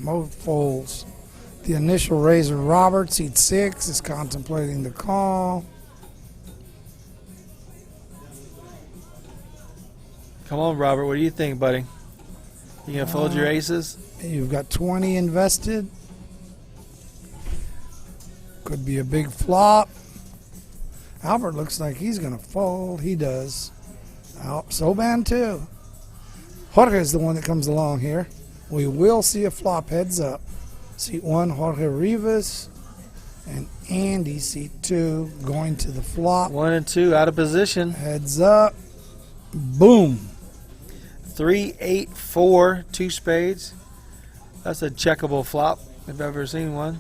Mo folds. The initial raiser, Robert, seat 6, is contemplating the call. Come on, Robert. What do you think, buddy? You going to fold your aces? You've got 20 invested. Could be a big flop. Albert looks like he's going to fold. He does. Soban too. Jorge is the one that comes along here. We will see a flop heads up. Seat 1, Jorge Rivas. And Andy, seat 2, going to the flop. 1 and 2 out of position. Heads up. Boom. 3, 8, 4, 2 spades. That's a checkable flop if I've ever seen one.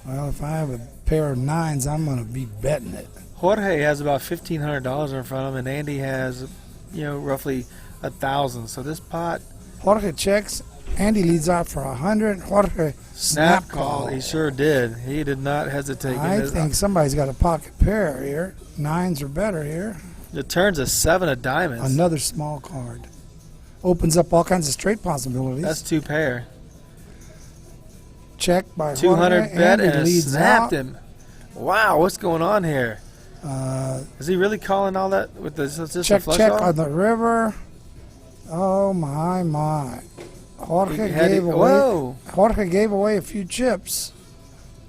Well, if I have a pair of 9s, I'm going to be betting it. Jorge has about $1,500 in front of him, and Andy has, roughly 1,000. So this pot. Jorge checks. Andy leads out for 100. Jorge snap call. He sure did. He did not hesitate. I think somebody's got a pocket pair here. 9s are better here. It turns a 7 of diamonds. Another small card. Opens up all kinds of straight possibilities. That's 2 pair. Check by 200 Jorge. bet Andy and leads snapped out. him. Wow, what's going on here? Is he really calling all that with this? Check, a flush check off? on the river. Oh, my. Jorge gave away a few chips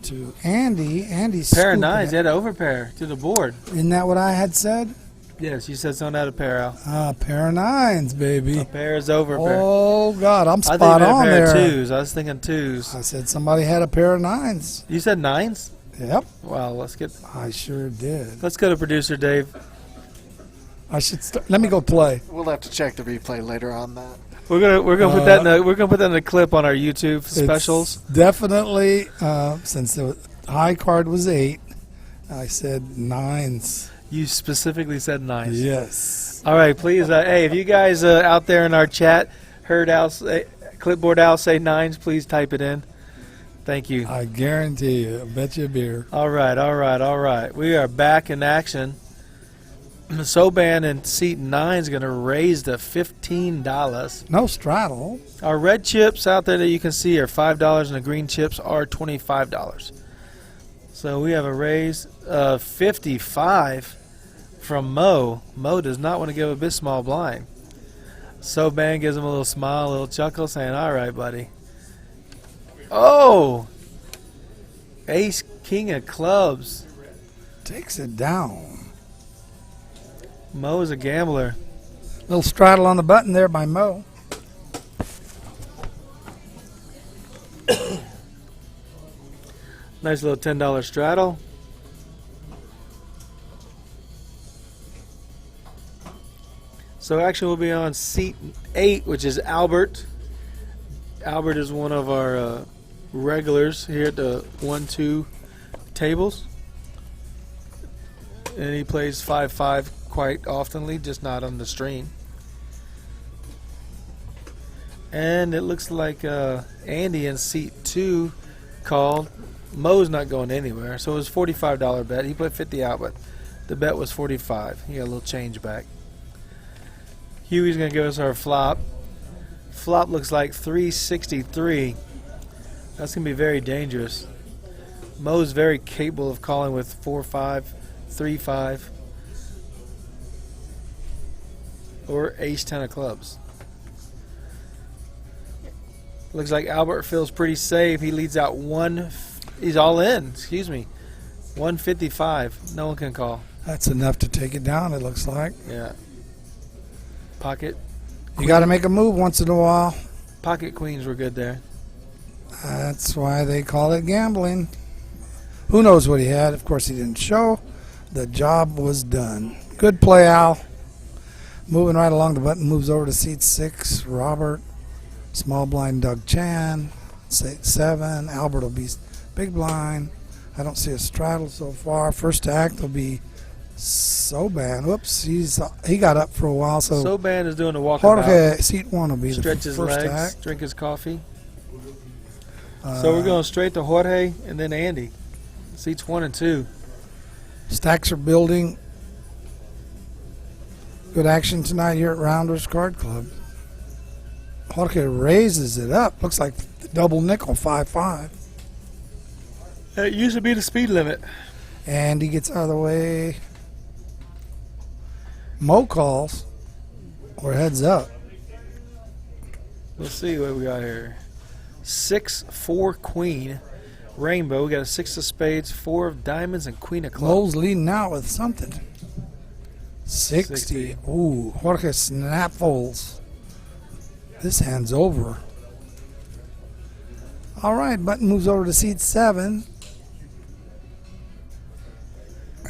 to Andy. Andy's pair of 9s. He had to overpair to the board. Isn't that what I had said? Yes, you said something out of pair, Al. Pair of 9s, baby. A pair is overpair. Oh, God, I'm spot I think on a pair there. of 2s. I was thinking 2s. I said somebody had a pair of 9s. You said 9s? Yep. Wow, let's get. I sure did. Let's go to producer Dave. I should let me go play. We'll have to check the replay later on that. We're gonna put that in a clip on our YouTube specials. Definitely, since the high card was 8, I said 9s. You specifically said 9s. Yes. All right, please. Hey, if you guys out there in our chat heard Clipboard Al say 9s, please type it in. Thank you. I guarantee you. I bet you a beer. All right. We are back in action. Soban in seat 9 is going to raise to $15. No straddle. Our red chips out there that you can see are $5, and the green chips are $25. So we have a raise of 55 from Mo. Mo does not want to give a bit small blind. Soban gives him a little smile, a little chuckle, saying, all right, buddy. Oh! Ace, king of clubs. Takes it down. Mo is a gambler. Little straddle on the button there by Mo. Nice little $10 straddle. So action will be on seat 8, which is Albert. Albert is one of our regulars here at the 1-2 tables. And he plays 5-5 quite oftenly, just not on the stream. And it looks like Andy in seat 2 called. Mo's not going anywhere, so it was $45 bet. He put 50 out, but the bet was 45. He got a little change back. Huey's going to give us our flop. Flop looks like 363. That's going to be very dangerous. Mo's very capable of calling with 4-5, 3-5, or ace-10 of clubs. Looks like Albert feels pretty safe. He leads out he's all in, 155. No one can call. That's enough to take it down, it looks like. Yeah. Pocket. You got to make a move once in a while. Pocket queens were good there. That's why they call it gambling. Who knows what he had? Of course, he didn't show. The job was done. Good play, Al. Moving right along, the button moves over to seat 6. Robert. Small blind, Doug Chan. Seat 7. Albert will be big blind. I don't see a straddle so far. First to act will be Soban. Whoops, he got up for a while. So Soban is doing a walkabout. Jorge, seat 1 will be Stretch the his first legs, to act. drink his coffee. So we're going straight to Jorge and then Andy. Seats 1 and 2. Stacks are building. Good action tonight here at Rounders Card Club. Jorge raises it up. Looks like the double nickel, 5-5. That used to be the speed limit. And he gets out of the way. Mo calls or heads up. Let's see what we got here. 6-4 queen. Rainbow. We got a 6 of spades, 4 of diamonds, and queen of clubs. Mo's leading out with something. 60. Ooh, Jorge snap folds. This hand's over. All right, button moves over to seat 7.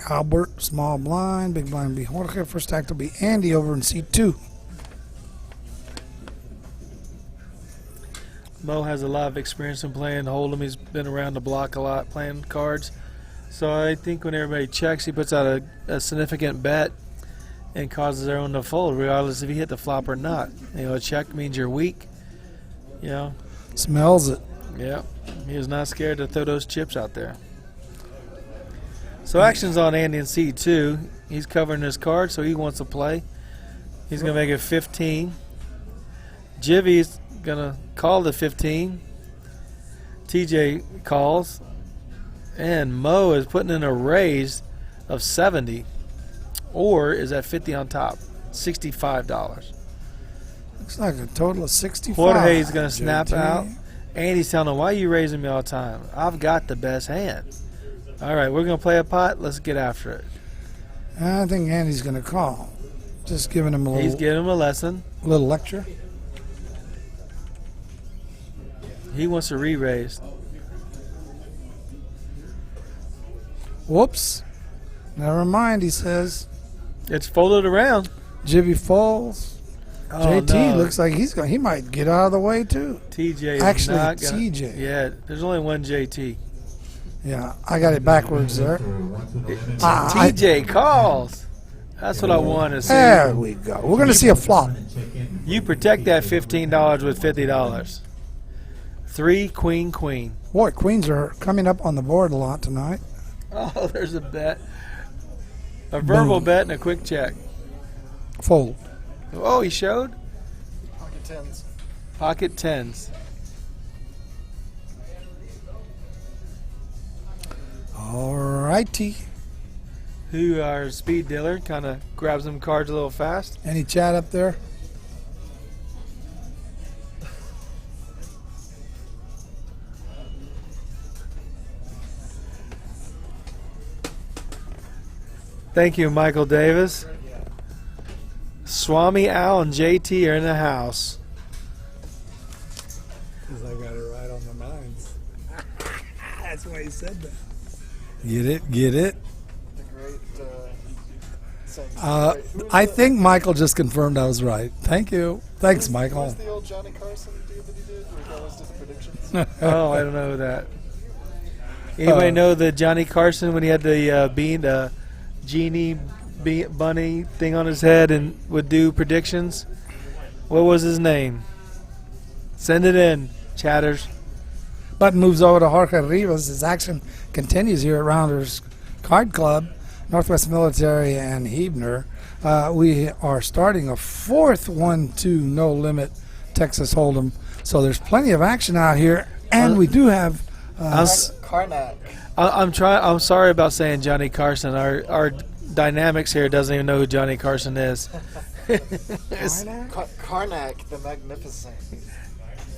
Albert, small blind, big blind will be Jorge. First act will be Andy over in seat 2. Mo has a lot of experience in playing Hold'em. He's been around the block a lot playing cards. So I think when everybody checks, he puts out a significant bet and causes everyone to fold, regardless if he hit the flop or not. You know, a check means you're weak. You know. Smells it. Yeah. He is not scared to throw those chips out there. So action's on Andy in seat 2. He's covering his card, so he wants to play. He's going to make it 15. Jivvy's going to call the 15. TJ calls. And Mo is putting in a raise of 70. Or is at 50 on top. $65. Looks like a total of 65. Jorge's going to snap JT. out. Andy's telling him, why are you raising me all the time? I've got the best hand. All right, we're going to play a pot. Let's get after it. I think Andy's going to call. Just giving him a He's giving him a lesson. little lecture. He wants to re-raise. Whoops. Never mind, he says. It's folded around. Jivvy folds. Oh, JT no. looks like he might get out of the way too. TJ is Actually, not gonna, TJ. Yeah, there's only one JT. Yeah, I got it backwards there. TJ calls. That's what I want to see. There we go. We're going to see a flop. You protect that $15 with $50. 3 queen queen. Boy, queens are coming up on the board a lot tonight. Oh, there's a bet. A verbal Boom. bet and a quick check. Fold. Oh, he showed? Pocket tens. Pocket tens. All righty. Who, our speed dealer, kind of grabs them cards a little fast. Any chat up there? Thank you, Michael Davis. Swami, Al, and JT are in the house. Because I got it right on the nines. That's why he said that. Get it? Get it? The great. I think Michael just confirmed I was right. Thank you. Thanks, What Michael. was the old Johnny Carson dude that he did? Where that was just predictions. Oh, I don't know that. Anybody know the Johnny Carson when he had the bean, the genie bunny thing on his head and would do predictions? What was his name? Send it in, chatters. Button moves over to Jorge Rivas. His action continues here at Rounders Card Club, Northwest Military, and Hebner. We are starting a fourth 1-2 no limit Texas Hold'em. So there's plenty of action out here, and we do have. Karnak. I'm sorry about saying Johnny Carson. Our dynamics here doesn't even know who Johnny Carson is. Karnak the Magnificent.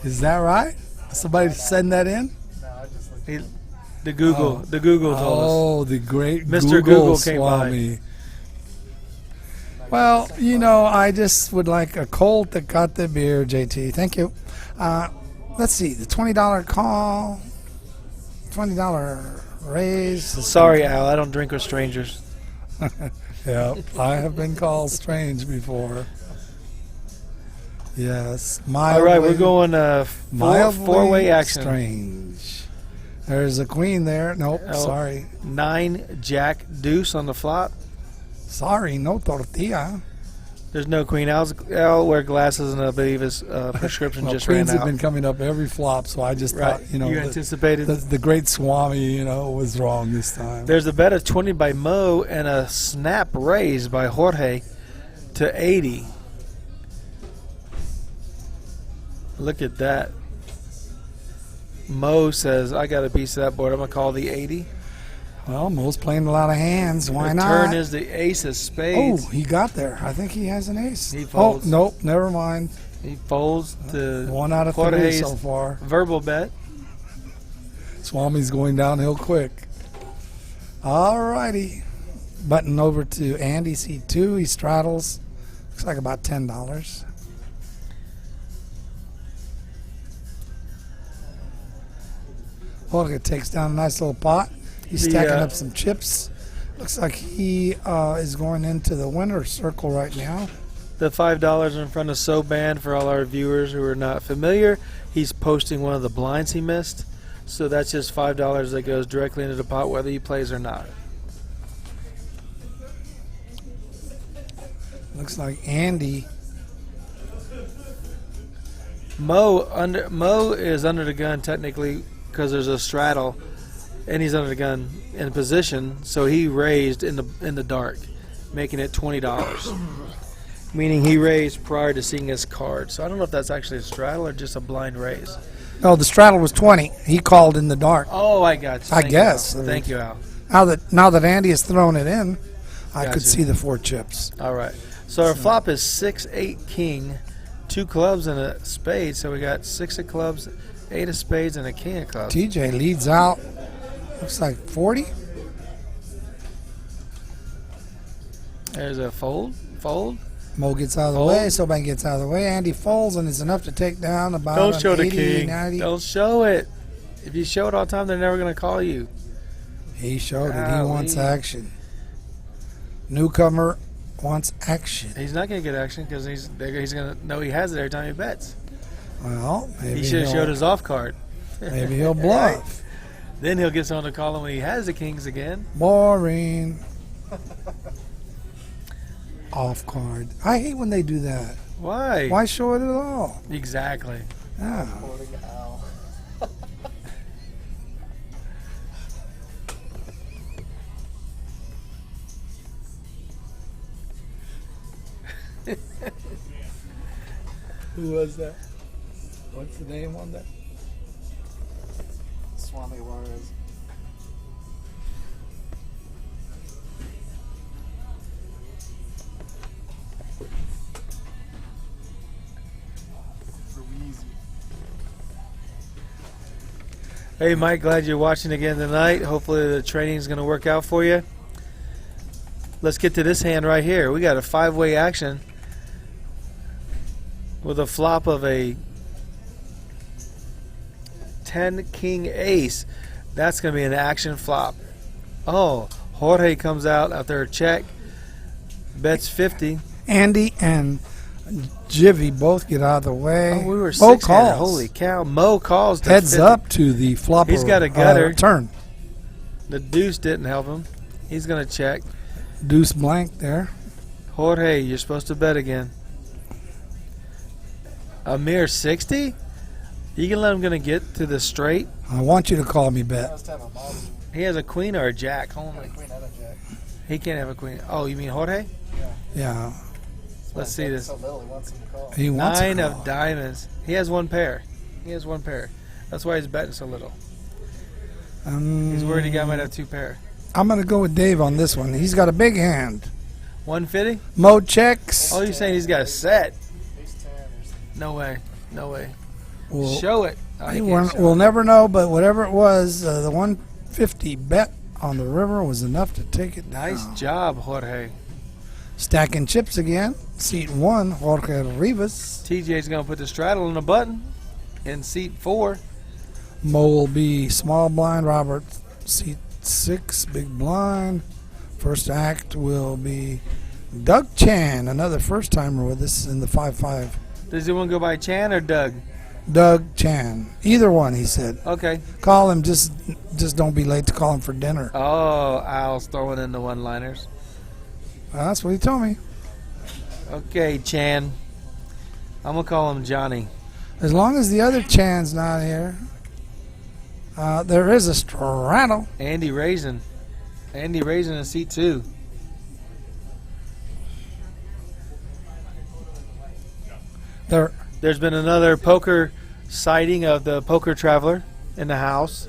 Is that right? Somebody send that in? No, I just looked. The Google told us. Oh, the great Mr. Google came by. Swami. Well, you know, I just would like a Colt that got the beer, JT. Thank you. Let's see, the $20 call, $20 raise. Sorry, Al, I don't drink with strangers. Yeah, I have been called strange before. Yes. All right, we're going four-way action. Strange. There's a queen there. Nope, Oh. sorry. 9 jack deuce on the flop. Sorry, no tortilla. There's no queen. I'll wear glasses, and I believe his prescription Well, just ran queens have out. been coming up every flop, so I just Right. thought, you know, You anticipated. the great Swami, you know, was wrong this time. There's a bet of 20 by Mo and a snap raise by Jorge to 80. Look at that. Mo says, I got a piece of that board. I'm going to call the 80. Well, Mo's playing a lot of hands. Why The not? turn is the ace of Oh, spades. he got there. I think he has an ace. He folds. Oh, nope, never mind. He folds to 1 out of 3 Jorge's so far. verbal bet. Swami's going downhill quick. All righty. Button over to Andy, C2. He straddles. Looks like about $10. Jorge takes down a nice little pot. He's stacking up some chips. Looks like he is going into the winner's circle right now. The $5 in front of SoBand for all our viewers who are not familiar. He's posting one of the blinds he missed. So that's just $5 that goes directly into the pot whether he plays or not. Looks like Andy. Mo is under the gun technically because there's a straddle, and he's under the gun in position, so he raised in the dark, making it $20. Meaning he raised prior to seeing his card. So I don't know if that's actually a straddle or just a blind raise. No, the straddle was 20. He called in the dark. Oh, I got you. I guess. Thank you, Al. Now that Andy has thrown it in, I could Gotcha. see the 4 chips. All right. So our flop is 6-8 king, 2 clubs and a spade. So we got 6 of clubs, 8 of spades, and a king of clubs. TJ leads out. Looks like 40. There's a fold. Mo gets out of the Fold. way. SoBand gets out of the way. Andy folds, and it's enough to take down about Don't an show the 80, king. 90. Don't show it. If you show it all the time, they're never going to call you. He showed it. He Golly. wants action. Newcomer wants action. He's not going to get action because he's going to know he has it every time he bets. Well, maybe He should have showed his off card. Maybe he'll bluff. Then he'll get someone to call him when he has the kings again. Boring. Off card. I hate when they do that. Why? Why show it at all? Exactly. Yeah. Quoting Al. Who was that? What's the name on that? Swami Juarez. Ruiz. Hey, Mike, glad you're watching again tonight. Hopefully the training is going to work out for you. Let's get to this hand right here. We got a 5-way action with a flop of a 10 king ace. That's going to be an action flop. Oh, Jorge comes out after a check, bets 50. Andy and Jivvy both get out of the way. Oh, we were Mo 6 calls. Holy cow. Mo calls. To Heads 50. up to the flopper. He's got a gutter. Turn. The deuce didn't help him. He's going to check. Deuce blank there. Jorge, you're supposed to bet again. A mere 60? You can let him going to get to the straight. I want you to call me bet. Must have a model. He has a queen or a jack only. Queen and a jack. He can't have a queen. Oh, you mean Jorge? Yeah. That's Let's see this. So little, he wants him to call. He wants 9 a of call. diamonds. He has one pair. That's why he's betting so little. He's worried he might have 2 pair. I'm going to go with Dave on this one. He's got a big hand. 150? Mo checks. Oh, you're saying he's got a set? Ace 10 or something. No way. No way. We'll, Show it. Oh, he can't show we'll it. never know, but whatever it was, the 150 bet on the river was enough to take it down. Nice job, Jorge. Stacking chips again. Seat 1, Jorge Rivas. TJ's going to put the straddle on the button in seat 4. Mo will be small blind. Robert, seat 6, big blind. First act will be Doug Chan, another first timer with us in the 5-5. Does he want to go by Chan or Doug? Doug Chan. Either one, he said. Okay. Call him, just don't be late to call him for dinner. Oh, Al's throwing in the one-liners. That's what he told me. Okay, Chan. I'm going to call him Johnny. As long as the other Chan's not here, there is a straddle. Andy Raisin. Andy Raisin in seat 2. There There's been another poker sighting of the poker traveler in the house.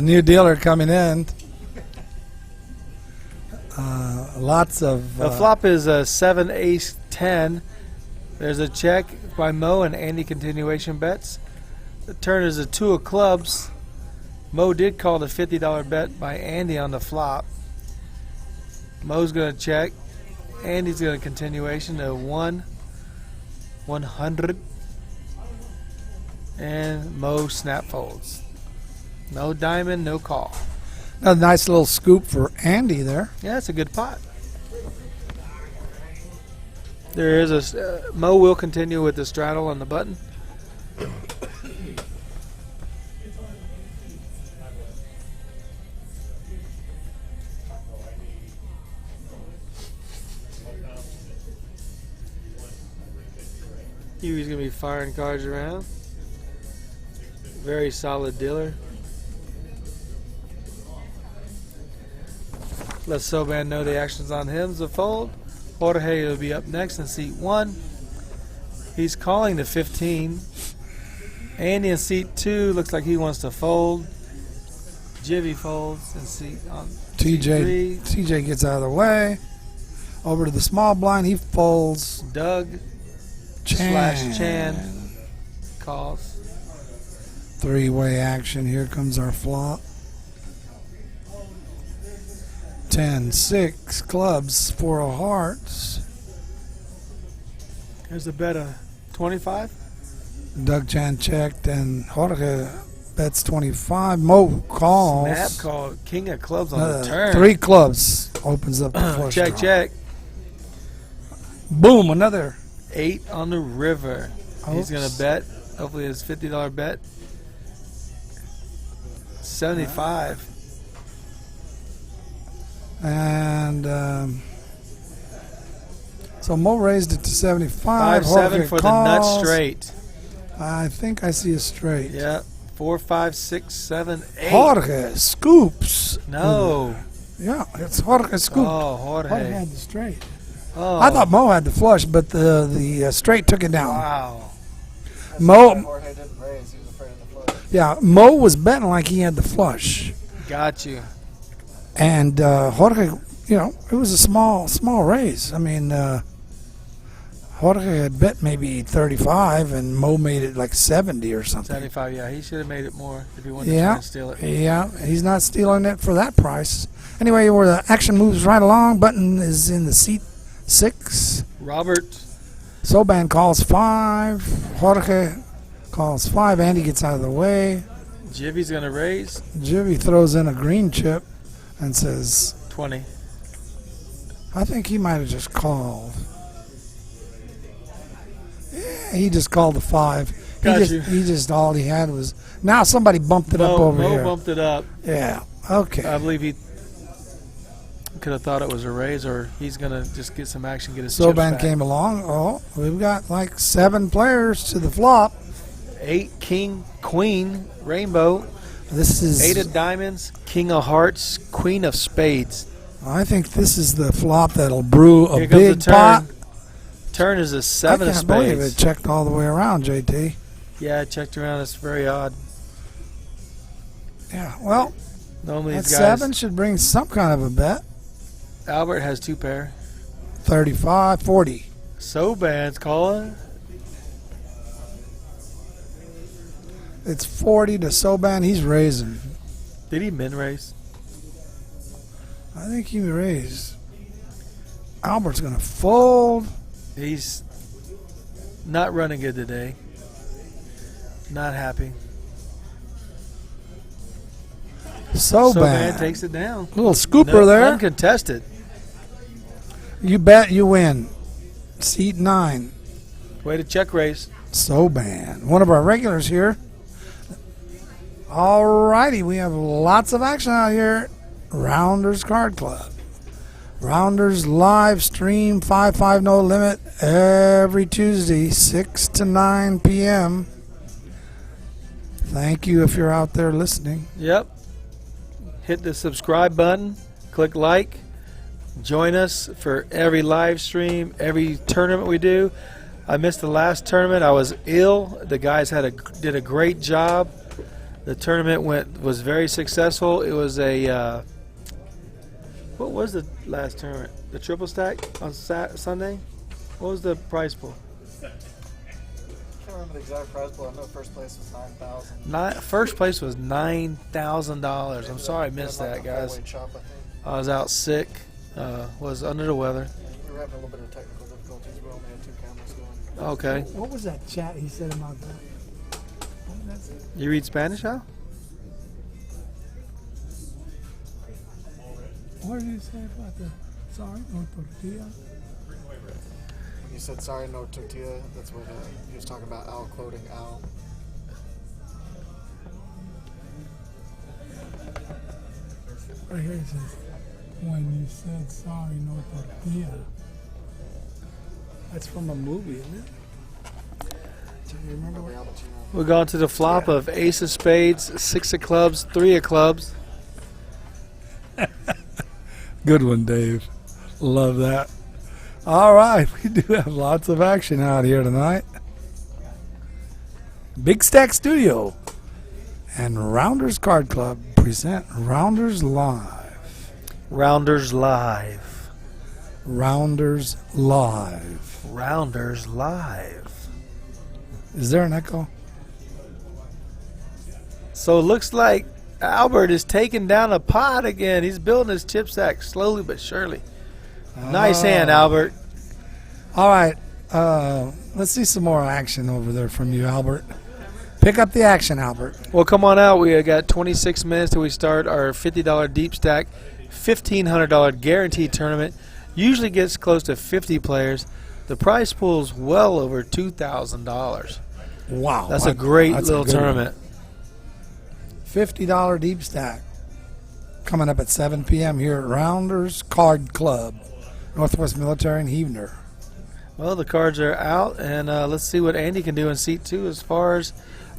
New dealer coming in. Lots of. The flop is a 7 ace 10. There's a check by Mo and Andy continuation bets. The turn is a 2 of clubs. Mo did call the $50 bet by Andy on the flop. Mo's going to check. Andy's going to continuation to 100. And Mo snap folds. No diamond, no call. A nice little scoop for Andy there. Yeah, it's a good pot. There is a Mo will continue with the straddle on the button. Huey's gonna be firing cards around. Very solid dealer. Let Soban know the action's on him to fold. Jorge will be up next in seat 1. He's calling the 15. Andy in seat 2 looks like he wants to fold. Jivvy folds in seat on TJ gets out of the way. Over to the small blind, he folds. Doug Chan calls. Three-way action. Here comes our flop. 10, 6, clubs, 4 of hearts. There's a bet of 25. Doug Chan checked and Jorge bets 25. Mo calls. Snap call. King of clubs on the turn. 3 clubs opens up the flush Check, draw. check. Boom, another. 8 on the river. He's going to bet. Hopefully his $50 bet. 75. And so Mo raised it to 75. 5-7 for the nut straight. I think I see a straight. Yeah. 4, 5, 6, 7, 8. Jorge scoops. No. Yeah, it's Jorge scoop. Oh, Jorge Jorge. had the straight. Oh. I thought Mo had the flush, but the straight took it down. Wow. Mo, Jorge didn't raise. He was afraid of the flush. yeah, Mo was betting like he had the flush, Got you. and Jorge, you know, it was a small raise. I mean, Jorge had bet maybe 35, and Mo made it like 70 or something. 75, yeah. He should have made it more if he wanted to try Yeah, and steal it. yeah, he's not stealing it for that price. Anyway, where the action moves right along, button is in the seat 6. Robert. Soban calls 5. Jorge calls 5. Andy gets out of the way. Jivvy's going to raise. Jivvy throws in a green chip and says, 20. I think he might have just called. Yeah, he just called the 5. He just all he had was. Now somebody bumped it up over Mo here. bumped it up. Yeah. Okay. I believe he could have thought it was a raise, or he's going to just get some action, get his chips Soban back. came along. Oh, we've got like 7 players to the flop. 8, king, queen, rainbow. This is. 8 of diamonds, king of hearts, queen of spades. I think this is the flop that'll brew a Here comes big the turn. pot. Turn is a 7 I of can't believe it spades. checked all the way around, JT. Yeah, I checked around. It's very odd. Yeah, well, Normally that these guys. 7 should bring some kind of a bet. Albert has 2 pair. 35, 40. Soban's calling. It's 40 to Soban. He's raising. Did he min raise? I think he raised. Albert's going to fold. He's not running good today. Not happy. Soban takes it down. Little scooper No, there. uncontested. You bet, you win. Seat 9. Way to check raise. Soban, one of our regulars here. All righty, we have lots of action out here. Rounders Card Club. Rounders live stream 5-5 no limit every Tuesday 6 to 9 p.m. Thank you if you're out there listening. Yep. Hit the subscribe button. Click like. Join us for every live stream, every tournament we do. I missed the last tournament. I was ill. The guys did a great job. The tournament was very successful. It was a what was the last tournament? The triple stack on Sunday? What was the prize pool? I can't remember the exact prize pool. I know first place was $9,000. First place was $9,000. I'm sorry I missed that, guys. Chop, I think. I was out sick. Was under the weather. We were having a little bit of technical difficulties. We only had 2 cameras going. Okay. What was that chat he said about that? You read Spanish, Al? What did you say about the sorry no tortilla? When you said sorry, no tortilla, that's what he was talking about. Al quoting Al. Right here it says, when you said sorry, no tortilla. That's from a movie, isn't it? Do you remember what? We're going to the flop of ace of spades, 6 of clubs, 3 of clubs. Good one, Dave. Love that. All right, we do have lots of action out here tonight. Big Stack Studio and Rounders Card Club present Rounders Live. Rounders Live. Rounders Live. Rounders Live. Is there an echo? So it looks like Albert is taking down a pot again. He's building his chip stack slowly but surely. Nice hand, Albert. All right, let's see some more action over there from you, Albert. Pick up the action, Albert. Well, come on out. We got 26 minutes till we start our $50 deep stack, $1,500 guaranteed tournament. Usually gets close to 50 players. The prize pool is well over $2,000. Wow. That's a great that's little a good tournament. one. $50 deep stack coming up at 7 p.m. here at Rounders Card Club, Northwest Military and Heavener. Well, the cards are out, and let's see what Andy can do in seat 2 as far as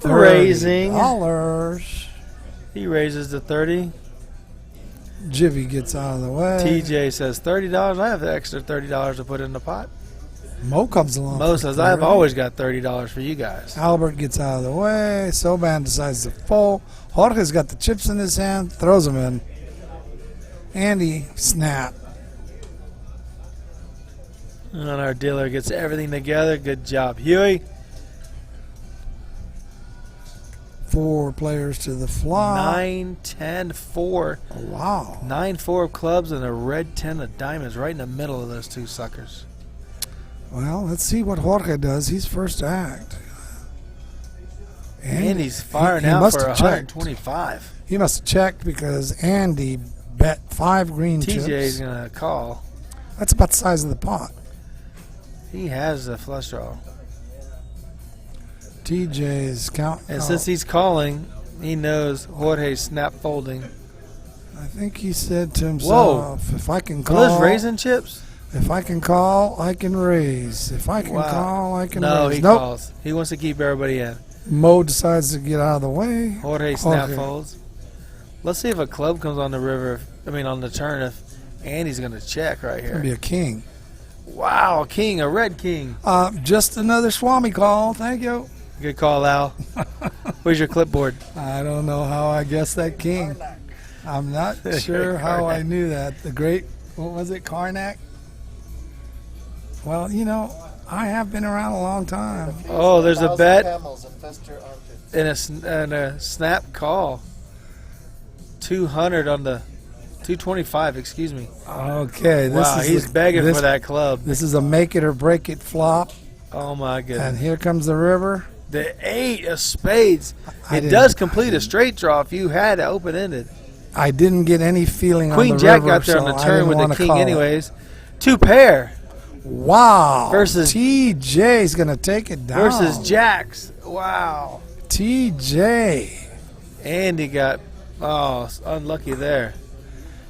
raising. $30. He raises to 30. Jivvy gets out of the way. TJ says $30. I have the extra $30 to put in the pot. Mo comes along. Mo for says 30. I've always got $30 for you guys. Albert gets out of the way. Soban decides to fold. Jorge's got the chips in his hand, throws them in. Andy snap. And our dealer gets everything together. Good job, Huey. 4 players to the flop. 9, 10, 4. Oh, wow. 9, 4 of clubs and a red 10 of diamonds right in the middle of those 2 suckers. Well, let's see what Jorge does. He's first to act. Andy's firing he out must for have checked. 125. He must have checked because Andy bet 5 green TJ's chips. going to call. That's about the size of the pot. He has a flush draw. TJ's count. And since he's calling, he knows Jorge's snap folding. I think he said to himself, if I can Are call, those raisin chips? if I can call, I can raise. If I can call, I can No, raise. he Nope. calls. He wants to keep everybody in. Mo decides to get out of the way. Jorge snap folds. Let's see if a club comes on the river. On the turn. If Andy's going to check right It's going to be here. a king. Wow, king, a red king. Just another Swami call. Thank you. Good call, Al. Where's your clipboard? I don't know how I guessed that king. I'm not sure how I knew that. The great, what was it, Karnak? Well, I have been around a long time. Oh, there's a bet Camels infest your armpits. and a snap call. 200 on the 225. Excuse me. Okay. Wow, he's begging for that club. This is a make it or break it flop. Oh my And goodness. here comes the river. The 8 of spades. I It didn't- does complete a straight draw if you had it open-ended. I didn't get any feeling Queen on the Jack river, got there on so the I turn didn't with the wanna king call it. anyways. 2 pair Wow. Versus- TJ's going to take it down. versus Jacks. Wow. TJ. Andy got, unlucky there.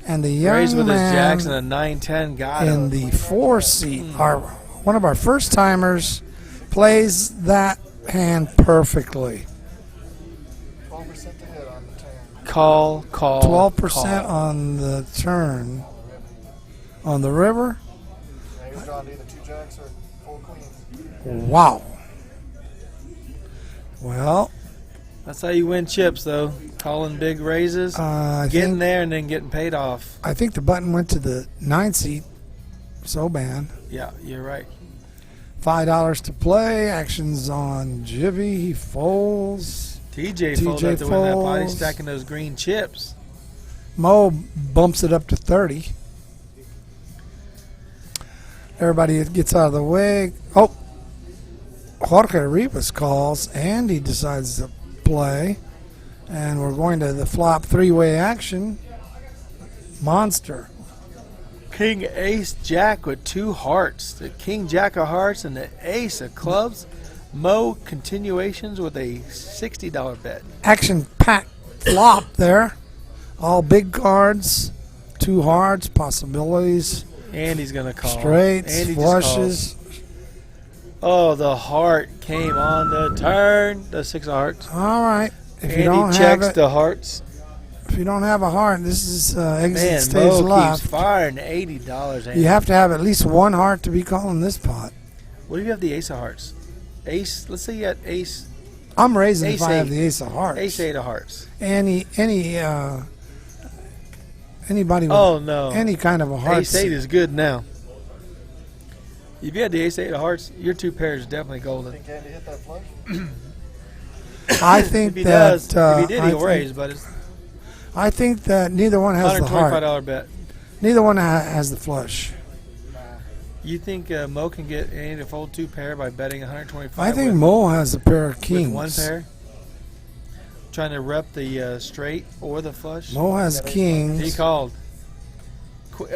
And the young Raised with his man Jacks and a 9-10 got in him. the 4 seat, one of our first timers, plays that hand perfectly. 12% to hit on the turn. Call. 12% call. on the turn. on the river. Yeah, he was drawing either 2 jacks or 4 queens. Wow. Well, That's how you win chips, though. Calling big raises, I getting think, there, and then getting paid off. I think the button went to the 9 seat. Soban. Yeah, you're right. $5 to play. Action's on Jivvy. He folds. TJ folded up to win that pot. He's folds. stacking those green chips. Mo bumps it up to 30. Everybody gets out of the way. Oh, Jorge Rivas calls. Andy decides to play. And we're going to the flop 3-way action. Monster. King Ace Jack with 2 hearts. The King Jack of hearts and the Ace of clubs. Mo continuations with a $60 bet. Action packed flop there. All big cards. 2 hearts, possibilities. Andy's going to call. Straights, Andy just flushes. calls. Oh, the heart came on the turn. The 6 of hearts. All right. If you Andy don't have checks it, the hearts. if you don't have a heart, this is exit Man, stage Mo left. keeps firing $80. Andy. You have to have at least 1 heart to be calling this pot. What if you have the Ace of hearts? Ace. Let's say you got Ace. I'm raising Ace if I have 8. the ace of hearts. Ace 8 of hearts. Anybody with Oh no. any kind of a heart. Ace 8 is good now. If you had the Ace 8 of hearts, your 2 pairs is definitely golden. Think Andy hit that flush? I think If he that does, if he did, I he'll think- raise, but it's I think that neither one has the heart. $125 bet. Neither one has the flush. You think Mo can get Andy to fold 2 pair by betting 125? I think with, Mo has a pair of kings. with 1 pair? Trying to rep the straight or the flush? Mo has He kings. called.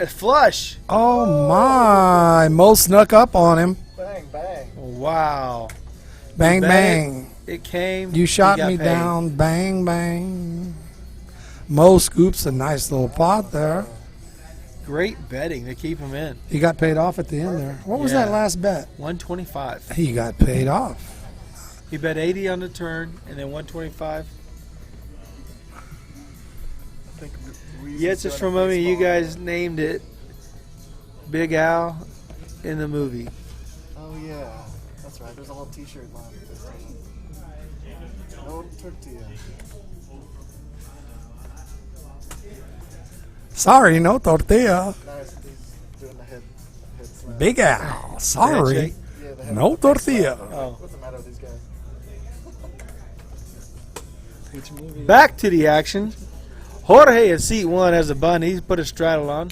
Flush! Oh my! Mo snuck up on him. Bang, bang. Wow. Bang bet bang. It came. You he shot got me paid. down. Bang bang. Mo scoops a nice little pot there. Great betting to keep him in. He got paid off at the end there. What was Yeah. that last bet? 125. He got paid off. He bet 80 on the turn and then 125. I think Yes, it's from me. You guys named it Big Al in the movie. Oh yeah, that's right. There's a whole T-shirt line for this time. No tortilla. Sorry, no tortilla. Nice. He's doing the head slap. Big Al. Sorry, Handshake. Yeah, the head no tortilla. Oh. What's the matter with these guys? Back to the action. Jorge at seat 1 has a bun. He's put a straddle on.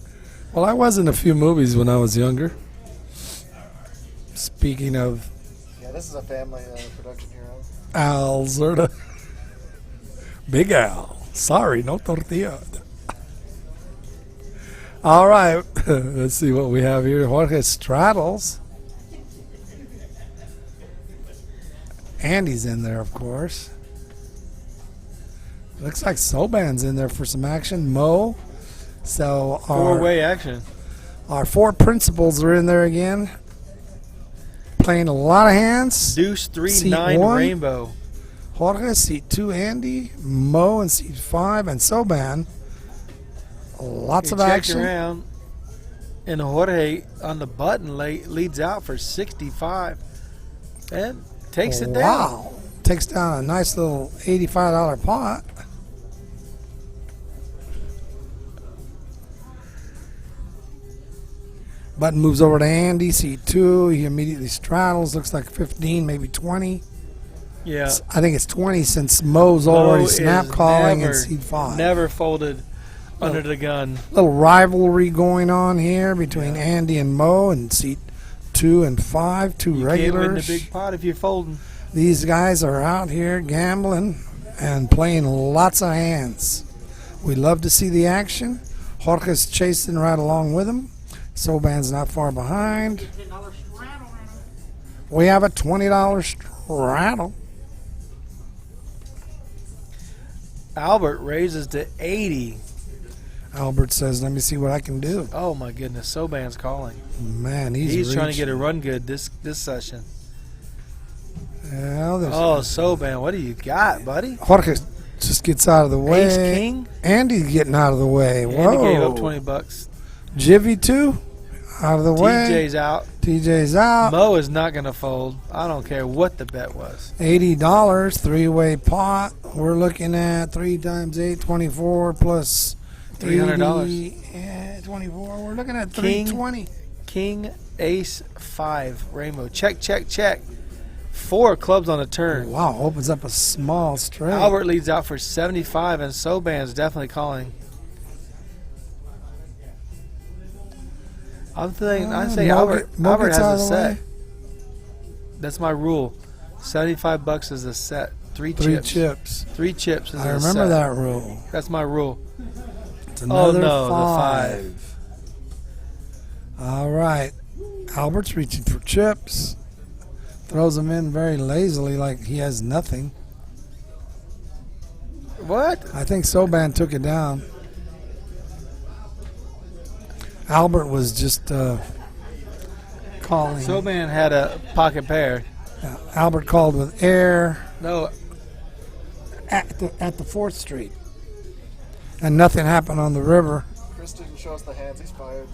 Well, I was in a few movies when I was younger. Speaking of Yeah, this is a family production hero. Al Zerda. Big Al. Sorry, no tortilla. All right. Let's see what we have here. Jorge straddles. Andy's in there, of course. Looks like Soban's in there for some action. Mo. So our 4-way action. our 4 principals are in there again. Playing a lot of hands. Deuce 3, Seat 9 1. rainbow. Jorge, seat 2, Andy. Mo in seat 5, and Soban. Lots He of checked action. around. And Jorge on the button leads out for 65. And takes it down. Wow. Takes down a nice little $85 pot. Button moves over to Andy, seat 2. He immediately straddles. Looks like 15, maybe 20. Yeah. I think it's 20 since Mo's already Mo snap is calling in never- seat 5. Never folded under the gun. Little rivalry going on here between Andy and Mo in seat 2 and 5. 2 You can't win the regulars. big pot if you're folding. These guys are out here gambling and playing lots of hands. We love to see the action. Jorge's chasing right along with him. Soban's not far behind. We have a $20 straddle. Albert raises to 80. Albert says, let me see what I can do. Oh my goodness, Soban's calling. Man, He's trying to get a reaching. run good this session. Yeah, there's Oh, Soban, what do you got, buddy? Jorge just gets out of the way. Ace King? Andy's getting out of the way. Andy Whoa. gave up $20. Jivvy 2 out of the way. TJ's out. TJ's out. Mo is not going to fold. I don't care what the bet was. $80, three-way pot. We're looking at 3 times 8, 24 plus $300. 80, 24. We're looking at 320. King, ace, 5, rainbow. Check, check, check. 4 clubs on the turn. Wow, opens up a small straight. Albert leads out for 75, and Soban's definitely calling. I say Albert has a set. That's my rule. $75 is a set. 3 chips. 3 chips is I a set. remember that rule. That's my rule. It's another the 5. All right. Albert's reaching for chips. Throws them in very lazily like he has nothing. What? I think Soban took it down. Albert was just calling. Soban had a pocket pair. Albert called with air No, at the 4th Street. And nothing happened on the river. Chris didn't show us the hands. He's fired.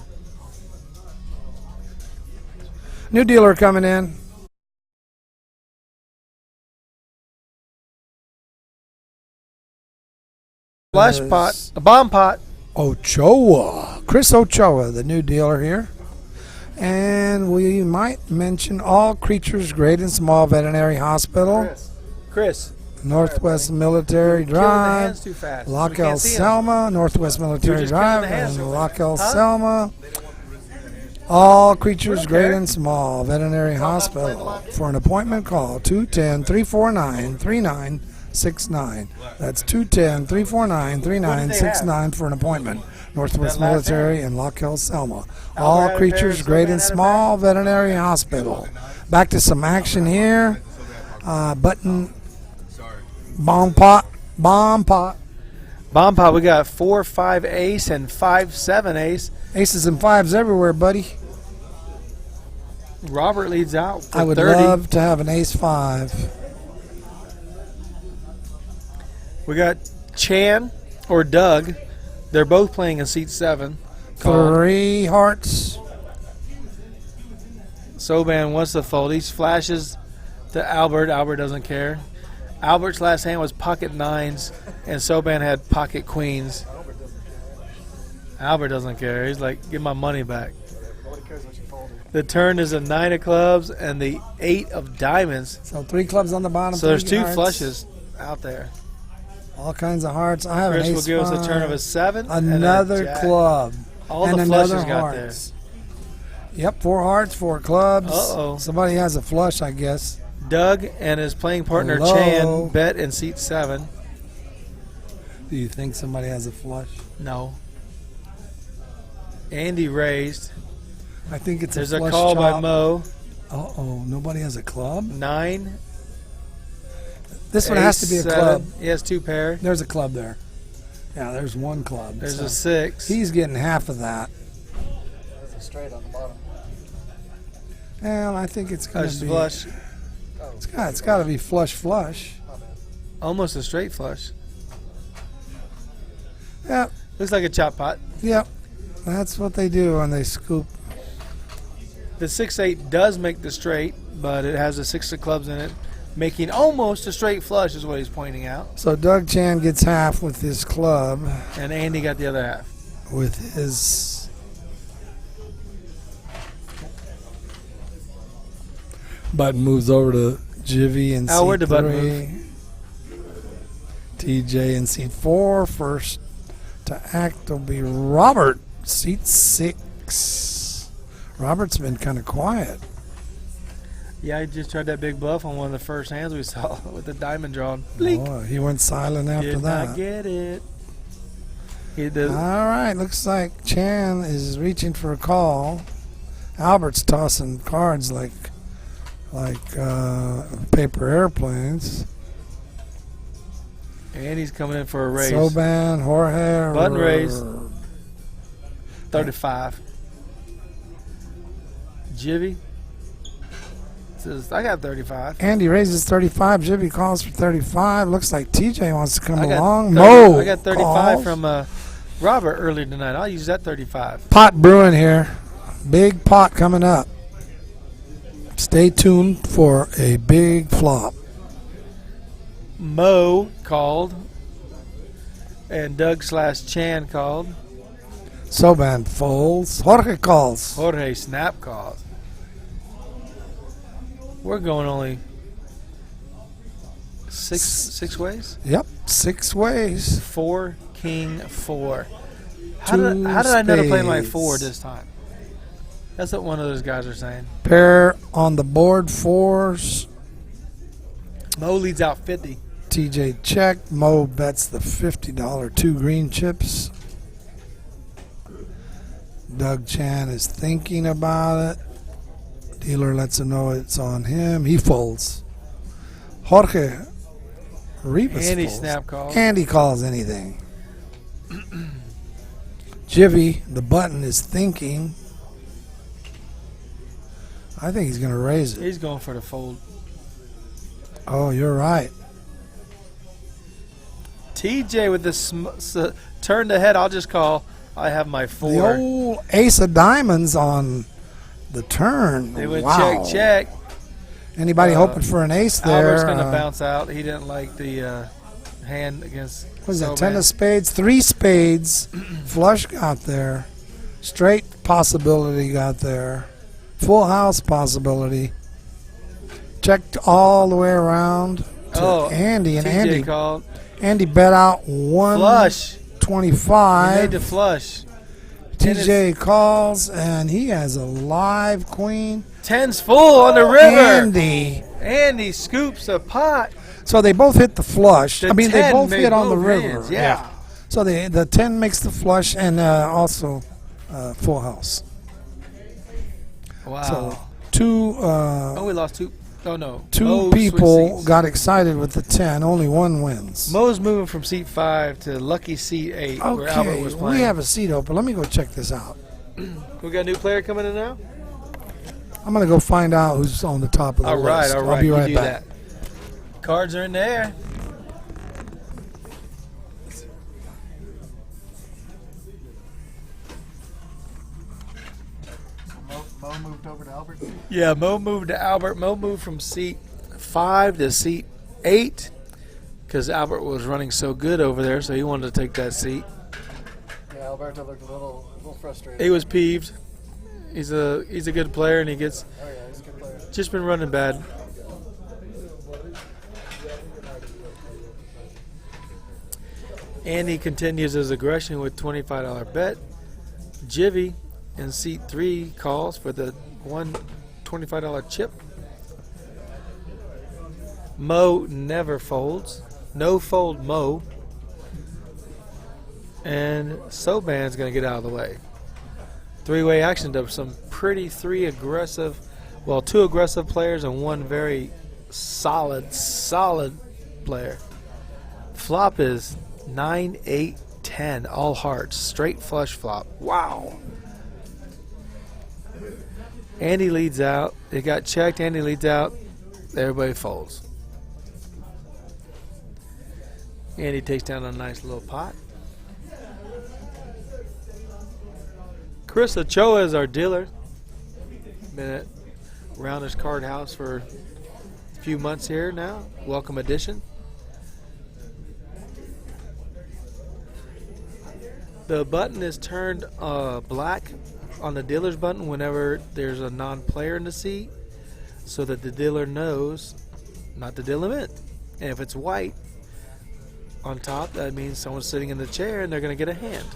New dealer coming in. flash pot, a bomb pot. Ochoa. Chris Ochoa, the new dealer here. And we might mention All Creatures Great and Small Veterinary Hospital, Chris. Northwest Military Killing the Drive, hands too fast. We Lockhill can't see 'em. Selma, Northwest Military just killing Drive, the hands and over there. Lockhill Huh? Selma. All Creatures Great care. and Small Veterinary Hospital. For an appointment, call 210-349-3969. That's 210-349-3969 for an appointment. Northwest That last Military and Lockhill Selma. Albert All had a Creatures pair, Great Soban and had a Small Veterinary Hospital. Back to some action here. Button. Bomb pot. Bomb pot, we got 4-5 ace and 5-7 ace. Aces and 5s everywhere, buddy. Robert leads out for I would 30. love to have an ace 5. We got Chan or Doug. They're both playing in seat 7. Called. 3 hearts. Soban wants to fold. He flashes to Albert. Albert doesn't care. Albert's last hand was pocket 9s, and Soban had pocket queens. Albert doesn't care. He's like, give my money back. Nobody cares what you folded. The turn is a 9 of clubs and the 8 of diamonds. So 3 clubs on the bottom. So there's 3 2 hearts. flushes out there. All kinds of hearts. I have Chris an will ace give us 5. a turn of a 7. Another and a jack. club. All and the another flushes got hearts. Yep, 4 hearts, 4 clubs. Uh-oh. Somebody has a flush, I guess. there. Doug and his playing partner Hello. Chan bet in seat 7. Do you think somebody has a flush? No. Andy raised. I think it's There's a a flush call by chop. Mo. Uh-oh, nobody has a club? 9. This one has to be a Ace, club. 7. He has 2 pair. There's a club there. Yeah, there's 1 club. There's so a 6. he's getting half of that. There's a straight on the bottom. Well, I think it's going to be flush. Oh, It's got to be flush. my bad. Almost a straight flush. Yep, Looks like a chop pot. yep. That's what they do when they scoop. The 6-8 does make the straight, but it has a 6 of clubs in it, making almost a straight flush is what he's pointing out. So Doug Chan gets half with his club, And Andy got the other half. with his. Button moves over to Jivvy and Oh, where'd seat the button 3. TJ in seat 4. First to act will be Robert, seat 6. Robert's been kind of quiet. Yeah, he just tried that big bluff on one of the first hands we saw with the diamond drawn. Blink. Boy, he went silent after Did that. not get it. He All did. right, looks like Chan is reaching for a call. Albert's tossing cards like paper airplanes. And he's coming in for a raise. Soban, Jorge. Button raise. 35. Jivvy says, I got 35. Andy raises 35. Jivvy calls for 35. Looks like TJ wants to come I got along. 30 Mo. I got 35 calls. from Robert earlier tonight. I'll use that 35. Pot brewing here. Big pot coming up. Stay tuned for a big flop. Mo called. And Doug/Chan called. Soban folds. Jorge calls. Jorge snap called. We're going only six ways? Yep, 6 ways. 4, king, 4. How did I know to play my 4 this time? That's what one of those guys are saying. Pair on the board, 4s. Mo leads out 50. TJ check. Mo bets the $50 2 green chips. Doug Chan is thinking about it. Dealer lets him know it's on him. He folds. Jorge Rivas Andy folds. snap calls. Andy calls anything. Jivvy, the button, is thinking. I think he's going to raise it. He's going for the fold. Oh, you're right. TJ with the turn the head. I'll just call. I have my 4. The old ace of diamonds on the turn. They went wow. check. Anybody hoping for an ace there? Albert's going to bounce out. He didn't like the hand against. What was that? Soban. 10 of spades, 3 spades. Flush got there. Straight possibility got there. Full house possibility. Checked all the way around to Andy, and TJ Andy bet out flush. 125. He made the flush. TJ calls, and he has a live queen. 10's full on the river. Andy scoops a pot. So they both hit the flush. The I mean, they 10 both made hit on the both river. hands, yeah. So the 10 makes the flush, and also full house. Wow. So two we lost 2. Oh, no. two people got excited with the 10. Only one wins. Mo's moving from seat 5 to lucky seat 8, where Albert Okay, was playing. we have a seat open. Let me go check this out. We got a new player coming in now? I'm going to go find out who's on the top of the list. All right. I'll be right you back. do that. Cards are in the air. Mo moved over to Albert. Yeah, Mo moved to Albert. Mo moved from seat 5 to seat 8 because Albert was running so good over there, so he wanted to take that seat. Yeah, Alberto looked a little frustrated. He was peeved. He's a good player, and he gets Oh yeah, he's a good player. just been running bad. Andy continues his aggression with $25 bet. Jivvy in seat 3 calls for the $25 chip. Mo never folds. No fold Mo. And Soban's going to get out of the way. 3-way action to some pretty 2 aggressive players and 1 very solid player. Flop is 9, 8, 10, all hearts, straight flush flop. Wow. Andy leads out. It got checked. Andy leads out. Everybody folds. Andy takes down a nice little pot. Chris Ochoa is our dealer. Been around his card house for a few months here now. Welcome addition. The button is turned black on the dealer's button whenever there's a non-player in the seat, so that the dealer knows not to deal him in. And if it's white on top, that means someone's sitting in the chair and they're going to get a hand.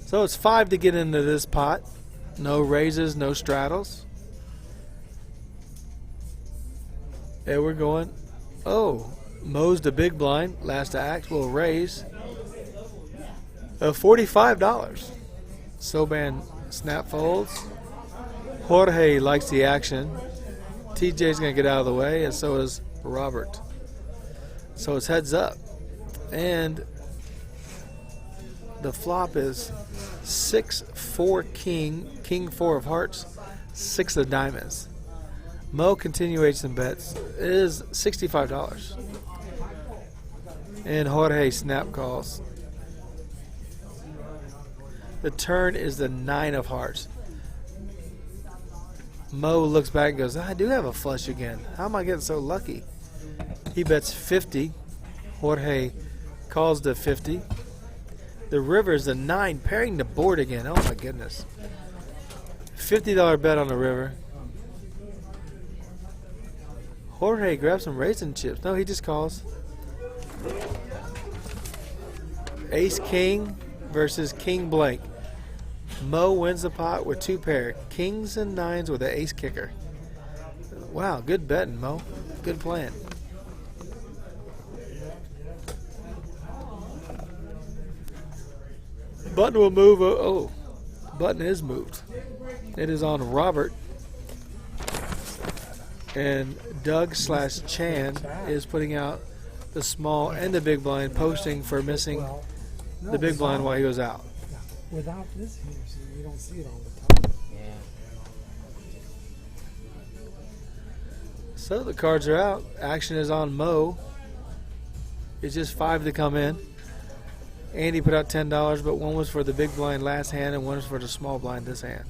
So it's 5 to get into this pot. No raises, no straddles. And we're going. Oh, Mo's the big blind. Last act will raise $45. Soban snap folds. Jorge likes the action. TJ's going to get out of the way, and so is Robert. So it's heads up. And the flop is 6, 4, king 4 of hearts, 6 of diamonds. Mo continuation bets is $65. And Jorge snap calls. The turn is the 9 of hearts. Mo looks back and goes, I do have a flush again. How am I getting so lucky? He bets 50. Jorge calls to 50. The river is the 9, pairing the board again. Oh my goodness. $50 bet on the river. Jorge grabs some raisin chips. No, he just calls. Ace King versus King Blank. Mo wins the pot with 2 pair. Kings and 9s with an ace kicker. Wow, good betting, Mo. Good plan. Button will move. Oh, button is moved. It is on Robert. And Doug/Chan is putting out the small and the big blind, posting for missing the big blind while he was out. Without this here, so you don't see it all the time. Yeah. So the cards are out. Action is on Mo. It's just 5 to come in. Andy put out $10, but one was for the big blind last hand and one was for the small blind this hand.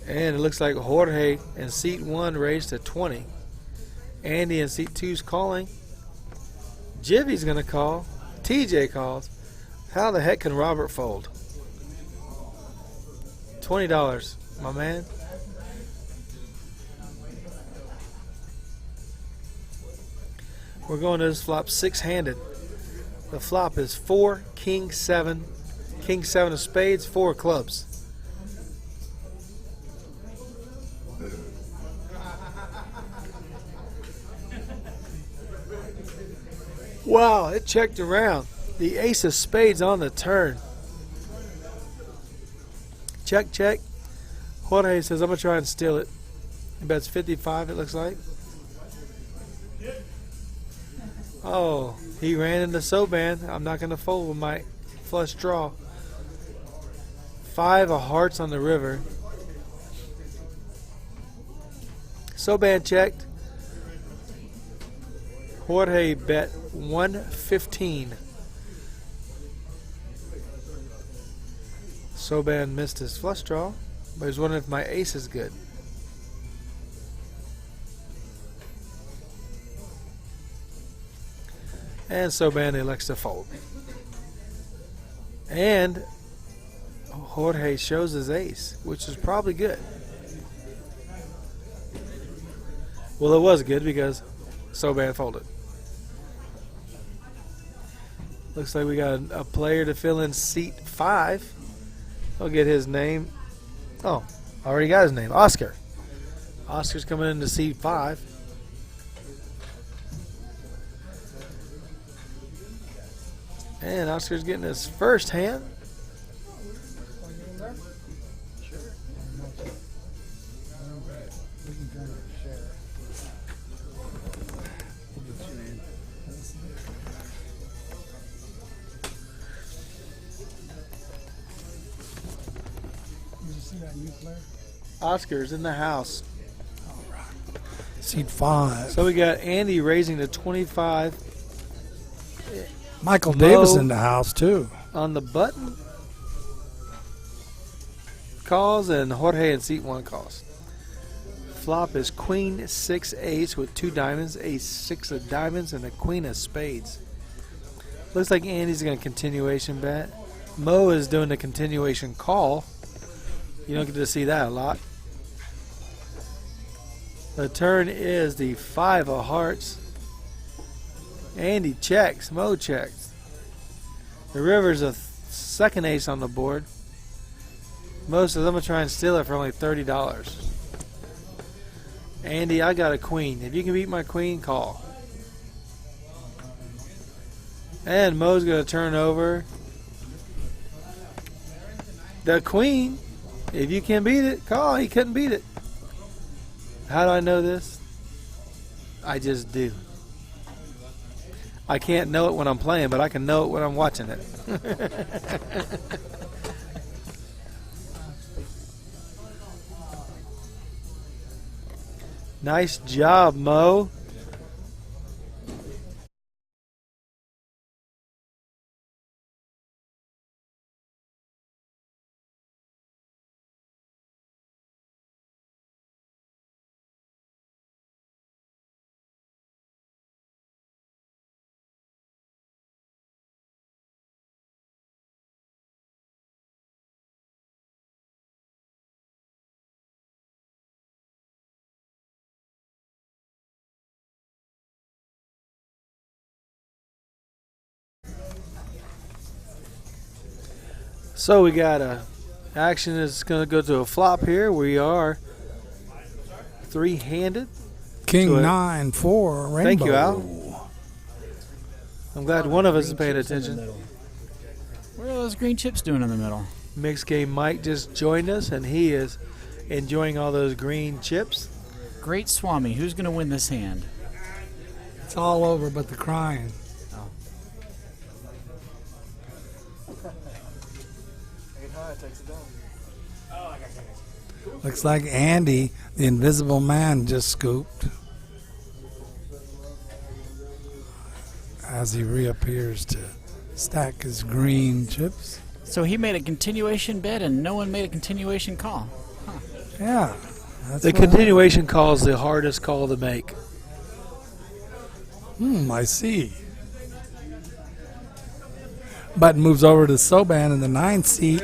And it looks like Jorge in seat 1 raised to 20. Andy in seat 2's calling. Jivvy's going to call. TJ calls. How the heck can Robert fold? $20, my man. We're going to this flop 6-handed. The flop is 4, King 7, King 7 of spades, 4 of clubs. Wow, it checked around. The ace of spades on the turn. Check, check. Jorge says, I'm going to try and steal it. He bets 55, it looks like. Oh, he ran into Soban. I'm not going to fold with my flush draw. 5 of hearts on the river. Soban checked. Jorge bet 115. Soban missed his flush draw, but he's wondering if my ace is good. And Soban elects to fold. And Jorge shows his ace, which is probably good. Well, it was good because Soban folded. Looks like we got a player to fill in seat 5. I'll get his name. Oh, I already got his name. Oscar. Oscar's coming into seat 5. And Oscar's getting his first hand. Oscar's in the house. All right. Seat 5. So we got Andy raising to 25. Michael Mo Davis in the house, too. on the button. Calls, and Jorge in seat 1 calls. Flop is queen 6 ace with 2 diamonds, ace 6 of diamonds, and a queen of spades. Looks like Andy's going to continuation bet. Mo is doing the continuation call. You don't get to see that a lot. The turn is the 5 of hearts. Andy checks. Mo checks. The river's a second ace on the board. Mo says, I'm going to try and steal it for only $30. Andy, I got a queen. If you can beat my queen, call. And Mo's going to turn over the queen. If you can beat it, call. He couldn't beat it. How do I know this? I just do. I can't know it when I'm playing, but I can know it when I'm watching it. Nice job, Mo. So we got action is going to go to a flop here. We are three-handed. King So, 9-4 rainbow. Thank you, Al. I'm glad one of us is paying attention. What are those green chips doing in the middle? Mixed Game Mike just joined us, and he is enjoying all those green chips. Great Swami. Who's going to win this hand? It's all over but the crying. Oh. 8 high takes it down. Looks like Andy, the invisible man, just scooped. As he reappears to stack his green chips. So he made a continuation bet and no one made a continuation call. Yeah. That's The what continuation call is the hardest call to make. I see. Button moves over to Soban in the 9th seat.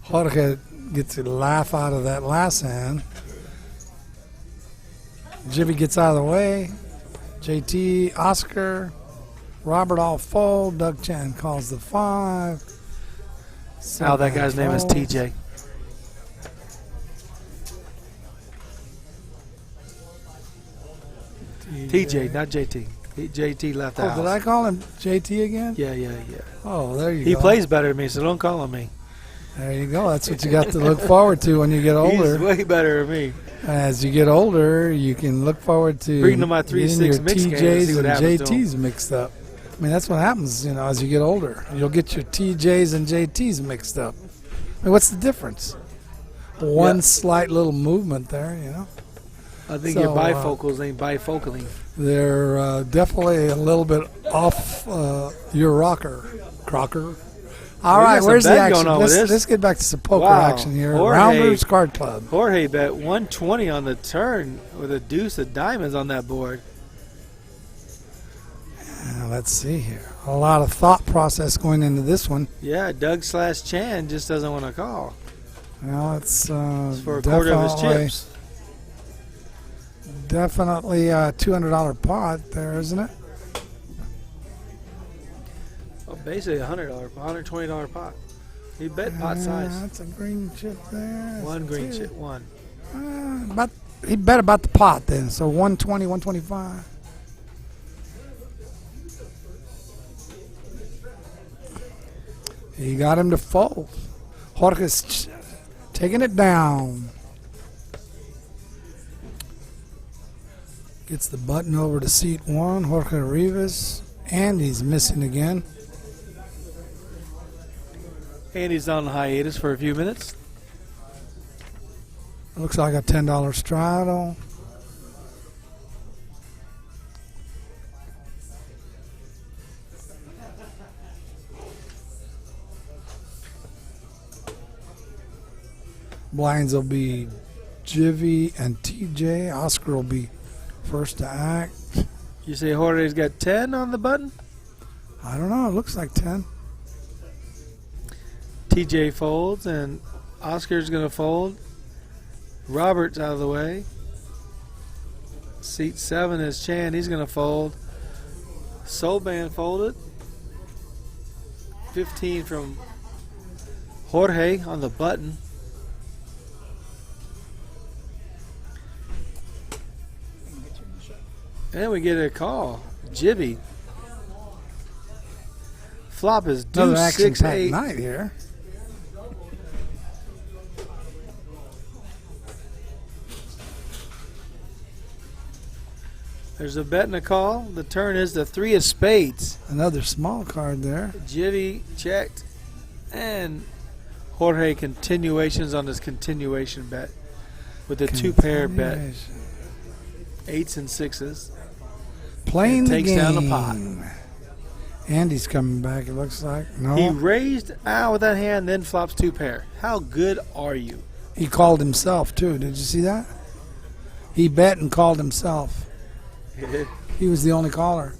Jorge gets a laugh out of that last hand. Jivvy gets out of the way. JT, Oscar, Robert all fold. Doug Chan calls the 5. Oh, that guy's name is folds. TJ. TJ, not JT. JT left the Oh, house. did I call him JT again? Yeah. Oh, there you He go. plays better than me, so don't call him me. There you go. That's what you got to look forward to when you get He's older. way better than me. As you get older, you can look forward to Bring to my getting 3-6 your mix game and TJs see what and happens to 'em. JTs mixed up. I mean, that's what happens, as you get older. You'll get your TJs and JTs mixed up. I mean, what's the difference? One Yeah. slight little movement there, I think So, your bifocals ain't bifocaling. They're definitely a little bit off your Crocker. All We right, got some where's the betting action? going on with this. Let's get back to some poker Wow. action here. Jorge. Rounders Card Club. Jorge bet 120 on the turn with a deuce of diamonds on that board. Let's see here. A lot of thought process going into this one. Yeah, Doug/Chan just doesn't want to call. Well, it's It's for a quarter of his chips. Definitely a $200 pot there, isn't it? Well, basically $120 pot. He bet pot size. That's a green chip there. One green Two. chip, one. But he bet about the pot then. So 120, 125. He got him to fold. Jorge's taking it down. Gets the button over to seat 1. Jorge Rivas. And he's missing again. And he's on hiatus for a few minutes. Looks like a $10 straddle. Blinds will be Jivvy and TJ. Oscar will be first to act. You say Jorge's got 10 on the button? I don't know. It looks like 10. TJ folds and Oscar's going to fold. Robert's out of the way. Seat 7 is Chan. He's going to fold. Soulband folded. 15 from Jorge on the button. And we get a call. Jivvy. Flop is Another deuce action 6-8. packed night here. There's a bet and a call. The turn is the 3 of spades. Another small card there. Jivvy checked. And Jorge continuations on his continuation bet with a 2-pair bet. Continuation. 8s and 6s. Playing And the takes game. down the pot. Andy's coming back, it looks like. No. He raised out with that hand, then flops 2-pair. How good are you? He called himself, too. Did you see that? He bet and called himself. He was the only caller.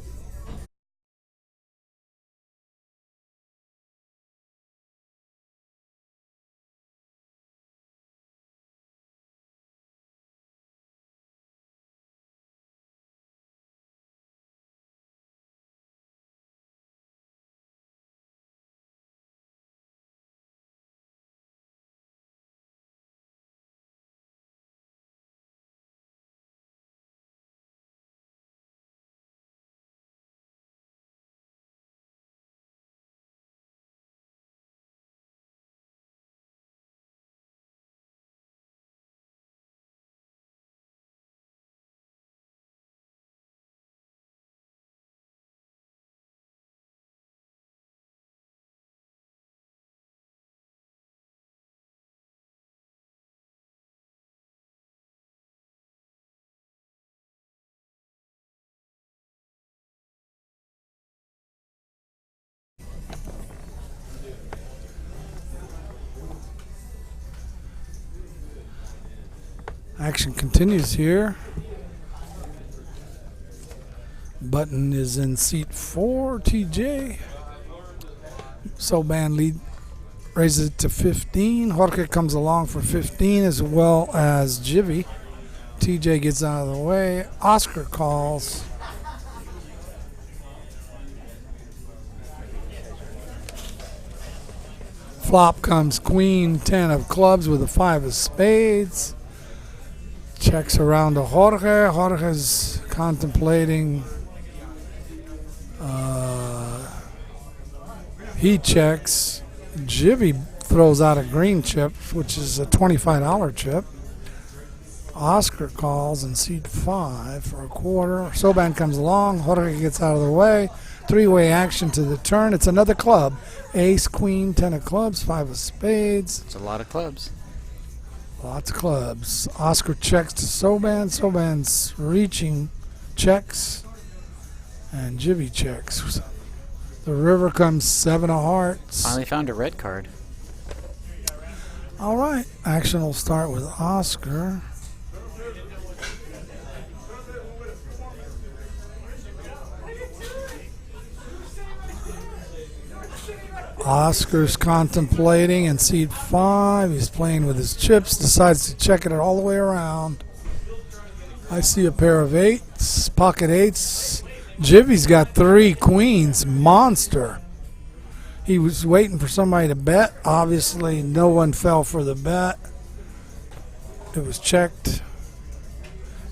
Action continues here. Button is in seat 4, TJ. Soban lead raises it to 15. Jorge comes along for 15 as well as Jivvy. TJ gets out of the way. Oscar calls. Flop comes queen, 10 of clubs with a 5 of spades. Checks around to Jorge. Jorge's contemplating. He checks. Jivvy throws out a green chip, which is a $25 chip. Oscar calls in seat 5 for a quarter. Soban comes along. Jorge gets out of the way. Three-way action to the turn. It's another club. Ace, queen, 10 of clubs, 5 of spades. It's a lot of clubs. Lots of clubs. Oscar checks to Soban. Soban's reaching, checks, and Jivvy checks. The river comes 7 of hearts. Finally found a red card. All right. Action will start with Oscar. Oscar's contemplating in seat 5. He's playing with his chips. Decides to check it all the way around. I see a pair of 8s, pocket 8s. Jivvy's got 3 queens. Monster. He was waiting for somebody to bet. Obviously, no one fell for the bet. It was checked.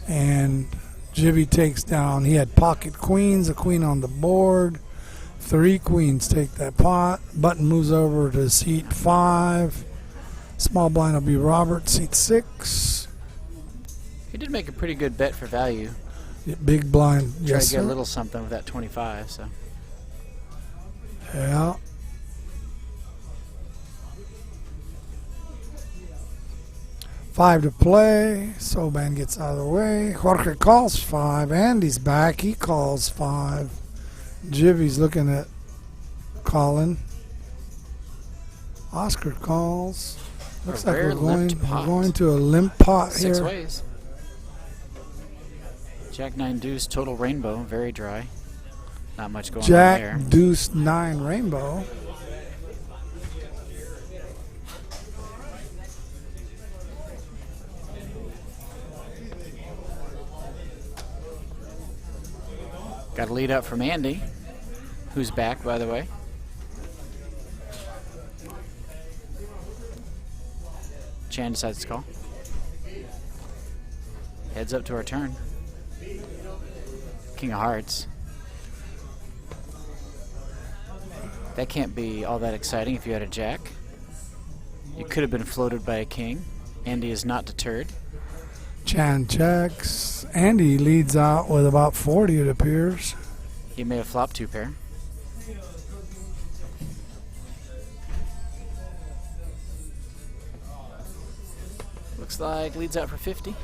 And Jivvy takes down. He had pocket queens, a queen on the board. 3 queens take that pot. Button moves over to seat 5. Small blind will be Robert, seat 6. He did make a pretty good bet for value. Big blind, Try yes, to get sir. a little something with that 25. So Yeah. Five to play. Soban gets out of the way. Jorge calls 5. Andy's back. He calls 5. Jivvy's looking at calling. Oscar calls. Looks like rare we're limped pot. going to a limp pot 6 here. ways. Jack 9 deuce total rainbow, very dry. Not much going on Jack, there. deuce, 9 rainbow. Got a lead up from Andy, who's back, by the way. Chan decides to call. Heads up to our turn. King of hearts. That can't be all that exciting if you had a jack. You could have been floated by a king. Andy is not deterred. Chan checks. Andy leads out with about 40, it appears. He may have flopped 2 pair. Looks like leads out for 50.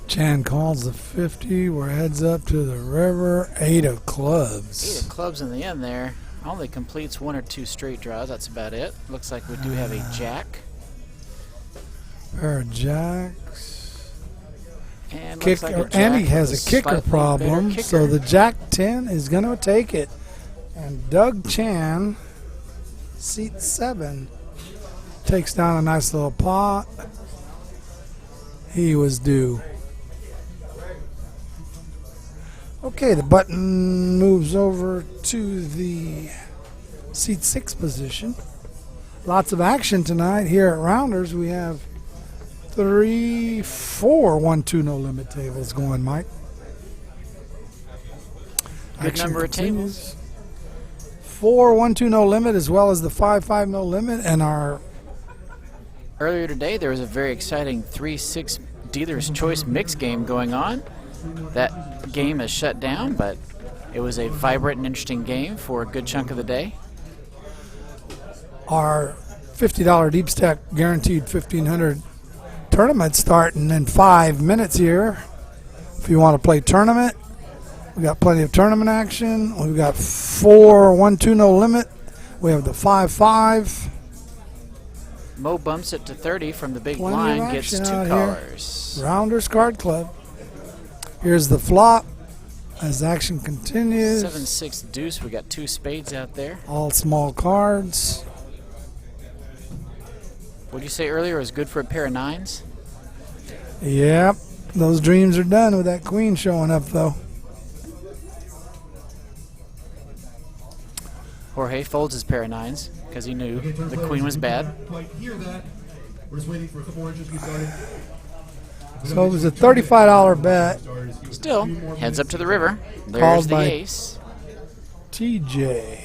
Chan calls the 50. We're heads up to the river. 8 of clubs. 8 of clubs in the end there. Only completes 1 or 2 straight draws. That's about it. Looks like we do have a jack. Pair of jacks. And looks like a jack Andy with has a kicker slightly problem, better so kicker. the jack 10 is going to take it. And Doug Chan, seat 7, takes down a nice little pot. He was due. Okay, the button moves over to the seat 6 position. Lots of action tonight here at Rounders. We have 3, 4 1-2 no limit tables going, Mike. Good Action number of continues. tables. 4 1-2 no limit, as well as the 5-5 no limit, and our Earlier today, there was a very exciting 3-6 Dealer's Choice mix game going on. That game is shut down, but it was a vibrant and interesting game for a good chunk of the day. our $50 deep stack guaranteed 1,500 tournament starting in 5 minutes here. If you want to play tournament, we got plenty of tournament action. We've got 4 1-2 no limit. We have the 5-5. Mo bumps it to 30 from the big Plenty of blind, gets action 2 out here. callers. Rounders Card Club. Here's the flop as action continues. 7-6 deuce. We got 2 spades out there. All small cards. What did you say earlier? It was good for a pair of 9s? Yep, those dreams are done with that queen showing up, though. Jorge folds his pair of 9s because he knew the queen was bad. Might hear that. We're just waiting for a couple more inches to get started. So it was a $35 bet. Still, heads up to the river. There's Called the by- ace. TJ.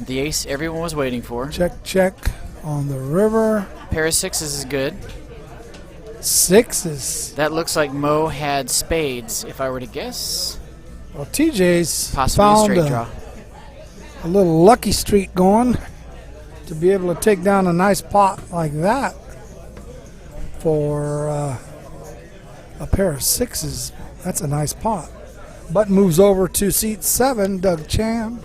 The ace everyone was waiting for. Check, check on the river. Pair of 6s is good. 6s. That looks like Mo had spades, if I were to guess. Well, TJ's Possibly a found straight draw. a little lucky streak going to be able to take down a nice pot like that for a pair of 6s. That's a nice pot. Button moves over to seat 7, Doug Chan.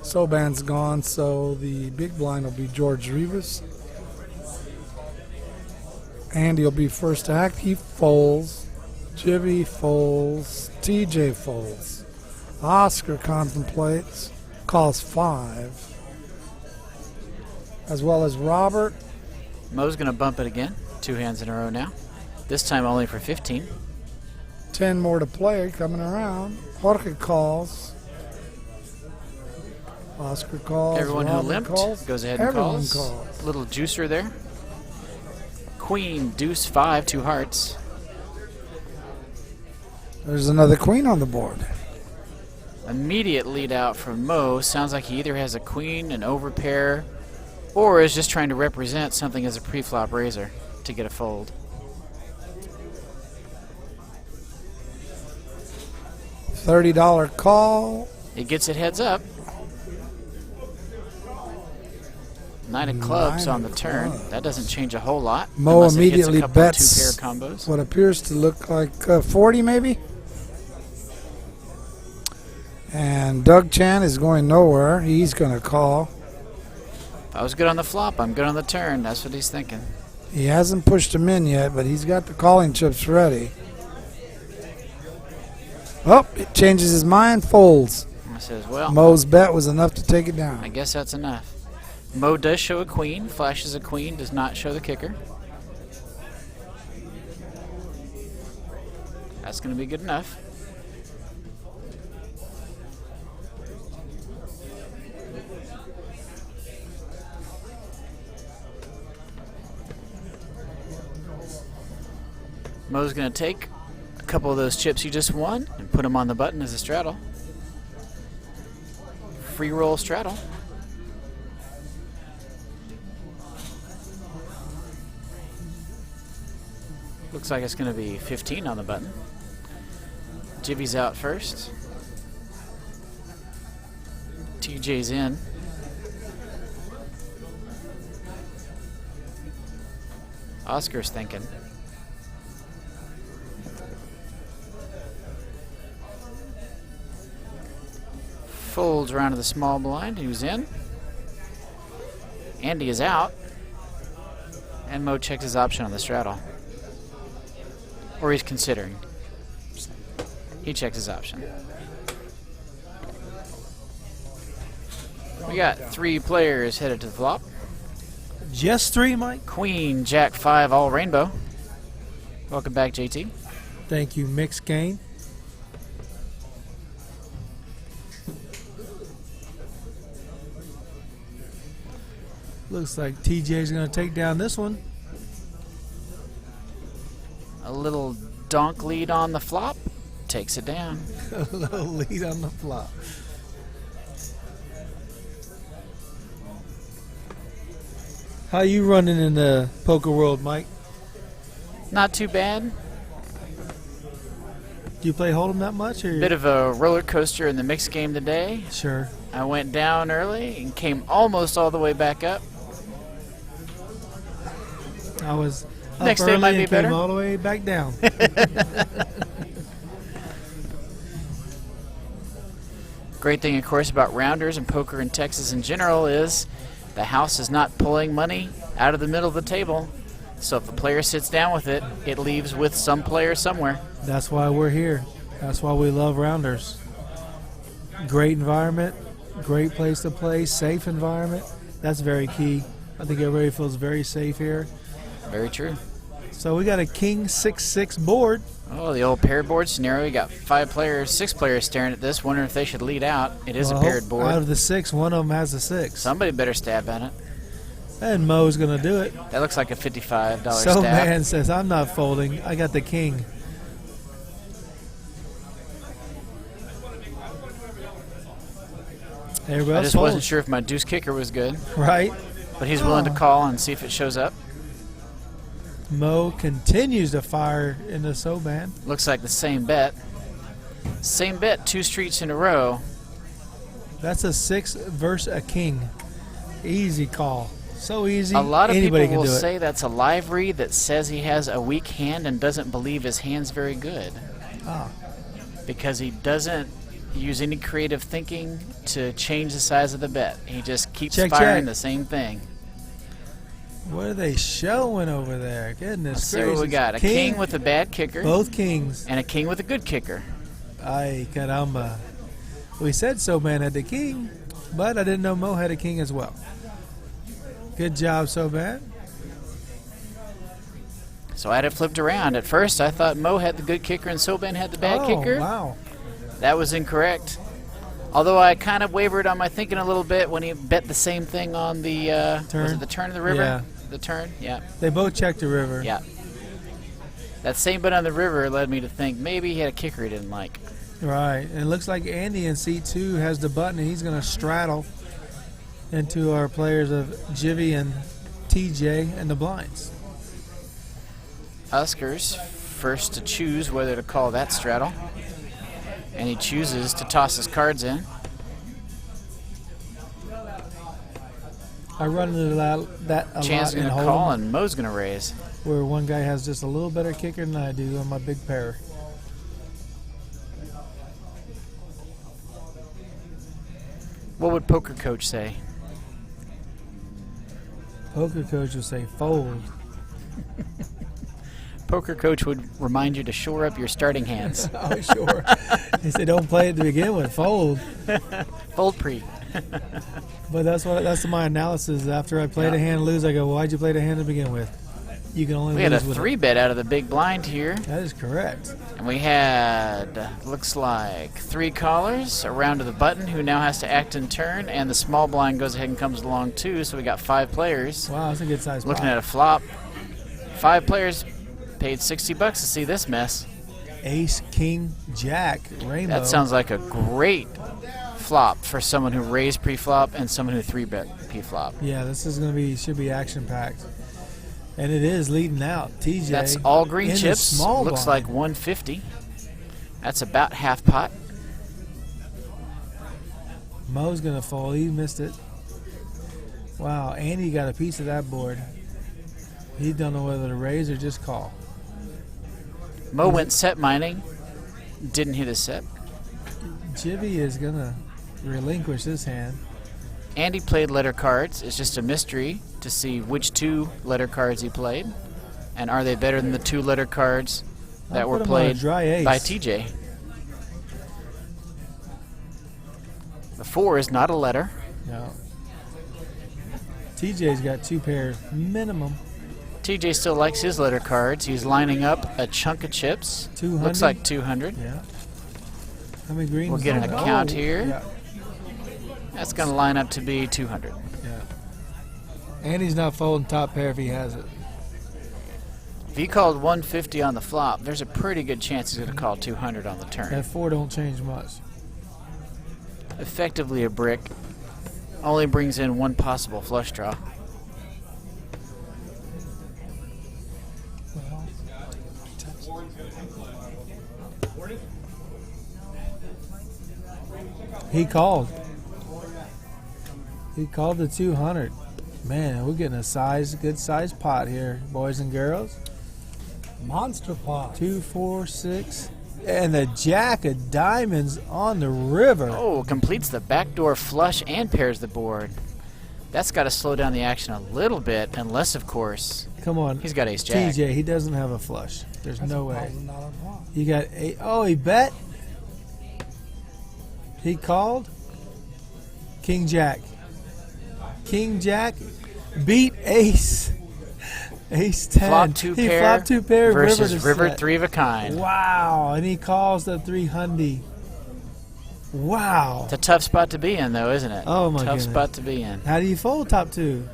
Soban's gone, so the big blind will be George Rivas. Andy will be first to act. He folds. Jivvy folds. TJ folds. Oscar contemplates. Calls 5. As well as Robert. Mo's going to bump it again. 2 hands in a row now. This time only for 15. 10 more to play coming around. Jorge calls. Oscar calls. Everyone who Robert limped calls. goes ahead and Everyone calls. calls. Little juicer there. Queen, deuce, 5, 2 hearts. There's another queen on the board. Immediate lead out from Mo. Sounds like he either has a queen, an overpair, or is just trying to represent something as a pre-flop raiser to get a fold. $30 call. It gets it heads up. 9 of clubs Nine on the of turn. clubs. That doesn't change a whole lot. Mo unless it hits immediately a couple bets of 2-pair combos. what appears to look like 40 maybe. And Doug Chan is going nowhere. He's going to call. If I was good on the flop, I'm good on the turn. That's what he's thinking. He hasn't pushed him in yet, but he's got the calling chips ready. Oh, it changes his mind, folds. I says, well, Mo's bet was enough to take it I down. guess that's enough. Mo does show a queen, flashes a queen, does not show the kicker. That's going to be good enough. Mo's going to take a couple of those chips you just won and put them on the button as a straddle. Free roll straddle. Looks like it's going to be 15 on the button. Jivvy's out first. TJ's in. Oscar's thinking. Folds around to the small blind. Who's in? Andy is out. And Mo checks his option on the straddle. Or he's considering. He checks his option. We got 3 players headed to the flop. Just 3, Mike. Queen, Jack 5, all rainbow. Welcome back, JT. Thank you, mixed game. Looks like TJ's going to take down this one. A little donk lead on the flop. Takes it down. A little lead on the flop. How you running in the poker world, Mike? Not too bad. Do you play Hold'em that much? Or Bit of a roller coaster in the mixed game today. Sure. I went down early and came almost all the way back up. I was up Next day early might be and came better. all the way back down. Great thing, of course, about rounders and poker in Texas in general is The house is not pulling money out of the middle of the table. So if the player sits down with it, it leaves with some player somewhere. That's why we're here. That's why we love rounders. Great environment, great place to play, safe environment. That's very key. I think everybody feels very safe here. Very true. So we got a king 6-6 board. Oh, the old paired board scenario. You got 6 players staring at this, wondering if they should lead out. It is a paired board. Out of the 6, one of them has a 6. Somebody better stab at it. And Mo's going to do it. That looks like a $55 So stab. man says, I'm not folding. I got the king. Everybody I else just wasn't folds. sure if my deuce kicker was good, Right? but he's willing to call and see if it shows up. Mo continues to fire in the so-man. Looks like the same bet. Same bet, 2 streets in a row. That's a 6 versus a king. Easy call. So easy. A lot of Anybody people will can do it. say that's a live read that says he has a weak hand and doesn't believe his hand's very good. Ah. Because he doesn't use any creative thinking to change the size of the bet. He just keeps Check, firing check. the same thing. What are they showing over there? Goodness Let's see gracious. what we got. A king with a bad kicker Both kings. and a king with a good kicker. Ay, caramba. We said so-man had the king, but I didn't know Mo had a king as well. Good job, so-man. So I had it flipped around. At first, I thought Mo had the good kicker and Soban had the bad kicker. Wow. That was incorrect. Although I kind of wavered on my thinking a little bit when he bet the same thing on the Turn. Was it the turn of the river? Yeah. The turn, yeah. They both checked the river. Yeah. That same bet on the river led me to think maybe he had a kicker he didn't like. Right. And it looks like Andy in seat 2 has the button, and he's going to straddle into our players of Jivvy and TJ and the blinds. Oscar's first to choose whether to call that straddle. And he chooses to toss his cards in. I run into that a Chan's lot in going to call Hold'em, and Mo's going to raise. where one guy has just a little better kicker than I do on my big pair. What would Poker Coach say? Poker coach will say fold. Poker Coach would remind you to shore up your starting hands. Oh, sure. He said don't play it to begin with, fold. Fold pre. But that's my analysis. After I played a hand and lose, I go, why'd you play the hand to begin with? You can only We had a lose with 3-bet out of the big blind here. it. That is correct. And we had, looks like, 3 callers, a round to the button, who now has to act in turn, and the small blind goes ahead and comes along too, so we got 5 players. Wow, that's a good size Looking pot. at a flop. 5 players paid $60 to see this mess. Ace, king, jack, rainbow. That sounds like a great flop for someone who raised pre-flop and someone who 3-bet pre-flop. Yeah, this is going to be, should be action-packed. And it is leading out. TJ. That's all green in the chips. small Looks blind. like 150. That's about half pot. Mo's going to fold. He missed it. Wow, Andy got a piece of that board. He don't know whether to raise or just call. Mo went set mining. Didn't hit a set. Jivvy is going to relinquish his hand. Andy played letter cards. It's just a mystery to see which 2 letter cards he played. And are they better than the 2 letter cards that I'll were put him on a played dry ace. by TJ? The 4 is not a letter. No. TJ's got 2 pairs minimum. TJ still likes his letter cards. He's lining up a chunk of chips. 200? Looks like 200. Yeah. How many greens? We'll get an account here. Yeah. That's going to line up to be 200. Yeah. Andy's not folding top pair if he has it. If he called 150 on the flop, there's a pretty good chance he's going to call 200 on the turn. That 4 don't change much. Effectively a brick. Only brings in 1 possible flush draw. He called. He called the 200. Man, we're getting a good size pot here, boys and girls. Monster pot. 2, 4, 6. And the jack of diamonds on the river. Oh, completes the backdoor flush and pairs the board. That's got to slow down the action a little bit, unless, of course, Come on. he's got ace jack. TJ, he doesn't have a flush. There's no way. $1,000 flop. You got eight. Oh, he bet. He called. King Jack. King Jack beat Ace. Ace 10. Flop two he pair flopped 2 pair versus to River set. 3 of a kind. Wow, and he calls the 300. Wow. It's a tough spot to be in, though, isn't it? Oh, my tough goodness. spot to be in. How do you fold top 2?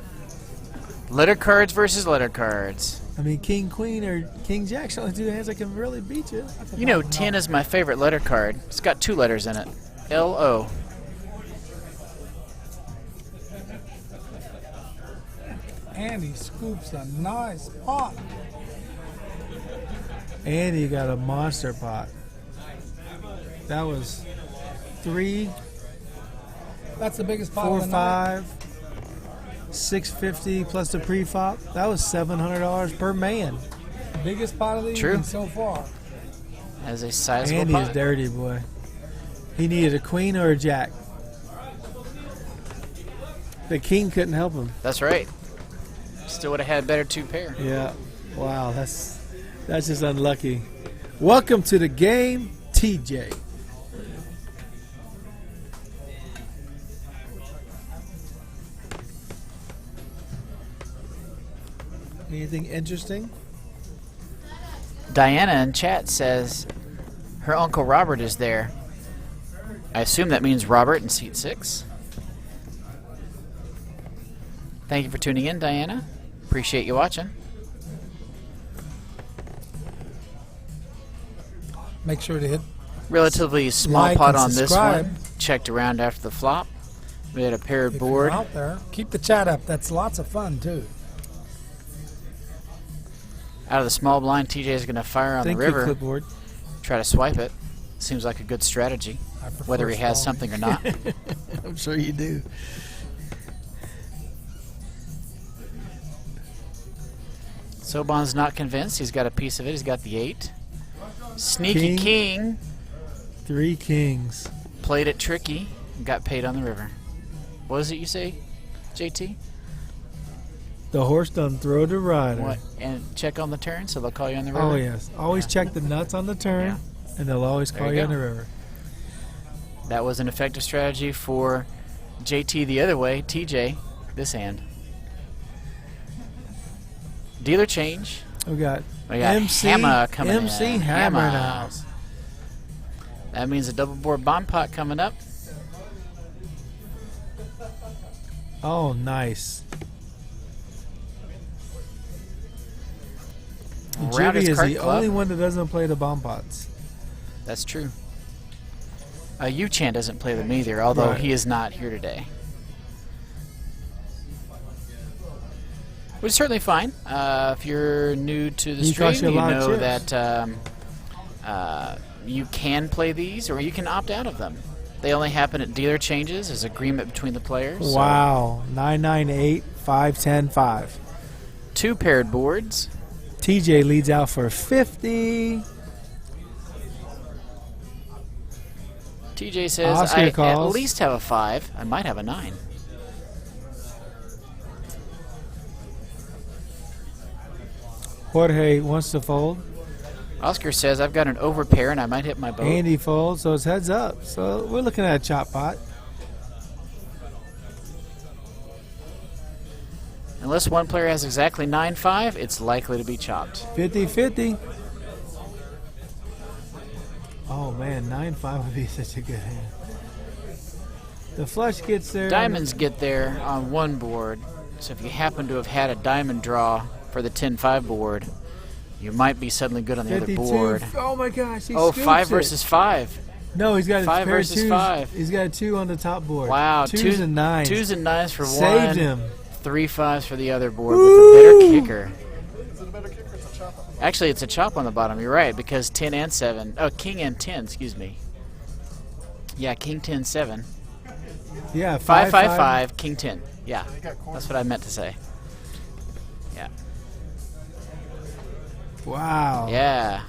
Letter cards versus letter cards. I mean, King, Queen, or King Jack's the only 2 hands that can really beat you. You know, 10 is my favorite letter card. It's got 2 letters in it. L-O. And he scoops a nice pot. And he got a monster pot. That was 3, That's the biggest pot 4, of the night. 5, 650 plus the pre-flop. That was $700 per man. Biggest pot of the True. evening so far. As a sizable And he's pot. dirty, boy. He needed a queen or a jack. The king couldn't help him. That's right. Still would have had better 2 pair. Yeah. Wow, that's just unlucky. Welcome to the game, TJ. Anything interesting? Diana in chat says her Uncle Robert is there. I assume that means Robert in seat 6. Thank you for tuning in, Diana. Appreciate you watching. Make sure to hit. Relatively small Like pot and on this subscribe. one. Checked around after the flop. We had a paired If board. you're out there, keep the chat up. That's lots of fun too. Out of the small blind, TJ is going to fire on Thank the you, river. clipboard. Try to swipe it. Seems like a good strategy, I prefer whether he has small. something or not. I'm sure you do. Soban's not convinced. He's got a piece of it. He's got the 8. Sneaky king 3 kings. played it tricky and got paid on the river. What is it you say, JT? The horse done throw the rider. What? And check on the turn, so they'll call you on the river? Oh, yes. Always check the nuts on the turn, Yeah. and they'll always There call you you on go. the river. That was an effective strategy for JT the other way, TJ, this hand. Dealer change. We got We got MC Hammer coming MC in. Hammer Hammer. now. That means a double board bomb pot coming up. Oh, nice. Round Jivvy his is card the club. only one that doesn't play the bomb pots. That's true. Yu-Chan doesn't play them either, although Right. he is not here today. Which is certainly fine. If you're new to the He stream, costs you a you lot of know chips. that you can play these or you can opt out of them. They only happen at dealer changes as agreement between the players. so Wow. 998 510 5. 2 paired boards. TJ leads out for 50. TJ says, Oscar I at calls. least have a 5. I might have a 9. Jorge wants to fold. Oscar says, I've got an overpair and I might hit my boat. Andy folds, so it's heads up. So we're looking at a chop pot. Unless one player has exactly 9-5, it's likely to be chopped. 50-50. Oh, man, 9-5 would be such a good hand. The flush gets there. Diamonds get there on one board, so if you happen to have had a diamond draw for the 10-5 board, you might be suddenly good on the 52. other board. Oh, my gosh. He Oh, scoops 5 it. versus 5. No, he's got a 5 pair of versus twos. 5. He's got a 2 on the top board. Wow, Twos and nines. 2s and 9s for Saved one. him. 3 5s for the other board with a better kicker. Is it a better kicker? It's a chop on the Actually, it's a chop on the bottom. You're right, because 10 and 7. Oh, king and 10, excuse me. Yeah, king 10 7. Yeah, 5 5 5, king 10. Yeah, You got corner. that's what I meant to say. Yeah. Wow. Yeah.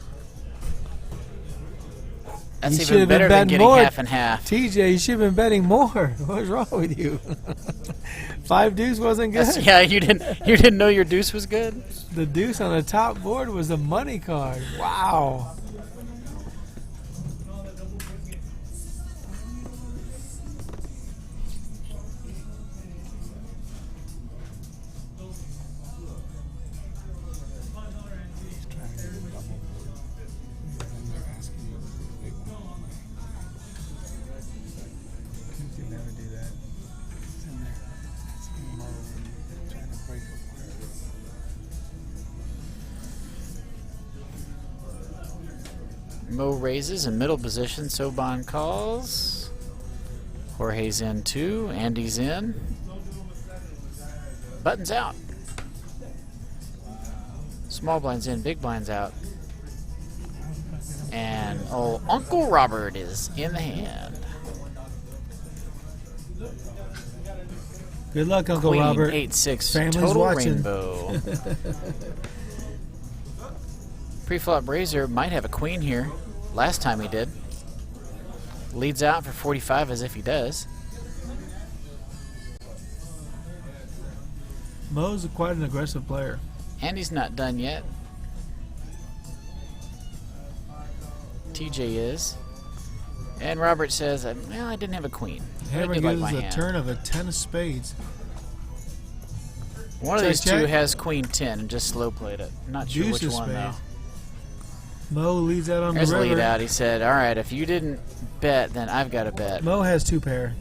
That's You even should've been better than betting getting more. half and half. TJ, you should have been betting more. What's wrong with you? 5 deuce wasn't good. Yeah, you didn't know your deuce was good? The deuce on the top board was a money card. Wow. Mo raises in middle position. Soban calls. Jorge's in 2. Andy's in. Button's out. Small blind's in. Big blind's out. And old Uncle Robert is in the hand. Good luck, Uncle Queen, Robert. 8-6. Family's Total watching. rainbow. Pre-flop raiser might have a queen here. Last time he did. Leads out for 45 as if he does. Mo's quite an aggressive player. And he's not done yet. TJ is. And Robert says, well, I didn't have a queen. But I Hammer did like gives my a hand. turn of a 10 of spades. One of Check, these two check. has queen 10 and just slow played it. Not sure Deuce which of one though. spades. Mo leads out on There's the a river. lead out. He said, all right, if you didn't bet, then I've got to bet. Mo has 2 pair.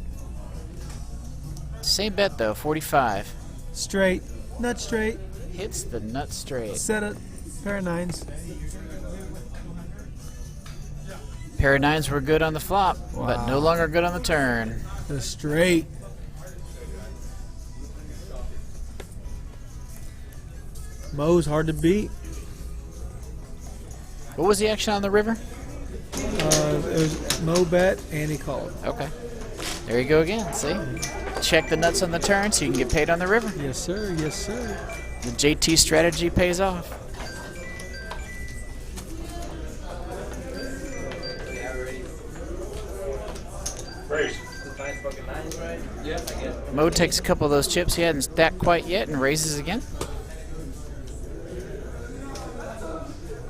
Same bet though, 45. Straight. Nut straight. Hits the nut straight. Set it. Pair of 9s. Pair of 9s were good on the flop, but Wow. no longer good on the turn. The straight. Mo's hard to beat. What was the action on the river? It was Mo bet and he called. Okay. There you go again, see? Check the nuts on the turn so you can get paid on the river. Yes, sir. Yes, sir. The JT strategy pays off. Mo takes a couple of those chips he hadn't stacked quite yet and raises again.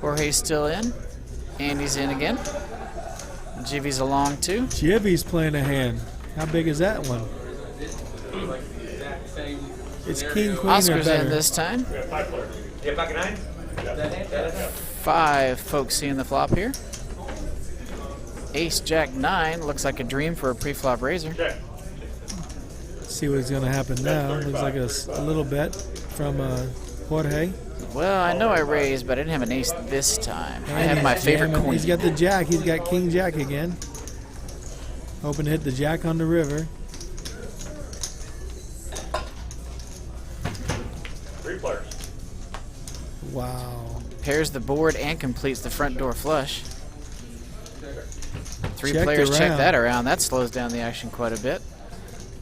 Jorge's still in. Andy's in again. Jivvy's along too. Jivvy's playing a hand. How big is that one? It's king, queen, or Oscar's better. in this time. We have 5 players. You have back a 9? 5 folks seeing the flop here. Ace Jack 9 looks like a dream for a pre-flop raiser. Check. See what's going to happen now. Looks like a little bet from Jorge. Well, I know I raised, but I didn't have an ace this time. I have my favorite jamming. queen. He's got the jack. He's got king jack again. Hoping to hit the jack on the river. 3 players. Wow. Pairs the board and completes the front door flush. 3 Checked players check around. that around. That slows down the action quite a bit.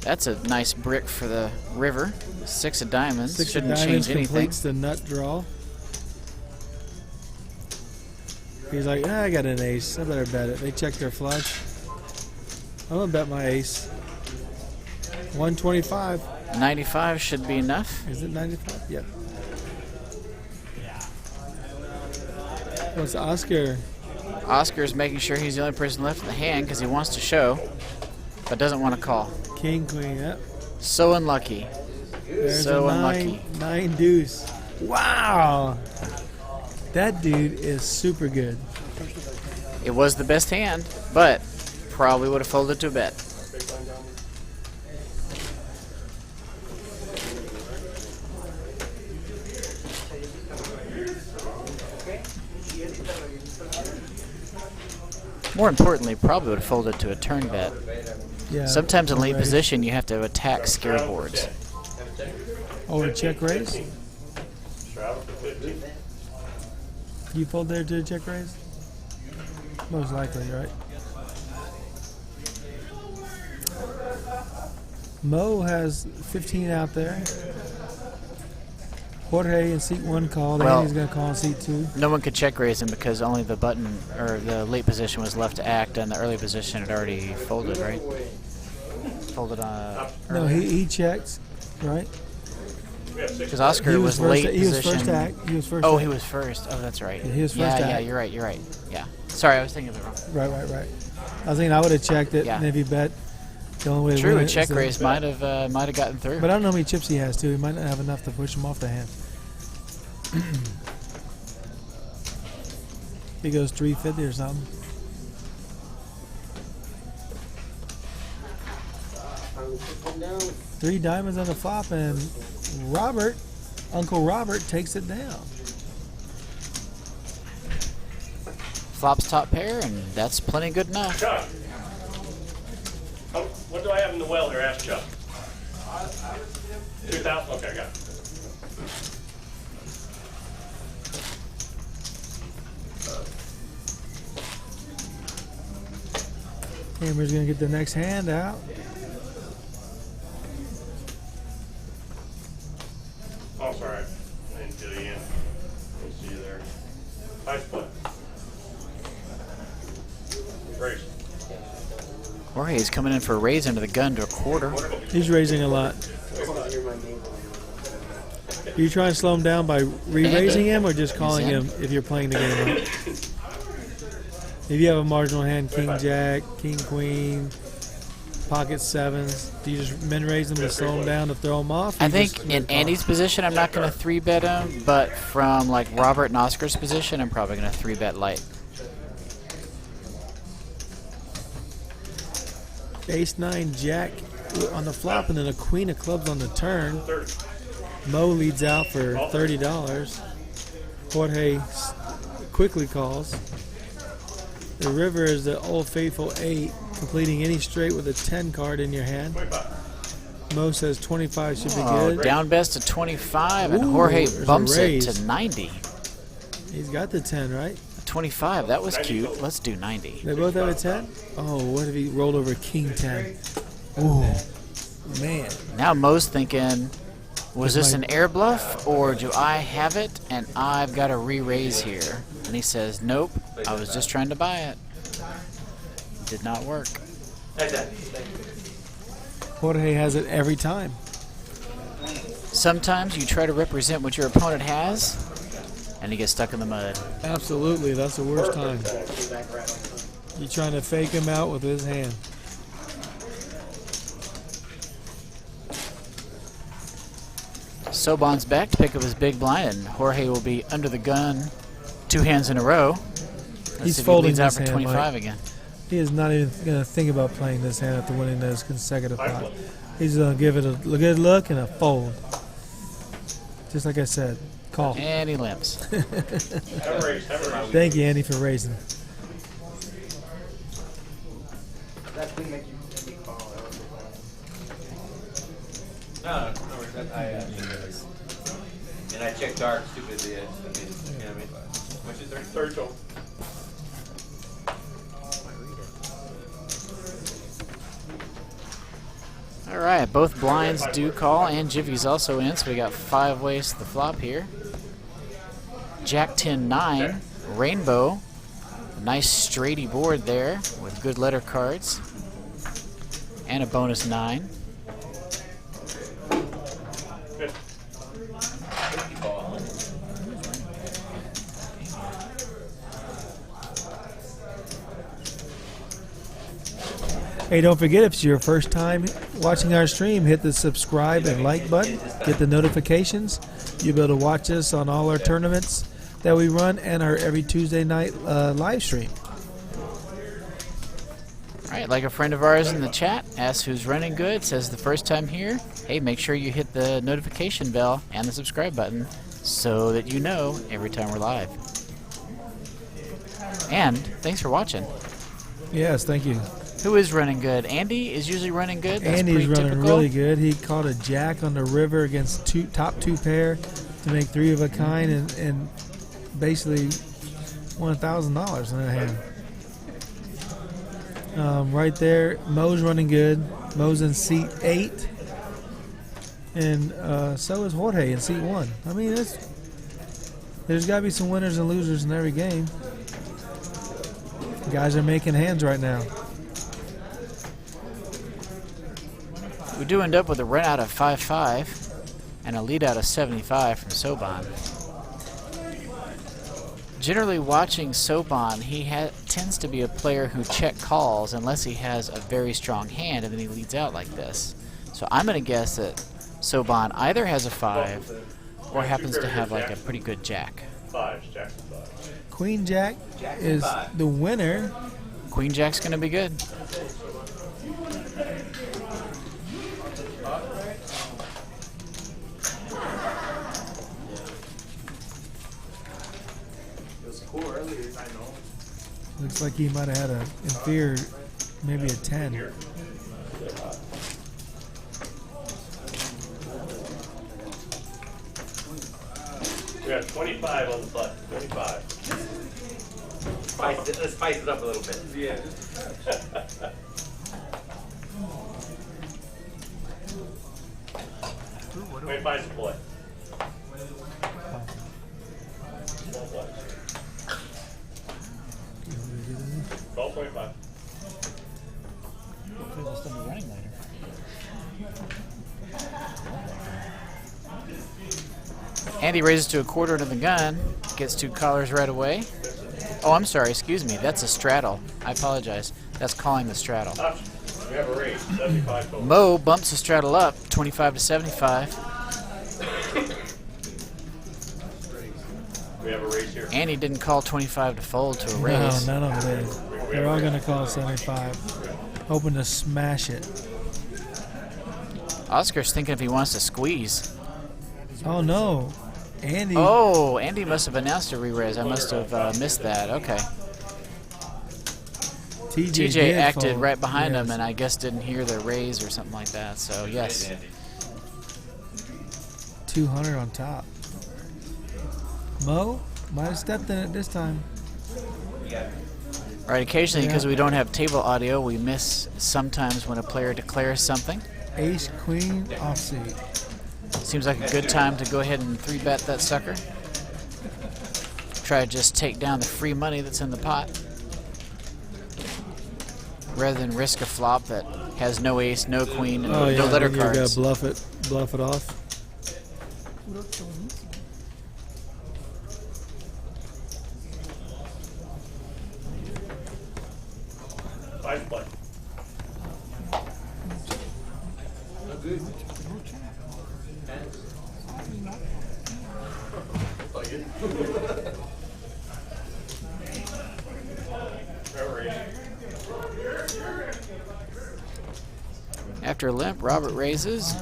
That's a nice brick for the river. 6 of diamonds. 6 of Shouldn't diamonds change anything. completes the nut draw. He's like, I got an ace. I better bet it. They check their flush. I'm going to bet my ace. 125. 95 should be enough. Is it 95? Yeah. What's Oscar? Oscar's making sure he's the only person left in the hand because he wants to show, but doesn't want to call. King, queen, yep. So unlucky. There's So a unlucky. 9 deuce. Wow. That dude is super good. It was the best hand, but probably would have folded to a bet. More importantly, probably would have folded to a turn bet. Yeah. Sometimes in late raise. position, you have to attack scare boards. Oh, a check raise? You fold there to a check raise? Most likely, right? Mo has 15 out there. Jorge in seat 1 called. Well- Andy's going to call in seat 2. No one could check raise him because only the button or the late position was left to act, and the early position had already folded, right? Folded on. No, he checked, right? Because Oscar was first, late he was position. first act. He was first. Oh, act. he was first. Oh, that's right. Yeah, he was first Yeah, act. you're right. You're right. Yeah. Sorry, I was thinking of it wrong. Right. I was thinking I would have checked it, Yeah. and if he bet, the only way to True, win a it check is to- raise might have gotten through. But I don't know how many chips he has too. He might not have enough to push him off the hand. He goes 350 or something. Three diamonds on the flop, and Uncle Robert takes it down. Flops top pair, and that's plenty good enough. Chuck. What do I have in the well here? Ask Chuck. 2,000? Okay, I got it. Hammer's gonna get the next hand out. Oh, sorry. I didn't do it again. We'll see you there. High split. Raise. Jorge's coming in for a raise under the gun to a quarter. He's raising a lot. Are you trying to slow him down by re-raising him, or just calling him if you're playing the game up? If you have a marginal hand, King Jack, King Queen, pocket sevens, do you just min raise them to slow him down to throw him off? I think in Andy's position, I'm not going to 3-bet him, but from like Robert and Oscar's position, I'm probably going to 3-bet light. Ace 9 Jack on the flop, and then a Queen of Clubs on the turn. Mo leads out for $30. Jorge quickly calls. The river is the old faithful 8, completing any straight with a 10 card in your hand. Mo says 25 should be good. Down best to 25, and Ooh, Jorge there's a bumps it raise. to 90. He's got the 10, right? 25, that was cute. Let's do 90. They both have a 10? Oh, what if he rolled over King 10? Ooh, man. Now Mo's thinking, was this an air bluff, or do I have it and I've got to re-raise here? And he says, nope, I was just trying to buy it. Did not work. Jorge has it every time. Sometimes you try to represent what your opponent has, and you get stuck in the mud. Absolutely, that's the worst time. You're trying to fake him out with his hand. Soban's back to pick up his big blind, and Jorge will be under the gun 2 hands in a row. Let's He's see if he folding leads out this for hand, 25 Mike. again. He is not even going to think about playing this hand after winning those consecutive pots. He's going to give it a good look and a fold. Just like I said, call. And he limps. Thank you, Andy, for raising. No, and I checked dark stupidly. You know what I mean? What's your 30 total? All right, both blinds do call, and Jivvy's also in, so we got 5 ways to the flop here. Jack 10-9, rainbow. Nice straighty board there with good letter cards. And a bonus 9. Good. Hey, don't forget, if it's your first time watching our stream, hit the subscribe and like button. Get the notifications. You'll be able to watch us on all our tournaments that we run and our every Tuesday night live stream. All right, like a friend of ours in the chat asks who's running good, says the first time here. Hey, make sure you hit the notification bell and the subscribe button so that you know every time we're live. And thanks for watching. Yes, thank you. Who is running good? Andy is usually running good. That's Andy's pretty running typical. really good. He caught a jack on the river against top two pair to make 3 of a kind and basically won $1,000 in that hand. Right there, Mo's running good. Mo's in seat 8. And so is Jorge in seat 1. I mean, there's got to be some winners and losers in every game. Guys are making hands right now. We do end up with a run out of 5-5 and a lead out of 75 from Soban. Generally watching Soban, he tends to be a player who check calls unless he has a very strong hand and then he leads out like this. So I'm going to guess that Soban either has a 5 or happens to have like a pretty good jack. 5, Jack's 5. Queen Jack is the winner. Queen Jack's going to be good. Looks like he might have had an inferior, maybe a 10. We got 25 on the button. 25. Let's spice it up a little bit. Yeah. 25 is a play. Small play. 12.5. Hopefully we'll still be running later. Andy raises to a quarter into the gun, gets 2 callers right away. Oh, I'm sorry, excuse me, that's a straddle. I apologize. That's calling the straddle. We have a raise, 75 total. Mo bumps the straddle up, 25 to 75. We have a raise here. Andy didn't call 25 to fold to a raise. No, none of them did. They're all going to call 75. Hoping to smash it. Oscar's thinking if he wants to squeeze. Oh, no. Andy. Oh, Andy must have announced a re-raise. I must have missed that. Okay. TJ did acted fold. right behind Yes. him and I guess didn't hear the raise or something like that. So, yes. 200 on top. Mo might have stepped in it this time. Right, occasionally, because Yeah. we don't have table audio, we miss sometimes when a player declares something. Ace, queen, offsuit. Seems like a good time to go ahead and 3-bet that sucker. Try to just take down the free money that's in the pot. Rather than risk a flop that has no ace, no queen, and Oh, yeah. no letter You got cards. to bluff it off. Five play. After a limp, Robert raises.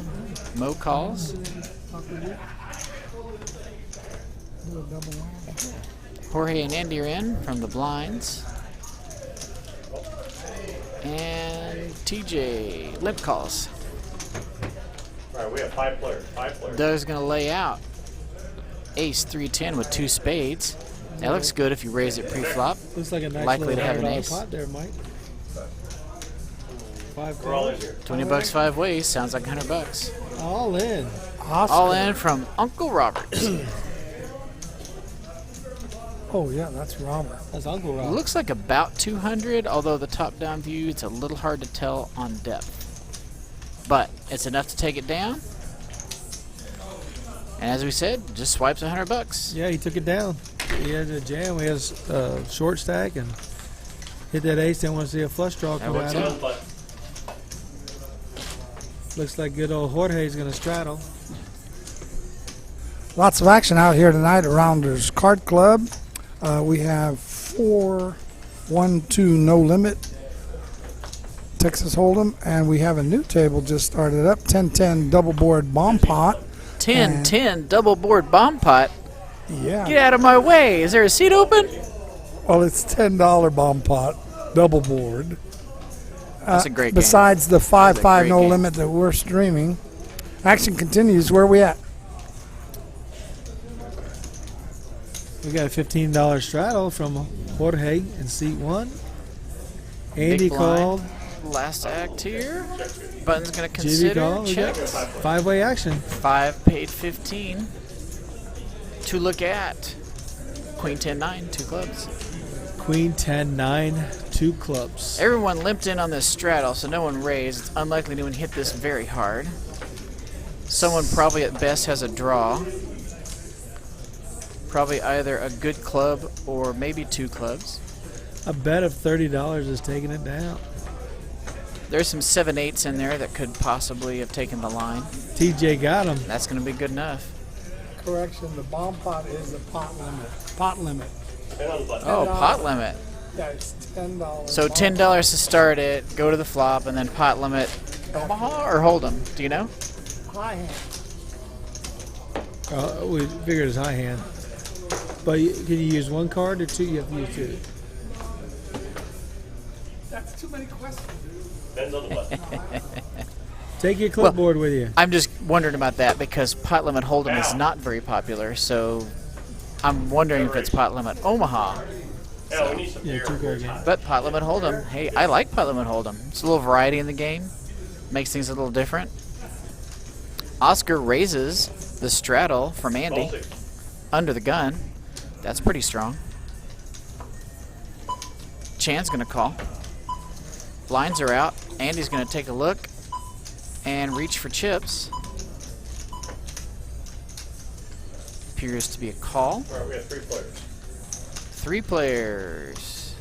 Mo calls. Jorge and Andy are in from the blinds. And TJ limp calls. All right, we have 5 players. 5 players. Doug's going to lay out. Ace 3-10 with 2 spades. That looks good if you raise it pre-flop. Looks like a nice Likely little to have an $100 ace. pot there, Mike. 5 We're all in here. 20 bucks 5 ways. Sounds like 100 bucks. All in. Oscar. All in from Uncle Robert. Oh, yeah, that's Robert. That's Uncle Rob. Looks like about 200, although the top-down view, it's a little hard to tell on depth. But it's enough to take it down. And as we said, just swipes 100 bucks. Yeah, he took it down. He had a jam. He has a short stack and hit that ace. Didn't want to see a flush draw come works out. out. But Looks like good old Jorge's going to straddle. Lots of action out here tonight at Rounders Card Club. We have 4-1-2 no limit Texas Hold'em, and we have a new table just started up, 10-10 double board bomb pot. 10-10 double board bomb pot. Yeah. Get out of my way. Is there a seat open? Well, it's $10 bomb pot, double board. That's a great game. Besides the 5-5 great no game. limit that we're streaming. Action continues. Where are we at? We got a $15 straddle from Jorge in seat 1. Andy Big blind. called. Last act here. Button's going to Jivvy consider. call. We got Check. five-way action. 5 paid 15. To look at. Queen 10-9, 2 clubs. Queen 10-9, 2 clubs. Everyone limped in on this straddle, so no one raised. It's unlikely anyone hit this very hard. Someone probably at best has a draw. Probably either a good club or maybe 2 clubs. A bet of $30 is taking it down. There's some 7/8s in there that could possibly have taken the line. TJ got him. That's going to be good enough. Correction, the bomb pot is the pot limit. Pot limit. Oh, pot limit. Yeah, it's $10. So $10 to start it, go to the flop, and then pot limit Omaha or Hold'em. Do you know? High hand. We figured it's high hand. But can you use 1 card or 2? You have to use 2. That's too many questions. Depends on the button. Take your clipboard with you. I'm just wondering about that because pot limit Hold'em is not very popular, so I'm wondering if it's pot limit Omaha. Yeah, we need some Yeah, beer. 2 card game. But pot limit Hold'em, hey, I like pot limit Hold'em. It's a little variety in the game, makes things a little different. Oscar raises the straddle from Andy under the gun. That's pretty strong. Chan's gonna call. Blinds are out. Andy's gonna take a look and reach for chips. Appears to be a call. All right, we have 3 players. 3 players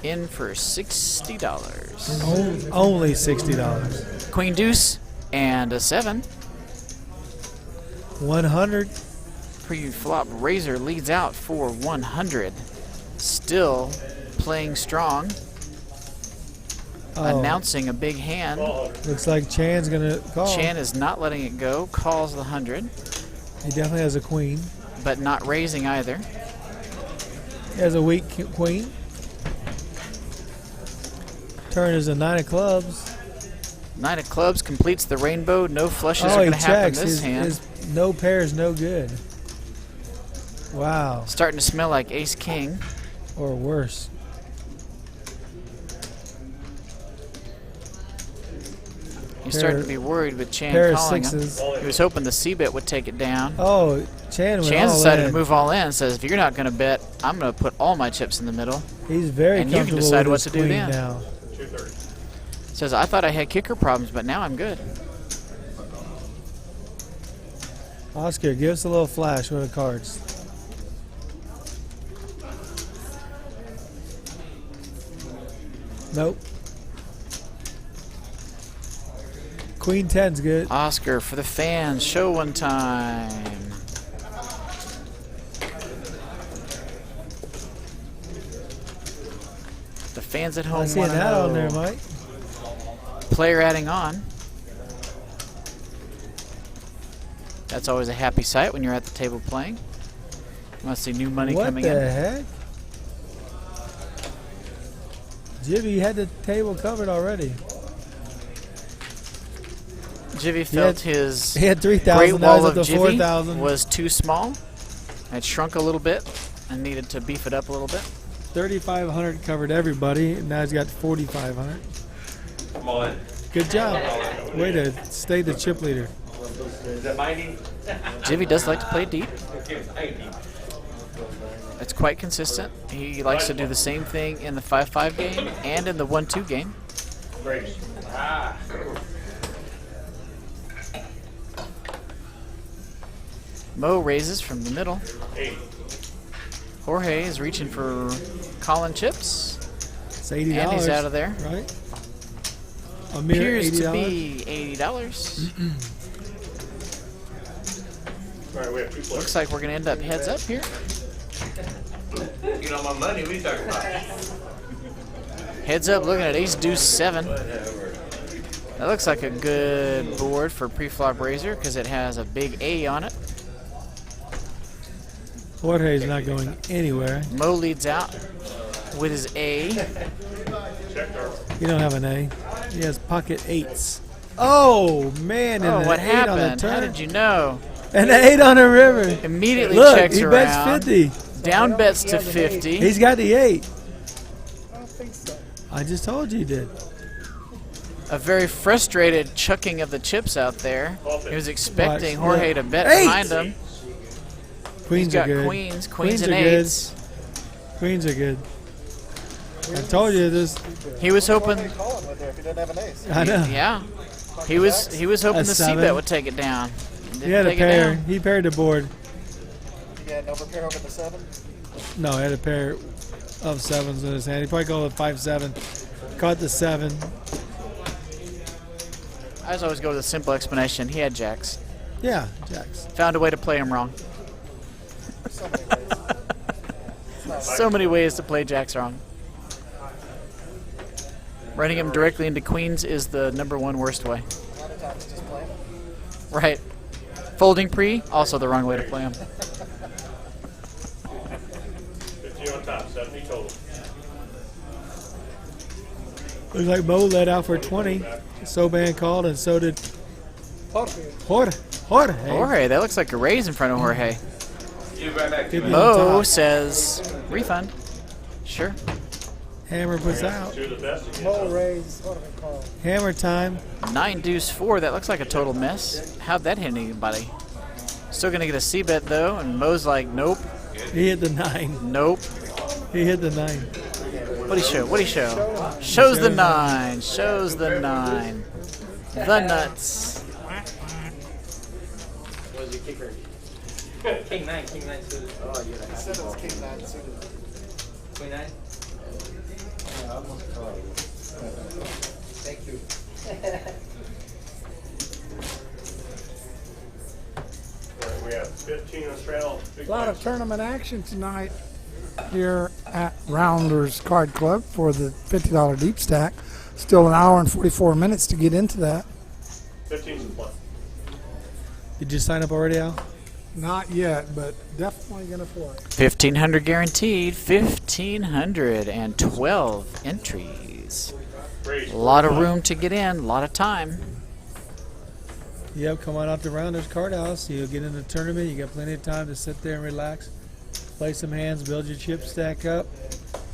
in for $60. Only $60. Queen deuce and a 7. 100. Pre-flop razor leads out for 100. Still playing strong. Oh, Announcing a big hand. looks like Chan's gonna call. Chan is not letting it go. Calls the 100, He definitely has a queen. but not raising either. He has a weak queen. Turn is a 9 of clubs. 9 of clubs completes the rainbow. No flushes Oh, are he going to happen checks. this hand. His no pair is no good. Wow. Starting to smell like ace king. Or worse. You're starting to be worried with Chan Pair of calling him. 6s. He was hoping the C-bet would take it down. Oh, Chan went Chan all decided in. to move all in. Says, if you're not going to bet, I'm going to put all my chips in the middle. He's very And you can comfortable decide with what his to do queen then. now. 230. Says, I thought I had kicker problems, but now I'm good. Oscar, give us a little flash with the cards. Nope. Queen 10's good. Oscar for the fans. Show one time. The fans at I home see want to that on there, know. Mike. Player adding on. That's always a happy sight when you're at the table playing. You want to see new money What coming the in. heck? Jivvy had the table covered already. Jivvy felt his He had great 3,000. Now wall he's of up to Jivvy 4,000. was too small. It shrunk a little bit and needed to beef it up a little bit. 3,500 covered everybody. And now he's got 4,500. Come on. Good job. Way to stay the chip leader. Is that mighty? Jivvy does like to play deep. It's quite consistent. He likes to do the same thing in the 5-5 game and in the 1-2 game. Grace. Ah. Mo raises from the middle. 80. Jorge is reaching for calling chips. It's $80. And he's out of there. Right? A mere Appears $80. to be $80. All right, we have 2 players. Looks like we're going to end up heads up here. You know my money. What are you talking about? Heads up looking at ace deuce 7. That looks like a good board for pre-flop raiser because it has a big A on it. Jorge's not going anywhere. Mo leads out with his A. Checked our. He don't have an A. He has pocket 8s. Oh, man. And Oh, an what 8 on the happened? How turn. did you know? An 8 on the river. Immediately Look, checks he around. bets 50. Down bets to 50. He's got the 8. I don't think so. I just told you he did. A very frustrated chucking of the chips out there. He was expecting Jorge to bet Eight. behind him. Queens He's got are good. queens and are good. eights. Queens are good. I told you this. He was hoping. Calling with there if he didn't have an ace. I know. Yeah. He was hoping A the seven. C-bet would take it down. He had a Didn't take it pair. down. He paired the board. He had an overpair over the 7. No, he had a pair of sevens in his hand. He probably called it 5-7. Caught the 7. I just always go with a simple explanation. He had jacks. Yeah, jacks. Found a way to play him wrong. So many ways. So many ways to play jacks wrong. Running him directly into queens is the #1 worst way. A lot of times just play him. Right. Folding pre, also the wrong way to play him. 50 on top, 70 total. Looks like Mo let out for 20. Soban called, and so did Jorge. Jorge, that looks like a raise in front of Jorge. 50 on Mo top. says refund. Sure. Hammer puts out. Two of the best again. Low raise. What do we call it? Hammer time. 9 deuce 4. That looks like a total miss. How'd that hit anybody? Still gonna get a C bet though, and Mo's like, nope, He hit the 9. nope. He hit the 9. What'd he show? What'd he show? Shows the 9. Shows the 9. The nuts. Was your kicker? King 9 suited. Oh, you're the He said it was king 9 suited. Queen 9? Thank you. All right, we have 15 on straddle. A lot of tournament action tonight here at Rounders Card Club for the $50 deep stack. Still an hour and 44 minutes to get into that. 15's in play. Did you sign up already, Al? Not yet, but definitely going to play. 1,500 guaranteed. 1,512 entries. Raise. A lot of room to get in. A lot of time. Yep, come on out to Rounders Card House. You'll get in the tournament. You got plenty of time to sit there and relax. Play some hands, build your chip stack up,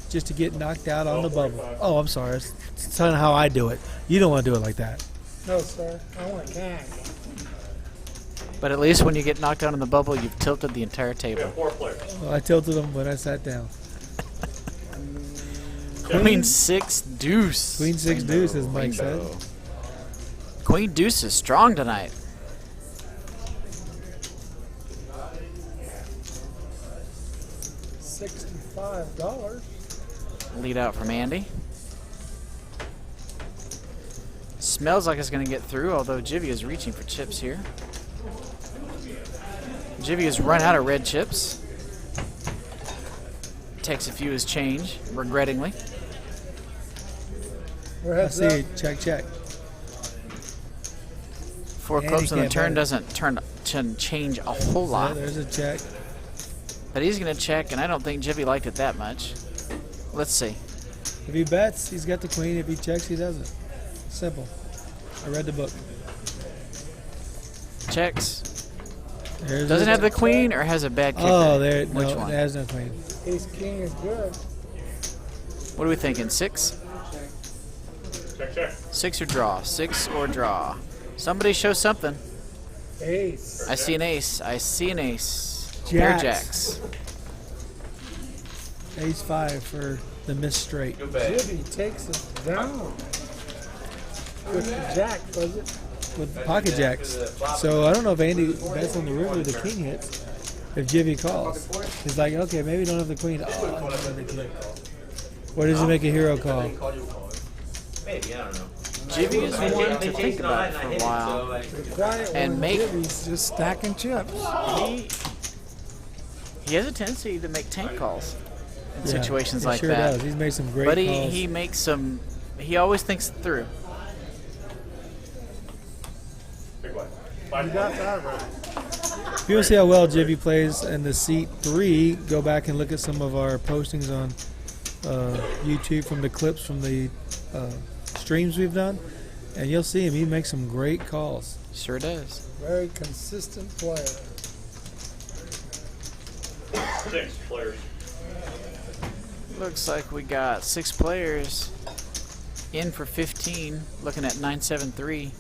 just to get knocked out on the bubble. Oh, I'm sorry. It's not how I do it. You don't want to do it like that. No, sir. I want a gang. But at least when you get knocked out on the bubble, you've tilted the entire We table. have 4 players. Well, I tilted them when I sat down. Queen 6 deuce. Queen 6 deuce, as Mike said. Queen deuce is strong tonight. $65. Lead out from Andy. Smells like it's going to get through, although Jivvy is reaching for chips here. Jivvy has run out of red chips. Takes a few as change, regrettingly. I see. Check, check. 4 Andy clubs on the can't turn bet. doesn't change a whole lot. There's a check. But he's going to check, and I don't think Jivvy liked it that much. Let's see. If he bets, he's got the queen. If he checks, he doesn't. Simple. I read the book. Checks. There's Doesn't a have the queen or has a bad kicker? Oh, there. Which No, one? it has no queen. Ace king is good. What are we thinking? 6? Check, check. 6 or draw? 6 or draw? Somebody show something. Ace. I see an ace. I see an ace. Pair jacks. Ace 5 for the miss straight. Jivvy takes it down. With the jack, was it? With pocket jacks. So I don't know if Andy bets on the river the king hits. If Jivvy calls. He's like, okay, maybe don't have the queen. Oh, another king. Or does he make a hero call? Maybe, I don't know. Jivvy is one to think about for a while. The quiet And one, make- Jivvy's just stacking chips. He has a tendency to make tank calls in Yeah, situations he like sure that. does. He's made some great But calls. he makes some. He always thinks it through. Big one. 5 You got that right. If you want to see how well Jivvy plays in the seat 3, go back and look at some of our postings on YouTube from the clips from the streams we've done, and you'll see him. He makes some great calls. Sure does. Very consistent player. 6 players. Looks like we got 6 players. in for 15, looking at 973.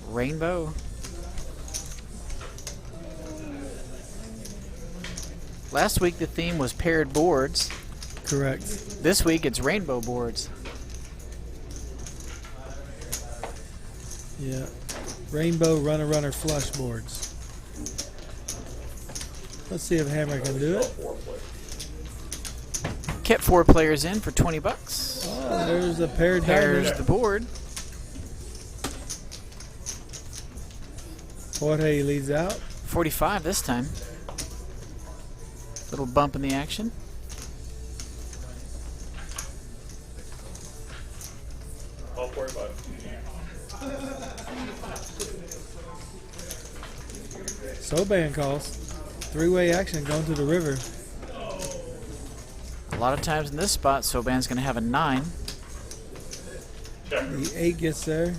Rainbow. Last week the theme was paired boards. Correct. This week it's rainbow boards. Yeah. Rainbow runner flush boards. Let's see if Hammer can do it. Kept 4 players in for 20 bucks. Oh, there's a paired Pairs diamond. the board. Jorge leads out. 45 this time. Little bump in the action. All 45. Soban calls. 3-way action going to the river. A lot of times in this spot, Soban's going to have a 9. Check. The 8 gets there.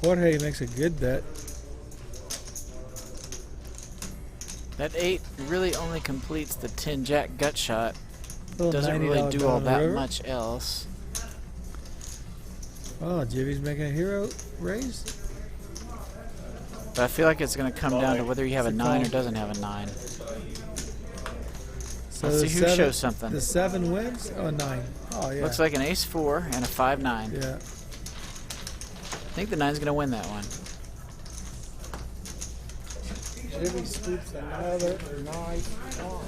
Jorge makes a good bet. That 8 really only completes the 10-jack gut shot. Little Doesn't $90 really do bet all on the that river. much else. Oh, Jivvy's making a hero raise. But I feel like it's going to come down to whether you have a It's a 9 or call. doesn't have a 9. So Let's the see who shows something. The 7 wins? Oh, 9. Oh, yeah. Looks like an ace-4 and a 5-9. Yeah. I think the 9's going to win that one. Jivvy scoops another nice call.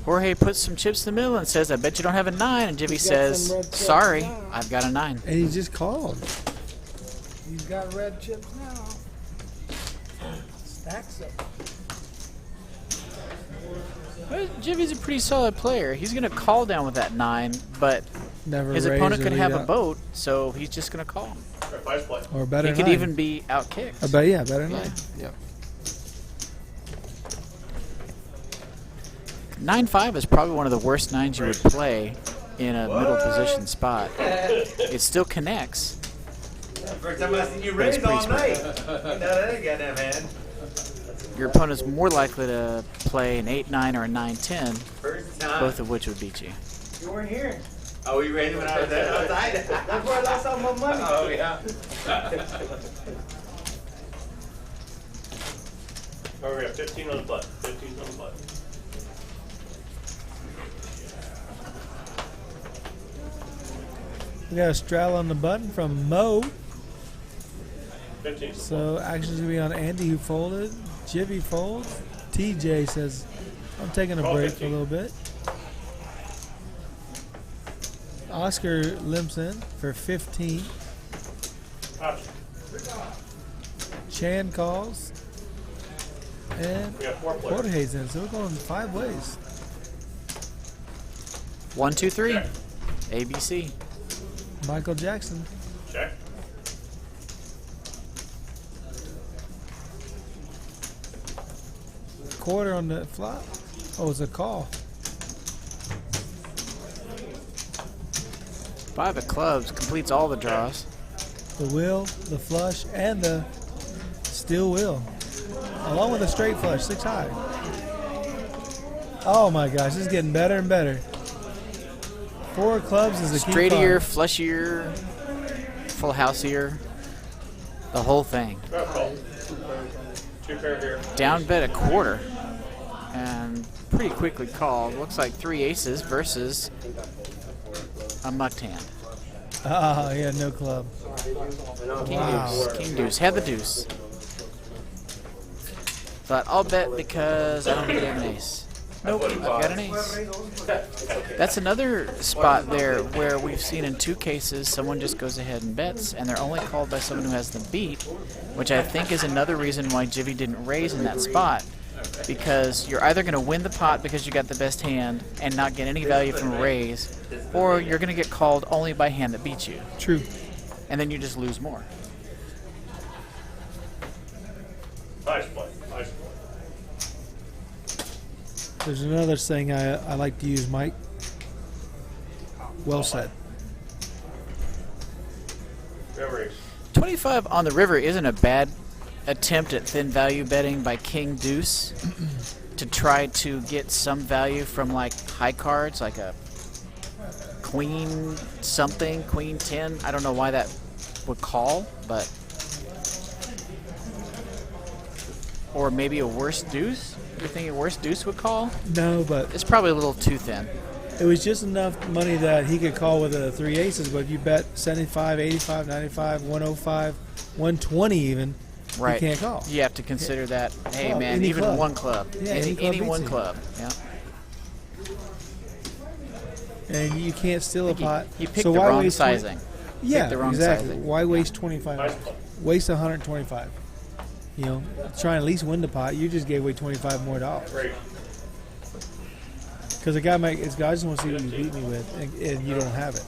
Jorge puts some chips in the middle and says, I bet you don't have a 9. And Jivvy He's got says, some red chips sorry, now. I've got a 9. And he just called. He's got red chips now. Stacks up. Well, Jivvy's a pretty solid player. He's going to call down with that 9, but Never his raise opponent or could lead have a out. boat, so he's just going to call. Or 5's play. Or better He could 9. even be outkicked. I bet, yeah, better 9. Yeah. 9-5 is probably one of the worst 9s you would play in a middle position spot. It still connects. First time I seen you But it's raise all pretty night. You know that ain't goddamn hand. Your opponent's more likely to play an 8-9 or a 9-10, First time. both of which would beat you. You weren't here. Oh, you raised when I was there outside? That's where I lost all my money. Oh, yeah. Oh, we got 15 on the button. 15 on the button. We got a straddle on the button from Mo. 15. So action's going to be on Andy, who folded. Jivvy folds. TJ says, I'm taking a Call break for a 15. little bit. Oscar limps in for 15. Option. Chan calls. And We got 4 players. Jorge's in. So we're going 5 ways. 1, 2, 3. Check. ABC. Michael Jackson. Check. Quarter on the flop. Oh, it's a call. 5 of clubs completes all the draws. The wheel, the flush, and the steel wheel. Along with a straight flush, 6 high. Oh my gosh, this is getting better and better. 4 clubs is the key Straightier, card. flushier, full houseier. The whole thing. Got a call. 2 pair here. Down bet a quarter. And pretty quickly called. Looks like 3 aces versus a mucked hand. Oh, he had no club. King Wow. deuce. King deuce. Had the deuce. Thought I'll bet because I don't need an ace. Nope, I've got an ace. That's another spot there where we've seen in 2 cases someone just goes ahead and bets, and they're only called by someone who has the beat, which I think is another reason why Jivvy didn't raise in that spot. Because you're either going to win the pot because you got the best hand and not get any value from a raise, or you're going to get called only by hand that beats you, True. and then you just lose more. 5's play. 5's play. There's another saying I like to use, Mike. Well said. Memories. 25 on the river isn't a bad attempt at thin value betting by King Deuce to try to get some value from like high cards, like a Queen something, Queen 10. I don't know why that would call, but or maybe a worse deuce. You're thinking a worse deuce would call? No, but It's probably a little too thin. it was just enough money that he could call with a 3 aces. But if you bet 75, 85, 95, 105, 120 even, Right. you can't call. You have to consider that. Hey, Well, man, any even club. one club. Yeah, any any club beats one you. club. Yeah. And you can't steal a pot. He picked so the why wrong waste 20 sizing. Yeah, the wrong exactly. sizing. Why waste 25? Waste 125. You know, try and at least win the pot. You just gave away 25 more dollars. Great. Because the guy might, this guy just want to see what you beat me with, and you don't have it.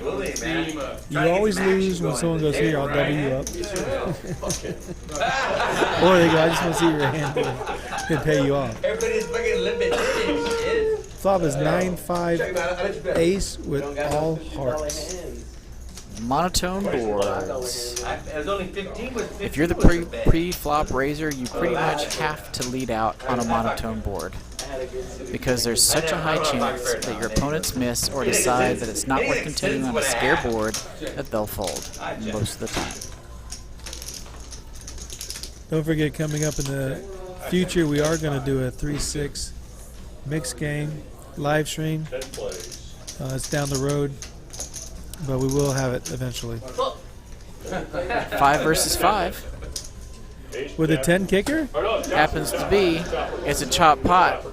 Bully, man. You always lose when someone goes, here, I'll double you up. Or they go, I just want to see your hand and pay you off. Everybody's fucking limited. Flop is 9-5 ace with all hearts. Monotone boards. It was only 15 with 50. If you're the pre-flop raiser, you pretty much have to lead out on a monotone board because there's such a high chance that your opponents miss or decide that it's not worth continuing on a scare board that they'll fold most of the time. Don't forget, coming up in the future, we are going to do a 3-6 mixed game live stream. 10 plays. It's down the road, but we will have it eventually. 5 versus 5 With a 10 kicker? happens to be it's a chop pot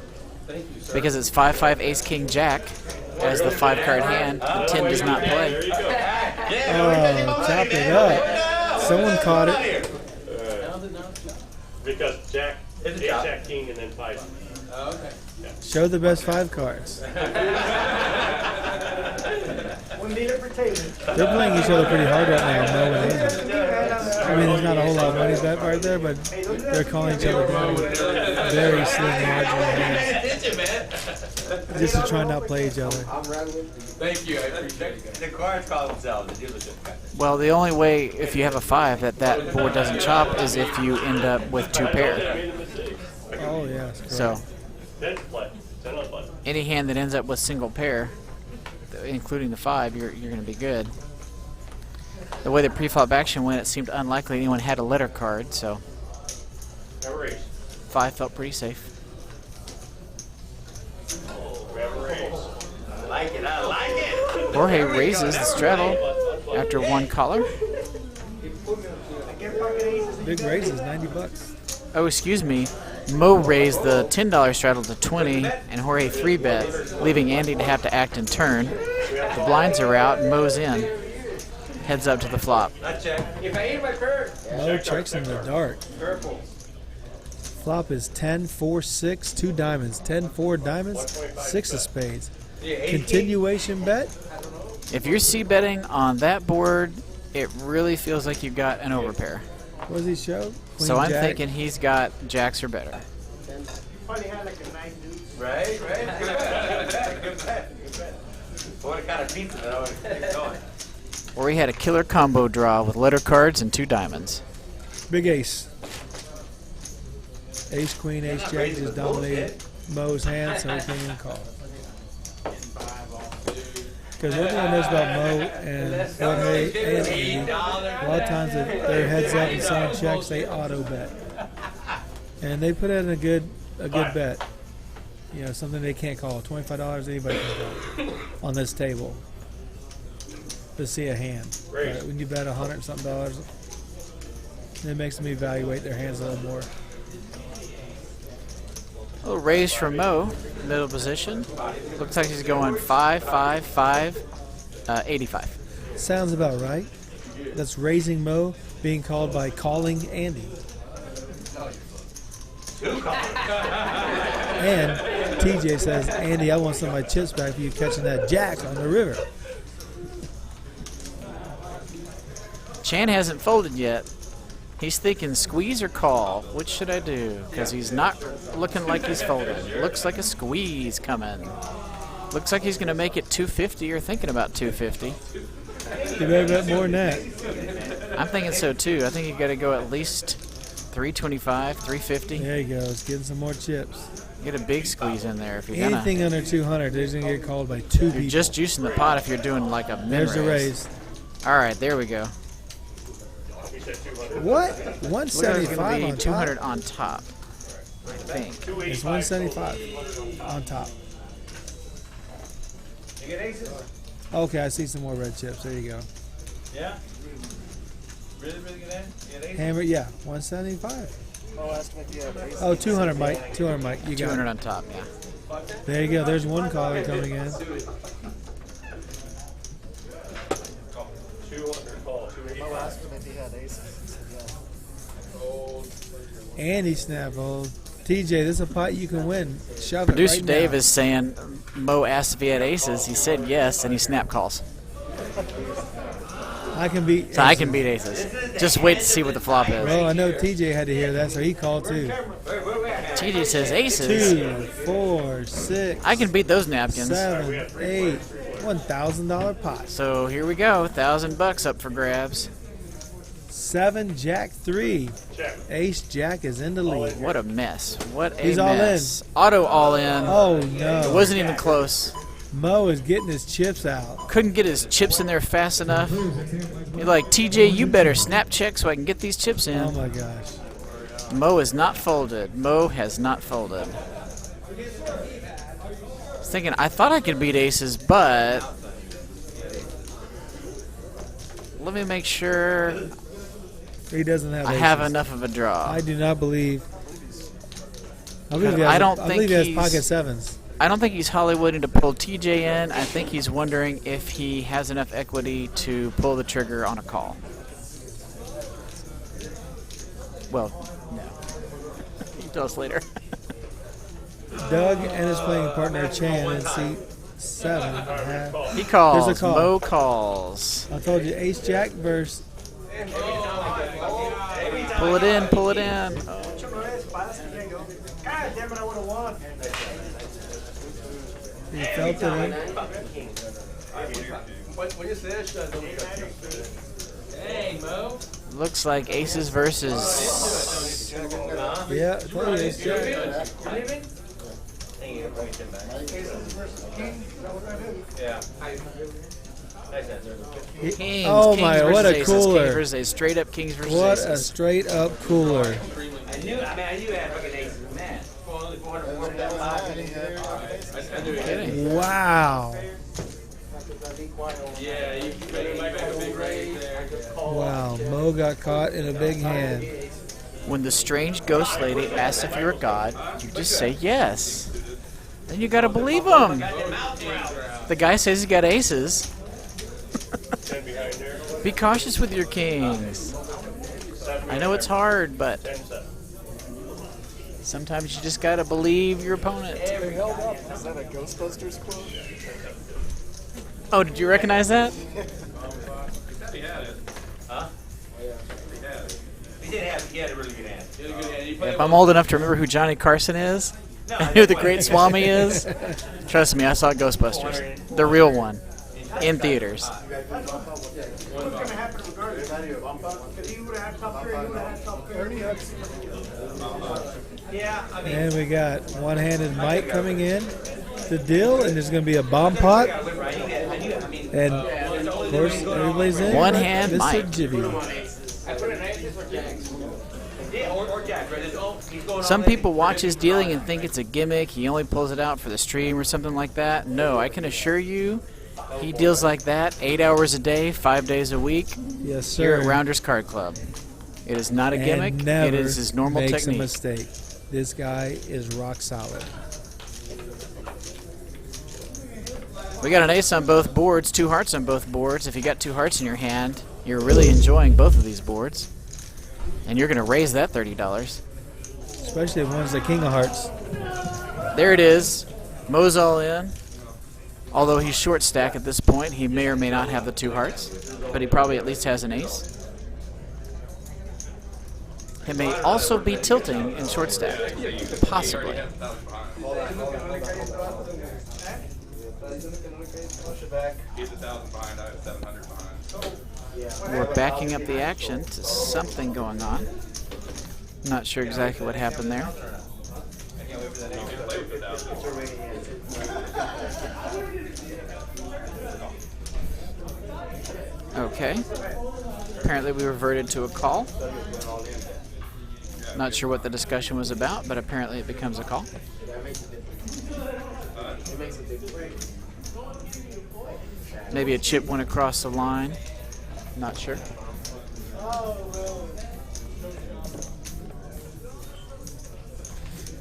because it's 5-5 ace king jack as the 5-card hand. The 10 does not play. Oh, chop it up. Someone caught it. Because Jack, It's a Ace, chop. Jack, King, and then 5. Show the best 5 cards. They're playing each other pretty hard right now, Mo and Andy. I mean, there's not a whole lot of money bet right there, but they're calling each other down with very slim marginal hands, Attention, man. just to try and not play each other. Thank you. I appreciate it. The cards call themselves. The dealership. Well, the only way if you have a 5 that board doesn't chop is if you end up with 2 pair. Oh, yes. So 10 play. 10 on play. any hand that ends up with single pair, including the 5, you're going to be good. The way the pre-flop action went, it seemed unlikely anyone had a letter card, so Never ace. 5 felt pretty safe. Never ace. I like it. I like it. Jorge raises the straddle after one collar. Big raises, $90. Oh, excuse me. Mo raised the $10 straddle to 20, and Jorge 3-bet, leaving Andy to have to act in turn. The blinds are out, and Mo's in. Heads up to the flop. Not check. If I eat my curve. Mo checks in the dark. Purple. Flop is 10-4-6, 2 diamonds. 10-4 diamonds, 6 of spades. Continuation bet? If you're c-betting on that board, it really feels like you've got an overpair. What does he show? Queen So I'm Jack. thinking he's got jacks or better. Right, right. Good bet. Good bet. Good bet. What kind of pizza that I would keep going? Or he had a killer combo draw with letter cards and 2 diamonds. Big ace. Ace, queen, ace, jack just dominated Mo's hand, so he can't even call. Because one thing I noticed about Mo and Jorge and Andy, a lot of times if they're heads up and someone checks, they auto bet. And they put in a good bet. You know, something they can't call. $25 anybody can call on this table to see a hand. But when you bet $100-something, it makes them evaluate their hands a little more. A little raise from Mo, middle position. Looks like he's going 5-5-5, 85. Sounds about right. That's raising Mo being called by calling Andy. And TJ says, Andy, I want some of my chips back for you catching that jack on the river. Chan hasn't folded yet. He's thinking squeeze or call. Which should I do? Because he's not looking like he's folding. Looks like a squeeze coming. Looks like he's going to make it 250 or thinking about 250. You better bet more than that. I'm thinking so too. I think you got to go at least 325, 350. There he goes, getting some more chips. Get a big squeeze in there if you're Anything under 200, he's going to get called by 2 people. You're just juicing the pot if you're doing like a min There's the raise. All right, there we go. What? Looks 175 like on it's going to be 200 top. on top, I think. It's 175 on top. You get aces? Okay, I see some more red chips. There you go. Yeah. Really good hand? You get aces? Hammer, yeah, 175. Oh, estimate you have aces. Oh, 200, Mike. 200, Mike. You got 200 it. on top, yeah. There you go. There's one caller coming in. 200 call, Oh, estimate he had aces. He said yes. And he snapped fold. TJ, this is a pot you can win. Shove it Producer right Dave now. is saying Mo asked if he had aces. He said yes, and he snap calls. I can beat. So I can beat aces. Just wait to see what the flop is. Well, I know TJ had to hear that, so he called too. TJ says aces. 2, 4, 6, I can beat those napkins. 7, 8, $1,000 pot. So here we go. $1,000 up for grabs. 7, Jack 3. Ace Jack is in the lead. What a mess. What a He's all in. mess. Auto all in. Oh It no! wasn't even close. Mo is getting his chips out. Couldn't get his chips in there fast enough. You're like, TJ, you better snap check so I can get these chips Oh in. my gosh! Mo is not folded. Mo has not folded. I was thinking, I thought I could beat aces, but let me make sure He doesn't have. I aces. have enough of a draw. I do not believe. I believe he I has, don't I think believe he has he's- pocket sevens. I don't think he's Hollywooding to pull TJ in. I think he's wondering if he has enough equity to pull the trigger on a call. Well, no. You can tell us later. Doug and his playing partner Chan in seat 7. He calls. There's a call. Mo calls. I told you, Ace Jack versus. Pull it in. Pull it in. God damn it, I would have won. He felt it in. Hey, Mo. Looks like aces versus. Yeah, I told you, Ace Jack. Yeah. Kings. Oh Kings my, versus what a aces. cooler. Kings versus aces. Straight up kings versus What aces. a straight up cooler. I knew I had fucking aces, man. Only 445. Kidding. Wow. Yeah, you make a big raise there. Wow. Mo got caught in a big hand. When the strange ghost lady asks if you're a god, you just say yes. Then you gotta believe him. The guy says he got aces. Be cautious with your kings. I know it's hard, but sometimes you just gotta believe your opponent. Is that a Ghostbusters quote? Oh, did you recognize that? He had a really good hand. If I'm old enough to remember who Johnny Carson is, and who the Great Swami is, trust me, I saw Ghostbusters. The real one. In theaters. What's going to happen regardless? If he would have had top three, he would have had top three. Yeah, I mean, And we got one-handed Mike coming in to deal, and there's going to be a bomb pot. And of course, everybody's in. One hand Mr. Mike. Jivvy. I put an aces or jacks. Yeah, or jacks, right? He's going Some all in. people watch his dealing and think it's a gimmick. He only pulls it out for the stream or something like that. No, I can assure you, he deals like that 8 hours a day, 5 days a week Yes, sir. here at Rounders Card Club. It is not a gimmick. And never It is his normal makes technique. a mistake. This guy is rock solid. We got an ace on both boards, 2 hearts on both boards. If you got 2 hearts in your hand, you're really enjoying both of these boards. And you're going to raise that $30. Especially if one's the king of hearts. There it is. Mo's all in. Although he's short stack at this point, he may or may not have the 2 hearts, but he probably at least has an ace. He may also be tilting in short stack, possibly. He's 1,000 behind. I have 700 behind. We're backing up the action to something going on. Not sure exactly what happened there. Okay. Apparently we reverted to a call. Not sure what the discussion was about, but apparently it becomes a call. Maybe a chip went across the line. Not sure.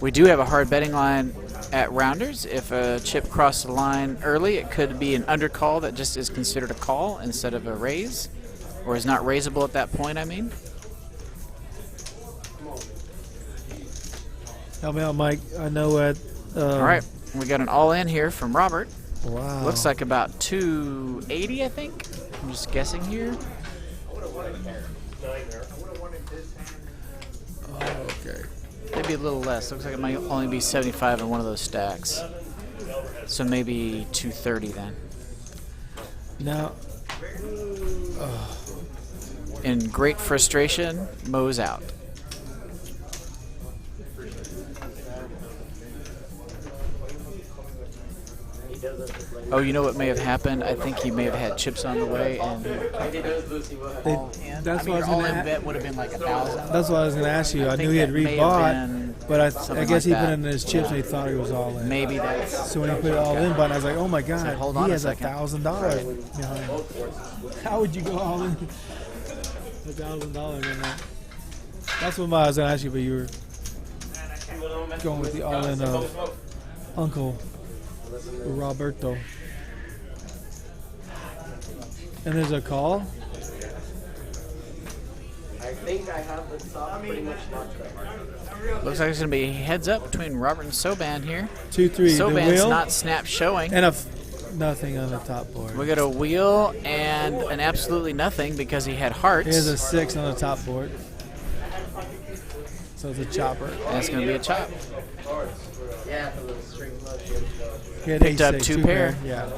We do have a hard betting line at Rounders. If a chip crossed the line early, it could be an undercall that just is considered a call instead of a raise, or is not raisable at that point, I mean. Help me out, Mike. I know at... All right, we got an all-in here from Robert. Wow. Looks like about 280, I think. I'm just guessing here. Okay. Maybe a little less. Looks like it might only be 75 in one of those stacks. So maybe 230 then. Now... In great frustration, Mo's out. Oh, you know what may have happened? I think he may have had chips on the way, and That's what I was all-in gonna bet would have been like 1,000. That's what I was going to ask you. I think knew he had that may have rebought, been but I something guess like he put that. in his chips and he thought he was all in. Maybe that's... So when he put it all in button, I was like, oh my God, So hold on he a has second. $1,000 behind. How would you go all in? $1,000 in that. That's what I was going to ask you, but you were going with the all in of Uncle Roberto. And there's a call. I think I have the top pretty much locked up. Looks like it's going to be heads up between Robert and Soban here. 2-3. The Soban's wheel not snap showing. and nothing on the top board. We got a wheel and an absolutely nothing because he had hearts. He has a 6 on the top board. So it's a chopper. And it's going to be a chop. Yeah, for the string flush. He had Picked up ace-6, two pair. Yeah.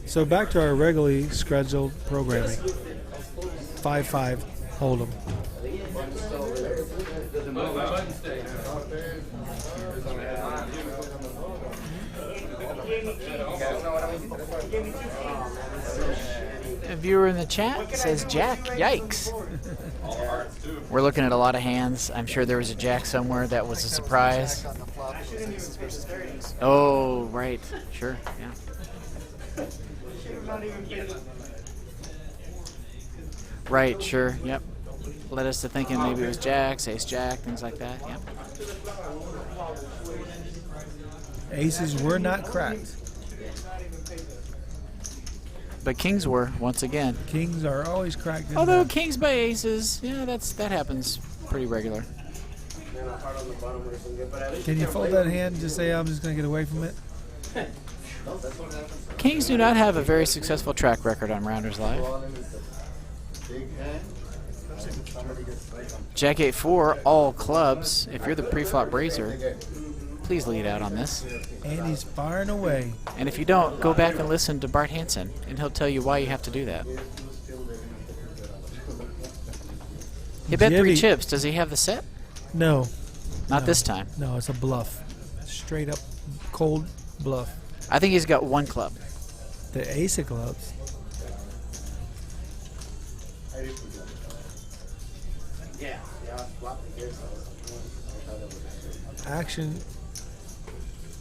So back to our regularly scheduled programming. 5-5, Hold'em. A viewer in the chat says Jack. Yikes. We're looking at a lot of hands. I'm sure there was a Jack somewhere that was a surprise. Oh, right. Sure, yeah. Right, sure, yep. Led us to thinking maybe it was Jacks, Ace Jack, things like that, yep. Aces were not cracked. But Kings were, once again. Kings are always cracked. in Although the- Kings by Aces, yeah, that happens pretty regular. Can you fold that hand and just say, I'm just going to get away from it? Kings do not have a very successful track record on Rounders Live. Jack 8-4, all clubs. If you're the pre-flop raiser, please lead out on this. And he's firing away. And if you don't, go back and listen to Bart Hansen, and he'll tell you why you have to do that. He bet 3 Jivvy. chips. Does he have the set? No. Not No. this time. No, it's a bluff. Straight up cold bluff. I think he's got 1 club. The ace of clubs. Action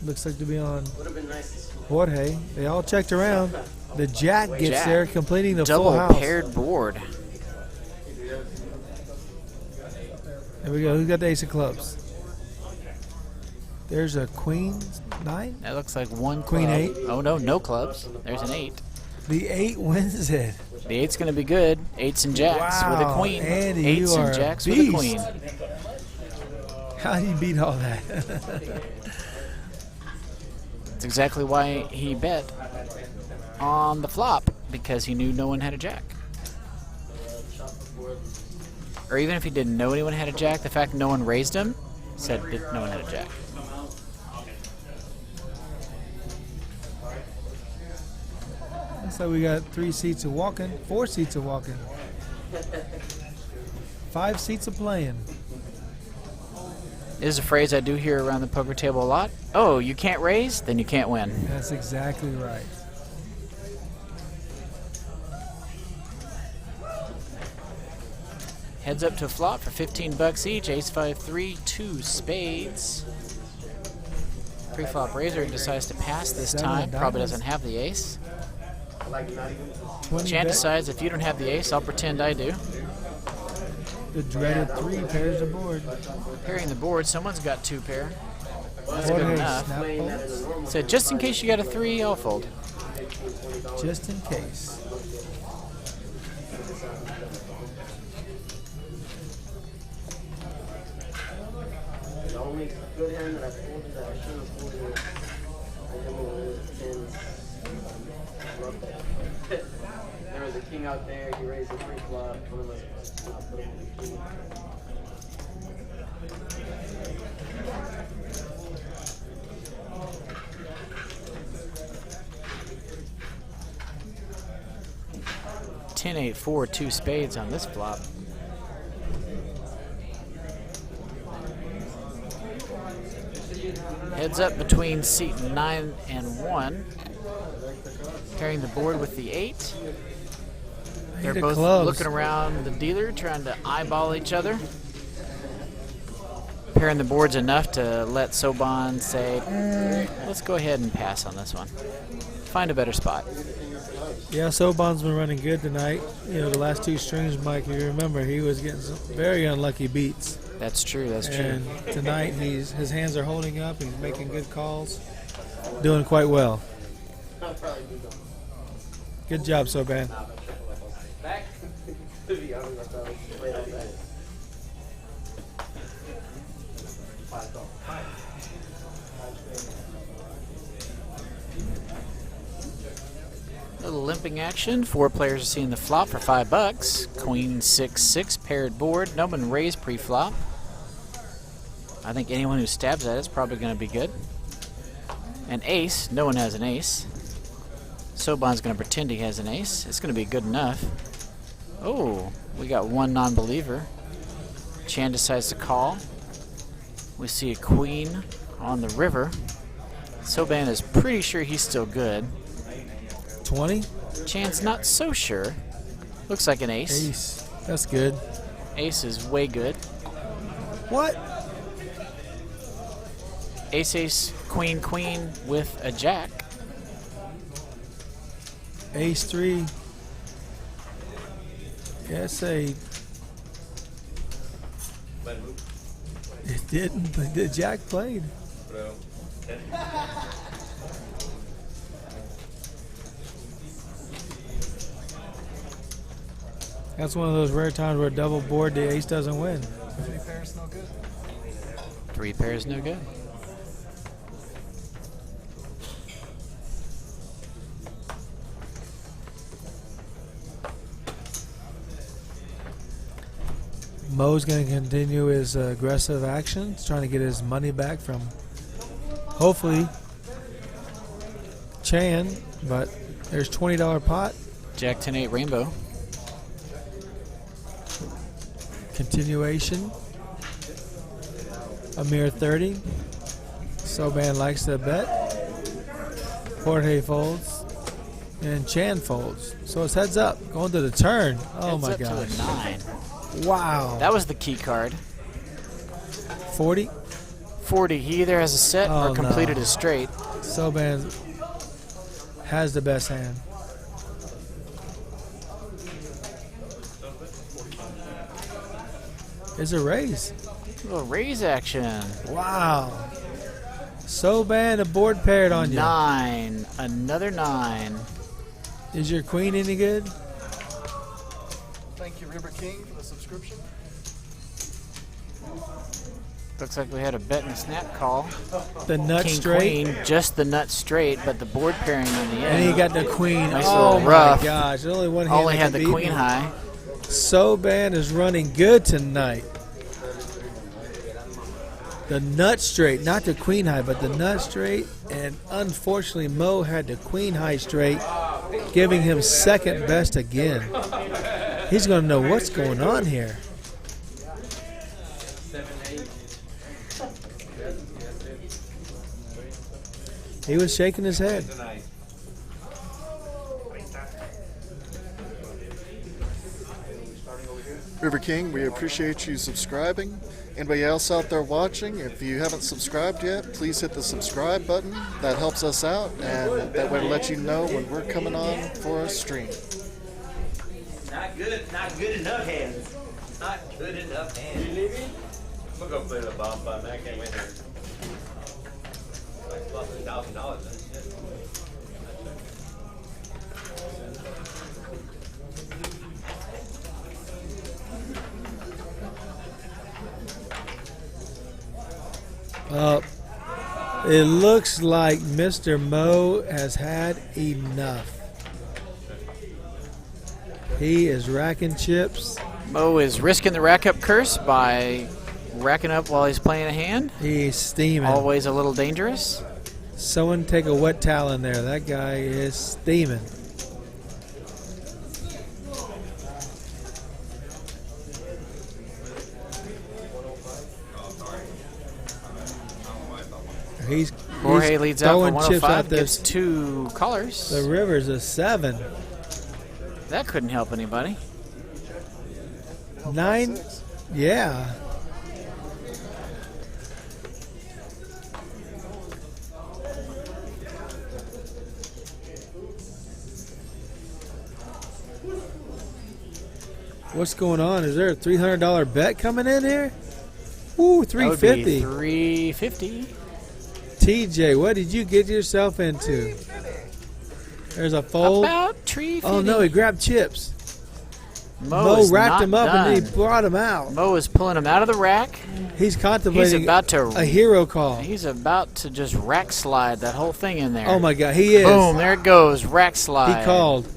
looks like to be on Jorge. They all checked around. The jack gets Jack. there, completing the Double full house. paired board. There we go. Who got the ace of clubs? There's a queen 9. That looks like 1 Queen club. 8. Oh no, no clubs. There's an 8. The 8 wins it. The 8's going to be good. 8s and jacks with a Wow, queen. Andy, 8s you are and a jacks with a beast. queen. How do you beat all that? That's exactly why he bet on the flop, because he knew no one had a jack. or even if he didn't know anyone had a jack, the fact that no one raised him said that no one had a jack. So we got 3 seats of walking, 4 seats of walking, 5 seats of playing. This is a phrase I do hear around the poker table a lot. Oh, you can't raise? Then you can't win. That's exactly right. Heads up to a flop for 15 bucks each. Ace 5 3 2 spades. Pre-flop raiser decides to pass this 7 time. of Probably diamonds. doesn't have the ace. 20 Chan bet. decides if you don't have the ace, I'll pretend I do. The dreaded 3 pairs the board. Pairing the board, someone's got 2 pair. That's Board good ace, enough. snap folds. So just in case you got a 3, I'll fold. Just in case. The only good hand that I folded that I shouldn't have folded, I didn't know tens. There was a king out there, he raised a free flop, one of us not put him in the king. Ten, 8, 4, 2 spades on this flop. Heads up between seat 9 and 1. Pairing the board with the 8. They're Eight of both clubs. looking around the dealer, trying to eyeball each other. Pairing the boards enough to let Soban say, let's go ahead and pass on this one. Find a better spot. Yeah, Soban's been running good tonight. You know, the last 2 strings, Mike, if you remember, he was getting some very unlucky beats. That's true, that's true. And tonight, his hands are holding up. He's making good calls. Doing quite well. Good job, Soban. Back to be honest, I thought it was played all day. Little limping action. 4 players are seeing the flop for $5. Queen 6-6 paired board. No one raised pre-flop. I think anyone who stabs at it is probably going to be good. An ace. No one has an ace. Soban's going to pretend he has an ace. It's going to be good enough. Oh, we got 1 non-believer. Chan decides to call. We see a queen on the river. Soban is pretty sure he's still good. 20? Chan's not so sure. Looks like an ace. Ace. That's good. Ace is way good. What? Ace, ace, queen, queen with a jack. Ace 3. Yes, it didn't, but the jack played. That's one of those rare times where double board the ace doesn't win. 3 pairs, no good. 3 pairs, no good. Mo's going to continue his aggressive actions, trying to get his money back from, hopefully, Chan. But there's $20 pot. Jack 10-8 rainbow. Continuation. A mere 30. Soban likes to bet. Jorge folds. And Chan folds. So it's heads up. Going to the turn. Oh Heads my up gosh. to a 9. Wow. That was the key card. 40. 40. He either has a set Oh, or completed no. a straight. Soban has the best hand. It's a raise. A little raise action. Wow. Soban, a board paired on you. 9. Another 9. Is your queen any good? Thank you, River King, for the subscription. Looks like we had a bet and a snap call. The nut King, straight. queen, just the nut straight, but the board pairing on the end. And he got the queen. Nice Oh little my rough. gosh. There's only one hand Only that had can the beat queen me. high. Soban is running good tonight. The nut straight, not the queen high, but the nut straight. And unfortunately, Mo had the queen high straight, giving him second best again. He's going to know what's going on here. He was shaking his head. River King, we appreciate you subscribing. Anybody else out there watching, if you haven't subscribed yet, please hit the subscribe button. That helps us out, and that way to let you know when we're coming on for a stream. Not good enough hands. Not good enough hands. You leaving? I'm gonna go play the bomb pot, man. I can't wait here. Like plus $1,000. It looks like Mr. Mo has had enough. He is racking chips. Mo is risking the rack-up curse by racking up while he's playing a hand. He's steaming. Always a little dangerous. Someone take a wet towel in there. That guy is steaming. Jorge leads out for throwing chips 105, out there. gives 2 callers. The river's a 7. That couldn't help anybody. 9, yeah. What's going on? Is there a $300 bet coming in here? Ooh, $350. $350. TJ, what did you get yourself into? There's a fold. About $350. Oh no, he grabbed chips. Mo Mo wrapped him up done. and then he brought him out. Mo is pulling him out of the rack. He's contemplating about to a hero call. He's about to just rack slide that whole thing in there. Oh my God, he is. Boom, there it goes. Rack slide. He called.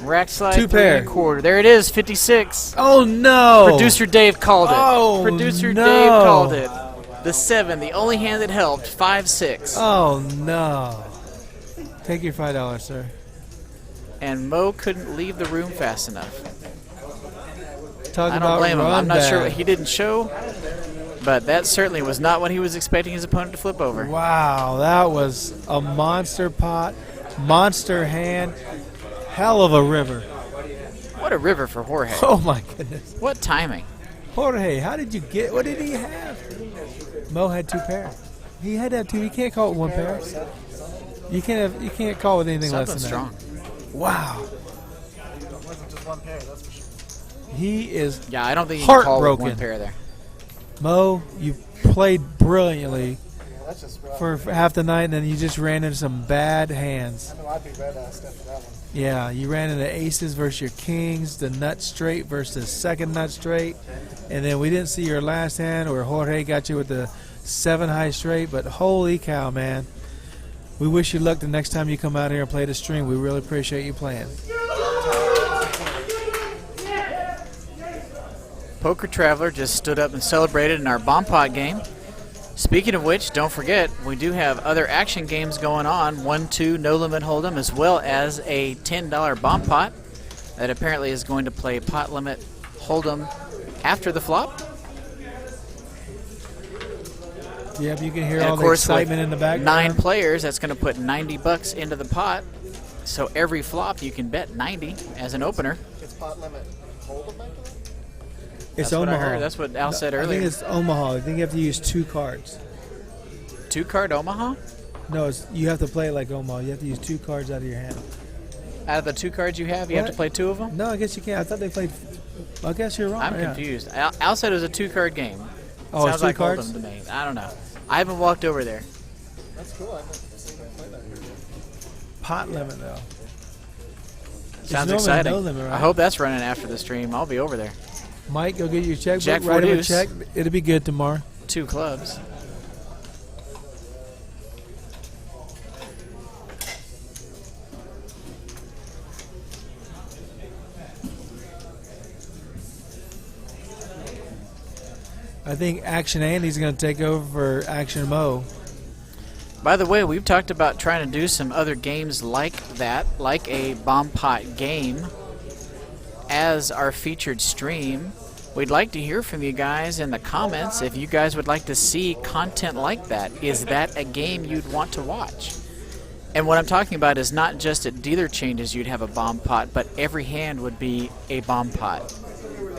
Rack slide 2 pair. 3/4. There it is, 56. Oh no. Producer Dave called it. Oh, Producer no. Dave called it. The 7, the only hand that helped, 5-6. Oh no. Take your $5, sir. And Mo couldn't leave the room fast enough. Talk I don't about blame him. run I'm not sure back. what he didn't show, but that certainly was not what he was expecting his opponent to flip over. Wow, that was a monster pot, monster hand, hell of a river. What a river for Jorge. Oh my goodness. What timing. Jorge, how did you get, what did he have? Mo had 2 pair. He had to have 2. You can't call it 1 pair. You can't call it anything less Something than strong. that. Wow. It wasn't just one pair, that's for sure. He is Yeah, I don't think you can call it heartbroken. 1 pair there. Mo, you played brilliantly Yeah, that's just rough. for half the night, and then you just ran into some bad hands. I know I'd be red-assed after that one. Yeah, you ran into aces versus your kings, the nut straight versus the second nut straight, and then we didn't see your last hand where Jorge got you with the 7 high straight, but holy cow, man. We wish you luck the next time you come out here and play the stream. We really appreciate you playing. Poker Traveler just stood up and celebrated in our bomb pot game. Speaking of which, don't forget, we do have other action games going on. 1-2 No Limit Hold'em, as well as a $10 bomb pot that apparently is going to play pot limit Hold'em after the flop. Yep, you can hear And all of the course, excitement with in the background. 9 players, that's going to put $90 into the pot. So every flop you can bet 90 as an opener. It's pot limit. Hold them back to that? It's That's what I Omaha. heard. That's what Al said I earlier. think it's Omaha. I think you have to use 2 cards. 2-card Omaha? No, you have to play it like Omaha. You have to use 2 cards out of your hand. Out of the 2 cards you have, you have to What? play 2 of them? No, I guess you can't. I thought they played. I guess you're wrong. I'm yeah. confused. Al said it was a 2-card game. Oh, it's Sounds 2 like cards? Hold'em to me. I don't know. I haven't walked over there. That's cool. I've never seen them play that here. Pot limit, though. It's Sounds normally exciting. no limit, right? I hope that's running after the stream. I'll be over there. Mike, go get your checkbook. Jack Write him a Forduce. check. It'll be good tomorrow. 2 clubs. I think Action Andy's going to take over for Action Mo. By the way, we've talked about trying to do some other games like that, like a bomb pot game, as our featured stream. We'd like to hear from you guys in the comments if you guys would like to see content like that. Is that a game you'd want to watch? And what I'm talking about is not just at dealer changes you'd have a bomb pot, but every hand would be a bomb pot,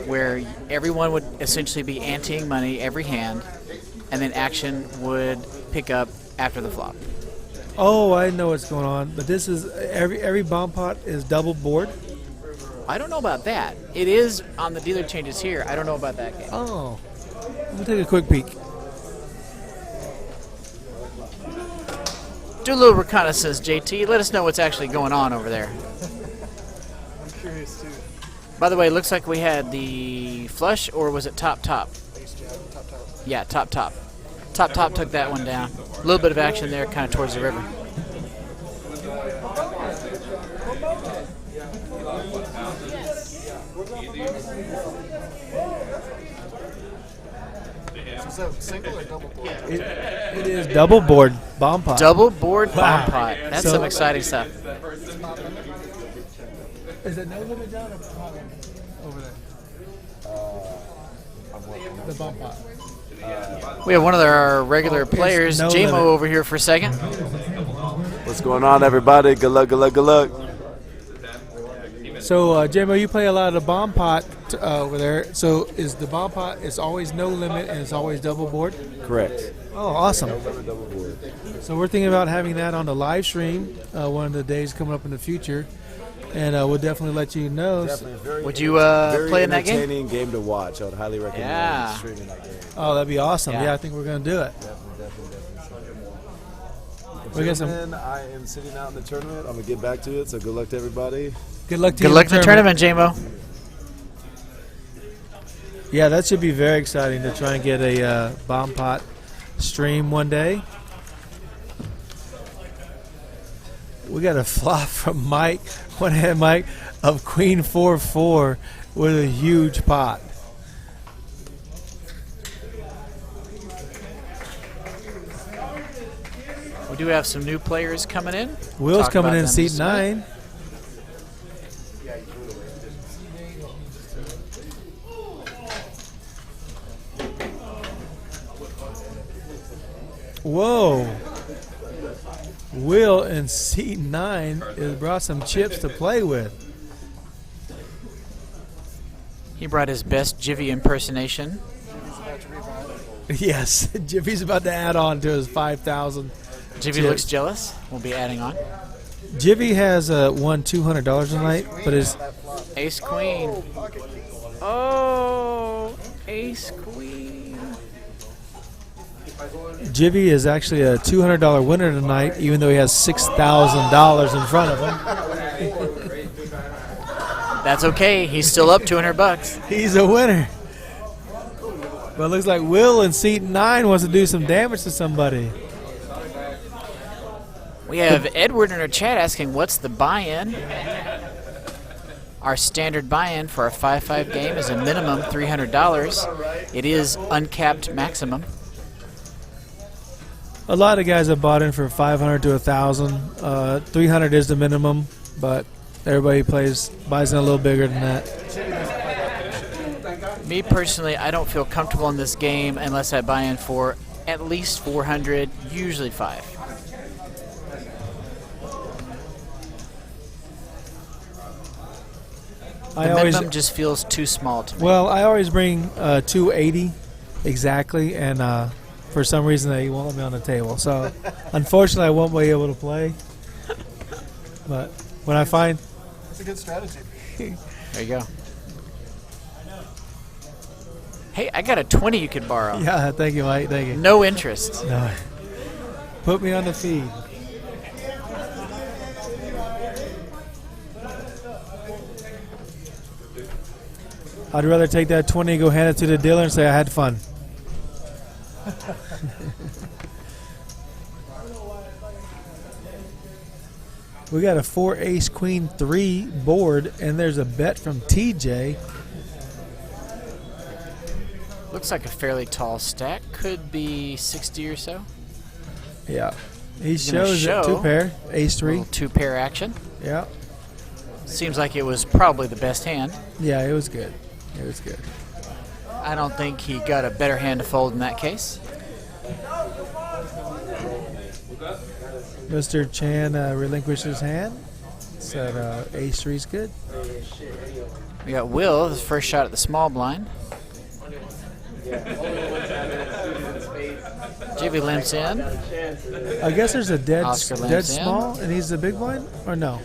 where everyone would essentially be anteing money every hand, and then action would pick up after the flop. Oh, I know what's going on. But this is every bomb pot is double board. I don't know about that. It is on the dealer changes here. I don't know about that game. Oh, we'll take a quick peek. Do a little reconnaissance, JT. Let us know what's actually going on over there. I'm curious too. By the way, it looks like we had the flush, or was it top? Ace jack, top. Yeah, top. Top took that one down. A little bit of action there, kind of towards the river. Is that single or double board? It is double board bomb pot. Double board Wow. bomb pot. That's So- some exciting stuff. Is it no limit down or pot over there? The bomb pot. We have one of our regular players, no JMO, limit. over here for a second. What's going on, everybody? Good luck, good luck, good luck. So, JMO, you play a lot of the bomb pot over there. So, is the bomb pot? It's always no limit and it's always double board. Correct. Oh, awesome! Double board. So we're thinking about having that on the live stream one of the days coming up in the future, and we'll definitely let you know. Would you Very play in that game? entertaining game to watch. I would highly recommend Yeah. streaming that game. Oh, that'd be awesome! Yeah. Yeah, I think we're going to do it. Definitely. We got some. Gentlemen, I am sitting out in the tournament. I'm gonna get back to it. So good luck to everybody. Good luck to Good you luck in the tournament, JMO. Yeah, that should be very exciting to try and get a bomb pot stream one day. We got a flop from Mike, one hand Mike, of Queen 4-4 with a huge pot. We do have some new players coming in. Will's Talk coming about in them seat just a minute. 9. Whoa. Will in seat 9 has brought some chips to play with. He brought his best Jivvy impersonation. Yes, Jivvy's about to add on to his 5,000. Jivvy looks jealous. We'll be adding on. Jivvy has won $200 tonight, but his Ace Queen. Oh, Ace Queen. Jivvy is actually a $200 winner tonight, even though he has $6,000 in front of him. That's okay. He's still up $200. He's a winner. But it looks like Will in seat 9 wants to do some damage to somebody. We have Edward in our chat asking, what's the buy-in? Our standard buy-in for our 5-5 game is a minimum $300. It is uncapped maximum. A lot of guys have bought in for 500 to 1,000. 300 is the minimum, but everybody buys in a little bigger than that. Me personally, I don't feel comfortable in this game unless I buy in for at least 400, usually 5. The minimum just feels too small to me. Well, I always bring 280 exactly, and for some reason they won't let me on the table. So, unfortunately, I won't be able to play. But when I find... That's a good strategy. There you go. Hey, I got a 20 you could borrow. Yeah, thank you, Mike. Thank you. No interest. No. Put me on the feed. I'd rather take that 20 and go hand it to the dealer and say I had fun. We got a 4 ace queen 3 board, and there's a bet from TJ. Looks like a fairly tall stack. Could be 60 or so. Yeah. He He's gonna shows it. show 2 pair. Ace 3. Little 2-pair action. Yeah. Seems like it was probably the best hand. Yeah, it was good. It was good. I don't think he got a better hand to fold in that case. Mr. Chan relinquished his hand. Said Ace 3's good. We got Will, his first shot at the small blind. Jivvy limps in. I guess there's a dead Oscar limps in. small, and he's the big blind? Or no?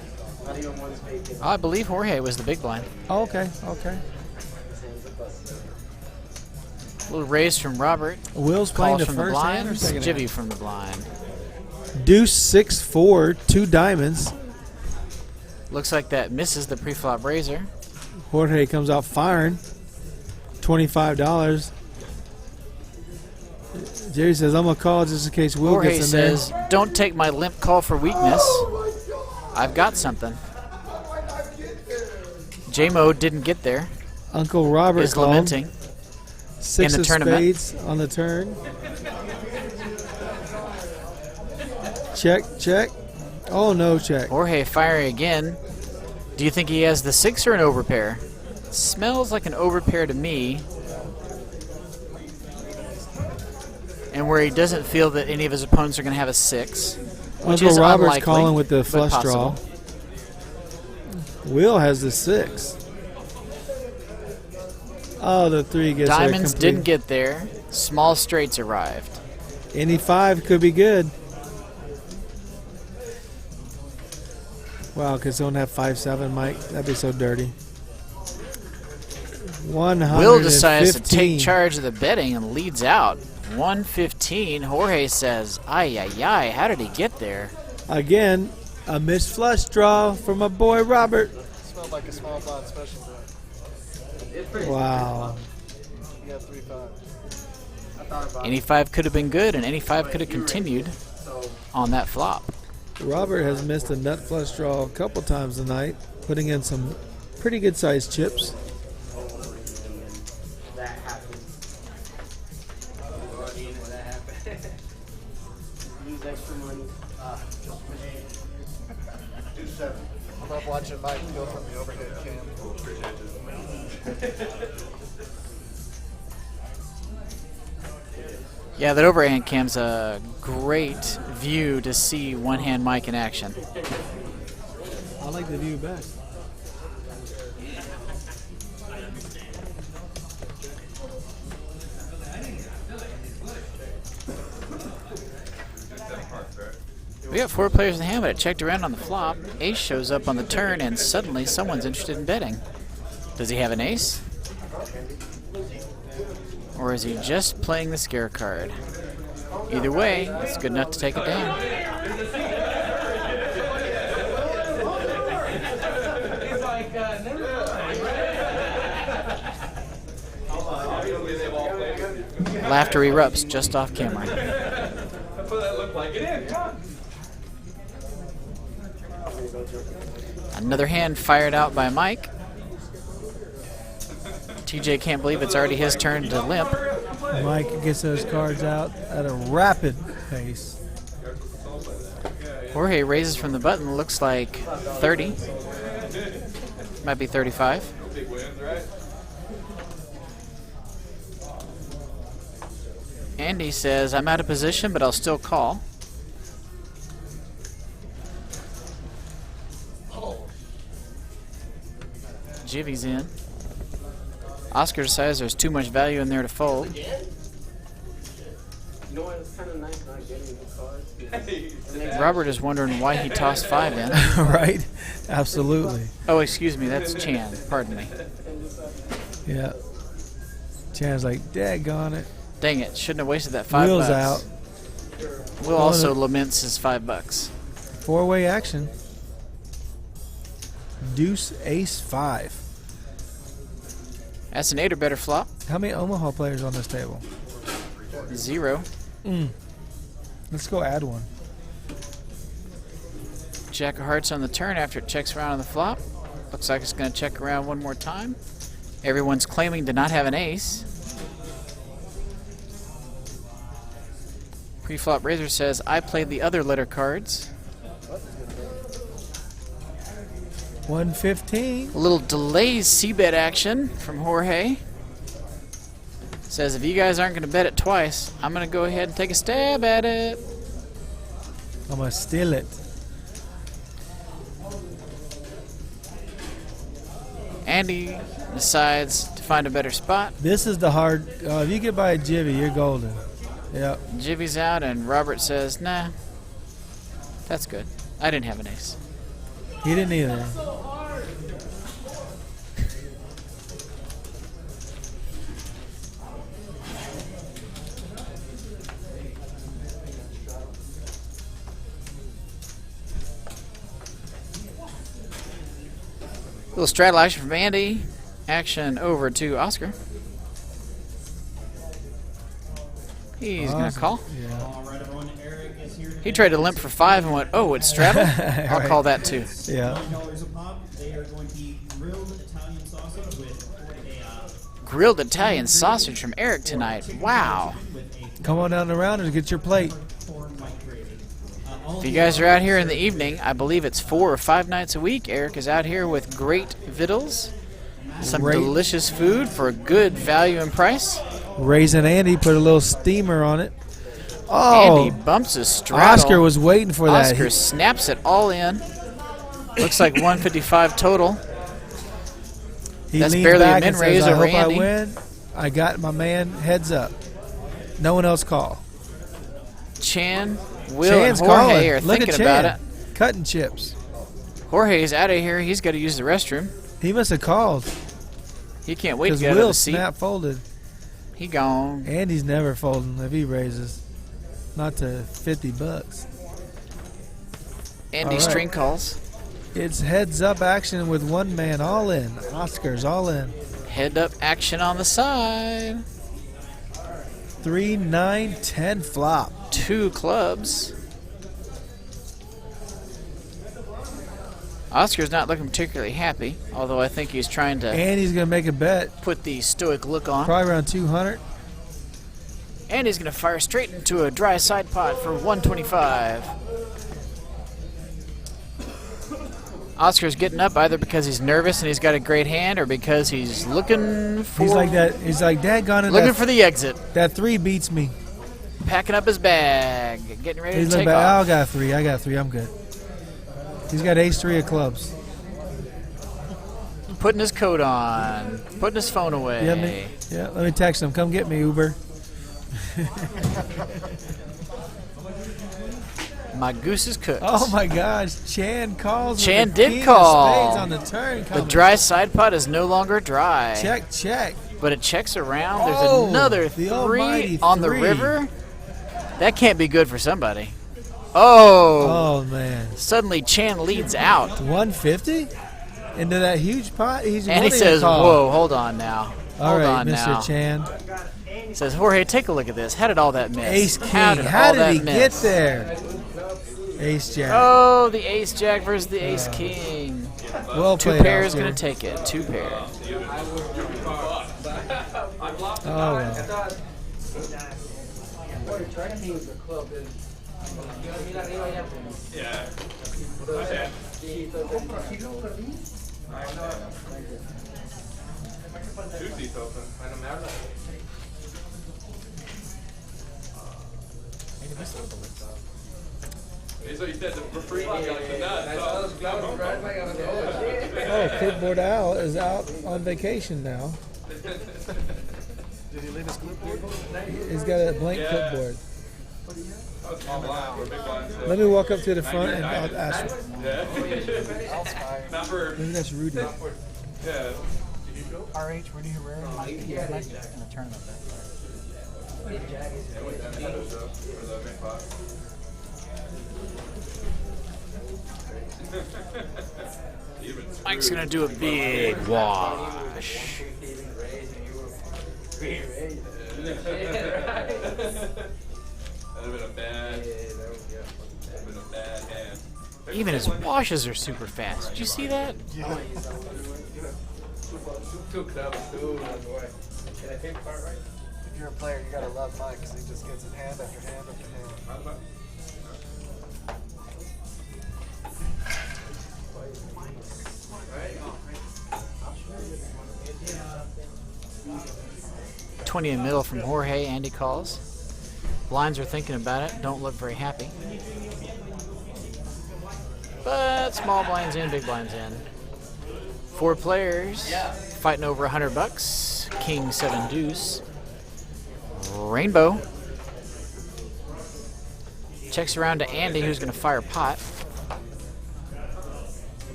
I believe Jorge was the big blind. Oh, okay. Okay. A little raise from Robert. Will's playing Calls the from the first hand or blind. second Jivvy hand? from the blind. Deuce 6-4, 2 diamonds. Looks like that misses the pre-flop raiser. Jorge comes out firing. $25. Jerry says, I'm going to call just in case Will Jorge gets in there. says, don't take my limp call for weakness. I've got something. J-Mo didn't get there. Uncle Robert Is called. lamenting. 6 in the of tournament. spades on the turn. Check, check. Oh, no check. Jorge firing again. Do you think he has the 6 or an overpair? Smells like an overpair to me. And where he doesn't feel that any of his opponents are going to have a 6. Which Uncle is Robert's unlikely, calling with the but flush possible. draw. Will has the 6. Oh, the 3 gets there Diamonds complete. didn't get there. Small straights arrived. Any 5 could be good. Wow, because don't have 5-7, Mike. That'd be so dirty. 115. Will decides to take charge of the betting and leads out. 115. Jorge says, ay, ay, ay, how did he get there? Again, a missed flush draw from my boy Robert. Smelled like a small blind special draw. Wow. You got 3-5. Any 5 could have been good, and any 5 could have continued on that flop. Robert has missed a nut flush draw a couple times tonight, putting in some pretty good sized chips. I love watching Mike go from the overhead cam. Yeah, that overhand cam's a great view to see one-hand Mike in action. I like the view best. We got 4 players in the hand, but it checked around on the flop. Ace shows up on the turn, and suddenly someone's interested in betting. Does he have an ace? Or is he just playing the scare card? Either way, it's good enough to take it down. Laughter erupts just off camera. That's what that looked like. It is. Come on. Another hand fired out by Mike. TJ can't believe it's already his turn to limp. Mike gets those cards out at a rapid pace. Jorge raises from the button, looks like 30. Might be 35. Big wins, right? Andy says, I'm out of position, but I'll still call. Jivvy's in. Oscar says there's too much value in there to fold. You know what? It's kind of nice not getting the cards. Robert is wondering why he tossed 5 in. Right? Absolutely. Oh, excuse me, that's Chan. Pardon me. Yeah. Chan's like, daggone it. Dang it, shouldn't have wasted that $5. Wheels out. Will also laments his $5. 4-way action. Deuce, ace, 5. That's an 8 or better flop. How many Omaha players on this table? 0. Let's go add one. Jack of hearts on the turn after it checks around on the flop. Looks like it's going to check around one more time. Everyone's claiming to not have an ace. Preflop Razor says, I played the other letter cards. 115. A little delays C-bet action from Jorge. Says, if you guys aren't going to bet it twice, I'm going to go ahead and take a stab at it. I'm going to steal it. Andy decides to find a better spot. This is the hard. If you get by a Jivvy, you're golden. Yep. Jivvy's out, and Robert says, nah, that's good. I didn't have an ace. He didn't either. Little straddle action from Andy. Action over to Oscar. He's going to call. Yeah. He tried to limp for 5 and went, oh, it's straddle? I'll Right. call that too. Yeah. $9 a pop. They are going to be grilled Italian sausage with a Grilled Italian sausage from Eric tonight. Wow. Come on down the round and get your plate. If you guys are out here in the evening, I believe it's 4 or 5 nights a week. Eric is out here with great victuals. Some Great. delicious food for a good value and price. Raisin Andy put a little steamer on it. Oh, Andy bumps his straddle. Oscar was waiting for that. Oscar snaps it all in. Looks like 155 total. He That's leaned barely a back min and raise says, I over hope Andy. I win. I got my man heads up. No one else call. Chan, Will, Chan's and Jorge calling. are Look thinking at about Chan. it. Cutting chips. Jorge's out of here. He's got to use the restroom. He must have called. He can't wait to Because get out of Will the seat. snap folded. He gone. Andy's never folding if he raises. Not to $50. Andy All right. string calls. It's heads up action with one man all in. Oscar's all in. Head up action on the side. 3, 9, 10 flop. 2 clubs. Oscar's not looking particularly happy, although I think he's trying to And he's going to make a bet. put the stoic look on. Probably around 200. And he's going to fire straight into a dry side pot for 125. Oscar's getting up either because he's nervous and he's got a great hand, or because he's looking for He's like that. He's like, daggone it. looking that, for the exit. that 3 beats me. Packing up his bag, getting ready He's to like, take I off. got 3. I got 3. I'm good. He's got ace 3 of clubs. Putting his coat on, putting his phone away. Let me text him. Come get me, Uber. My goose is cooked. Oh my gosh, Chan calls. Chan with the did king of call. spades on the turn. The coming. dry side pot is no longer dry. Check, check. But it checks around. There's Oh, another the 3 almighty on the 3. river. That can't be good for somebody. Oh. Oh man. Suddenly Chan leads out. 150 into that huge pot. He's And he wanting says, a call. whoa, hold on now. All Hold right, on Mr. now. Chan. He says, Jorge, take a look at this. How did all that miss? Ace king. How did How all did that he miss? get there? Ace jack. Oh, the ace jack versus the ace king. Well 2 played, pairs Oscar. going to take it. 2 pairs. Oh well. Yeah. Two seats open. So you said the free got the nuts. Oh, Clipboard Al is out on vacation now. Did he leave his clipboard? He's got a blank clipboard. Small blind or big blind. Let me walk up to the front and I'll ask him. Not for. Maybe that's Rudy. Yeah. RH, Rudy Herrera, Mike in the tournament. Mike's going to do a big wash. That'd have been a bad hand. Even his washes are super fast. Did you see that? If you're a player, you gotta love Mike because he just gets it hand after hand after hand. $20 in the middle from Jorge. Andy calls. Blinds are thinking about it. Don't look very happy. But small blinds in, big blinds in. 4 players fighting over $100. King 7 deuce. Rainbow. Checks around to Andy, who's going to fire pot.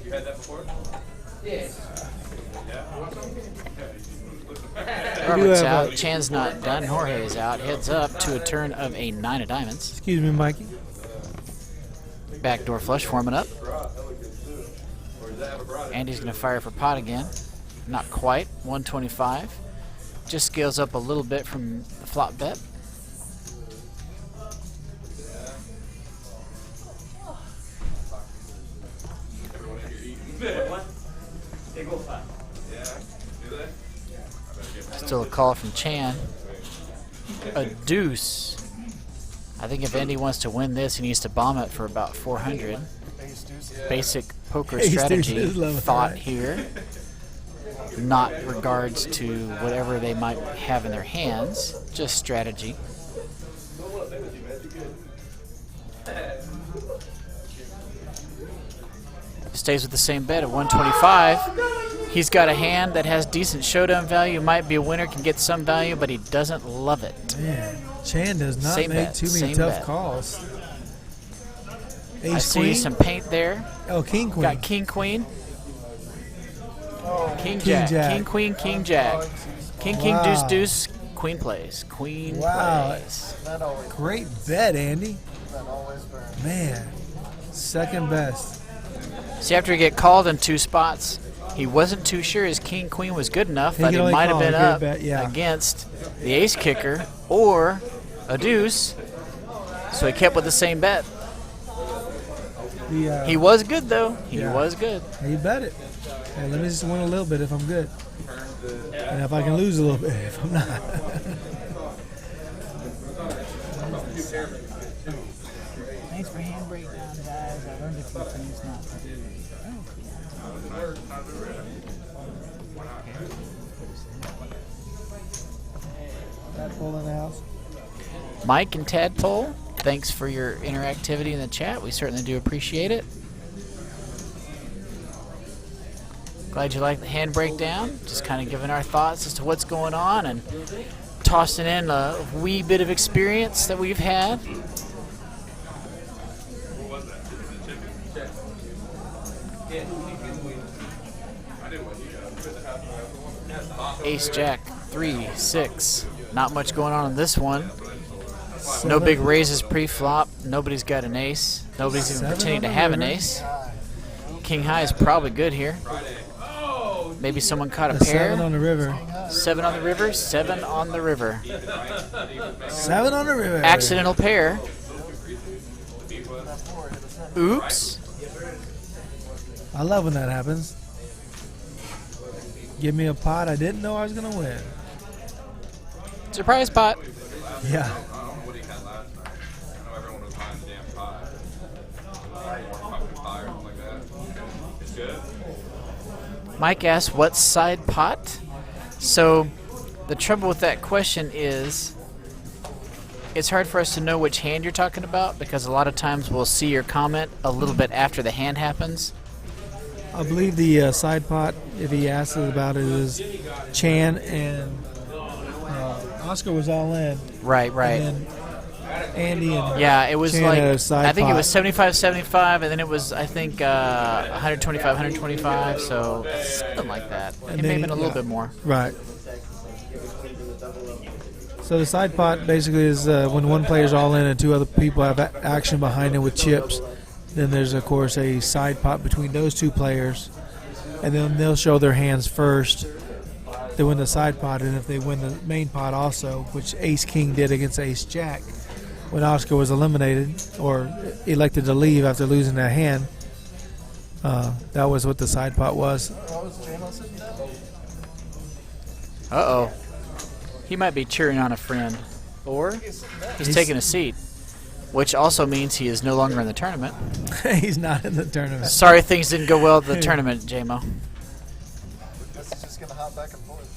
You had that before? Robert's out. Chan's not done. Jorge's out. Heads up to a turn of a 9 of diamonds. Excuse me, Mikey. Backdoor flush forming up. Andy's going to fire for pot again. Not quite. 125. Just scales up a little bit from the flop bet. Still a call from Chan. A deuce. I think if Andy wants to win this, he needs to bomb it for about 400. Basic poker strategy thought here. Not regards to whatever they might have in their hands, just strategy. Stays with the same bet at 125. He's got a hand that has decent showdown value, might be a winner, can get some value, but he doesn't love it. Man, Chan does not Same make bet, too many same tough bet. calls. I Ace see queen. some paint there. Oh, king queen. Got king queen. King King jack. jack. King queen, king jack. King king Wow. deuce deuce. Queen plays. Queen Wow. plays. Great bet, Andy. Man, second best. See, after he get called in 2 spots, he wasn't too sure his king queen was good enough, He but could he only might have call been a great up bet, yeah. against the ace kicker or a deuce. So he kept with the same bet. He was good though. He was good. He bet it. Hey, let me just win a little bit if I'm good. And if I can lose a little bit if I'm not. Thanks for hand breakdown, guys. I learned a few things not to do. Tadpole in the house. Mike and Tadpole, thanks for your interactivity in the chat. We certainly do appreciate it. Glad you like the hand breakdown. Just kind of giving our thoughts as to what's going on and tossing in a wee bit of experience that we've had. Ace Jack 3 6. Not much going on in this one. No big raises pre-flop. Nobody's got an ace. Nobody's even pretending to have an ace. King high is probably good here. Maybe someone caught a pair. 7 on the river. 7 on the river. 7 on the river. 7 on the river. Accidental pair. Oops. I love when that happens. Give me a pot I didn't know I was going to win. Surprise pot. Yeah. I don't know what he had last night. I know everyone was buying the damn pie. More fucking pie or something like that. It's good. Mike asked, what's side pot? So the trouble with that question is it's hard for us to know which hand you're talking about because a lot of times we'll see your comment a little bit after the hand happens. I believe the side pot, if he asks us about it, is Chan and Oscar was all in. Right. And then Andy and Yeah, it was Chan like, had a side I think it pot. was 75-75, and then it was, I think, 125-125, so something like that. And It may then have been a little bit more. Right. So the side pot basically is when one player's all in and 2 other people have action behind it with chips. Then there's, of course, a side pot between those 2 players. And then they'll show their hands first. They win the side pot, and if they win the main pot also, which Ace-King did against Ace-Jack, when Oscar was eliminated or elected to leave after losing that hand, that was what the side pot was. Uh-oh. He might be cheering on a friend, or he's taking a seat, which also means he is no longer in the tournament. He's not in the tournament. Sorry things didn't go well at the tournament, J-Mo. This is just going to hop back and forth.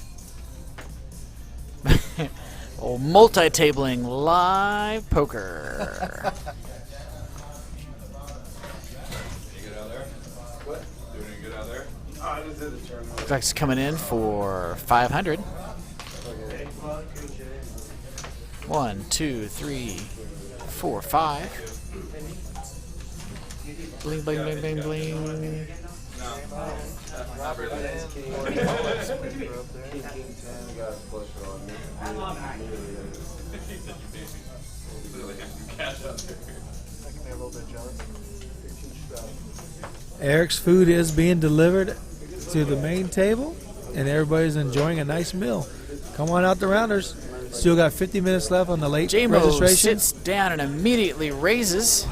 Oh, multi-tabling live poker. Looks like it's coming in for 500. 1, 2, 3, 4, 5. Bling, bling, bling, bling, bling. Eric's food is being delivered to the main table, and everybody's enjoying a nice meal. Come on out the rounders. Still got 50 minutes left on the late J-Mo registration. sits down and immediately raises.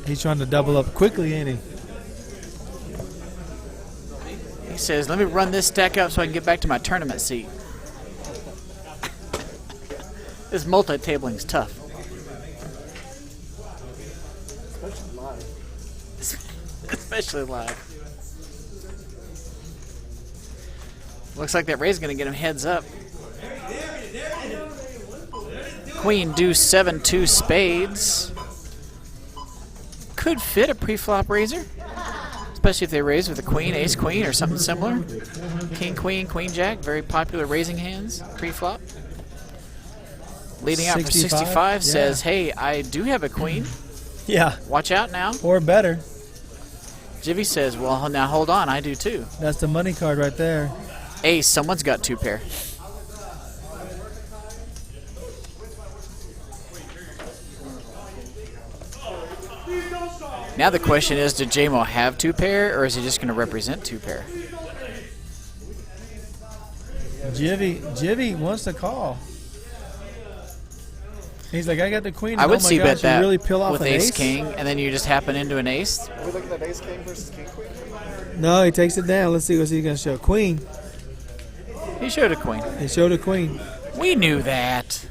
He's trying to double up quickly, ain't he? He says, let me run this stack up so I can get back to my tournament seat. This multi-tabling's tough. Especially live. Looks like that raise is going to get him heads up. Queen deuce 7-2 spades. Could fit a pre-flop raiser, especially if they raise with a queen, ace queen, or something similar. King queen, queen jack, very popular raising hands pre-flop. Leading out for 65 says, hey, I do have a queen. Yeah. Watch out now. Or better. Jivvy says, well, now hold on, I do too. That's the money card right there. Ace, someone's got two pair. Now the question is, did J-Mo have two pair, or is he just going to represent two pair? Jivvy wants to call. He's like, I got the queen. I would see bet that really peel off with an ace king, and then you just happen into an ace. Are we looking at ace king versus king queen? No, he takes it down. Let's see what's he going to show. Queen. He showed a queen. He showed a queen. We knew that.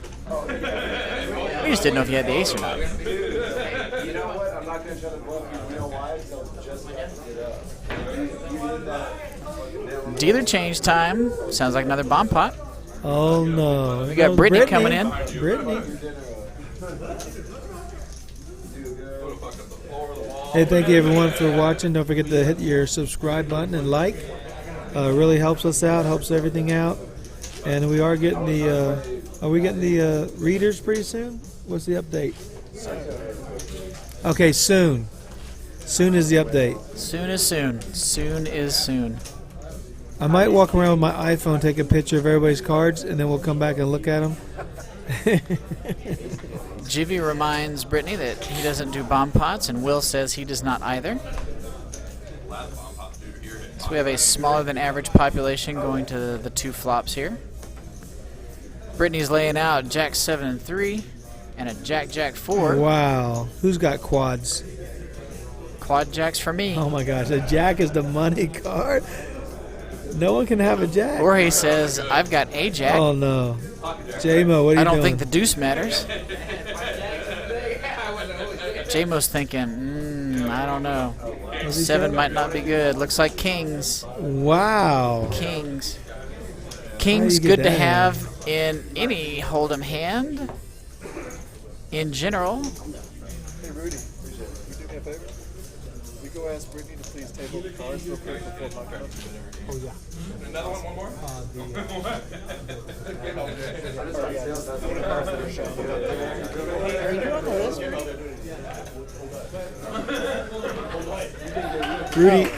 We just didn't know if you had the ace or not. You know what? I'm not going to try to bluff you. You know why? So just get up. Dealer change time. Sounds like another bomb pot. Oh, no. We got Brittany coming in. Brittany. Hey, thank you everyone for watching. Don't forget to hit your subscribe button and like. Really helps us out, helps everything out. And we are getting the, are we getting the readers pretty soon? What's the update? Okay, soon. Soon is the update. Soon is soon. Soon is soon. I might walk around with my iPhone, take a picture of everybody's cards, and then we'll come back and look at them. Jivvy reminds Brittany that he doesn't do bomb pots, and Will says he does not either. So we have a smaller than average population going to the two flops here. Brittany's laying out Jack 7 and 3 and a Jack Jack 4. Wow. Who's got quads? Quad jacks for me. Oh my gosh, a jack is the money card. No one can have a jack. Or he says, I've got a jack. Oh no. J-Mo, what are you doing? I don't think the deuce matters. J-Mo's thinking, I don't know. 7 might not be good. Looks like kings. Wow. Kings. Kings good to have in any hold'em hand. In general. Hey Rudy, would you do me a favor? We go ask Brittany to please table the cards real quick before my card. Oh yeah. Another one more?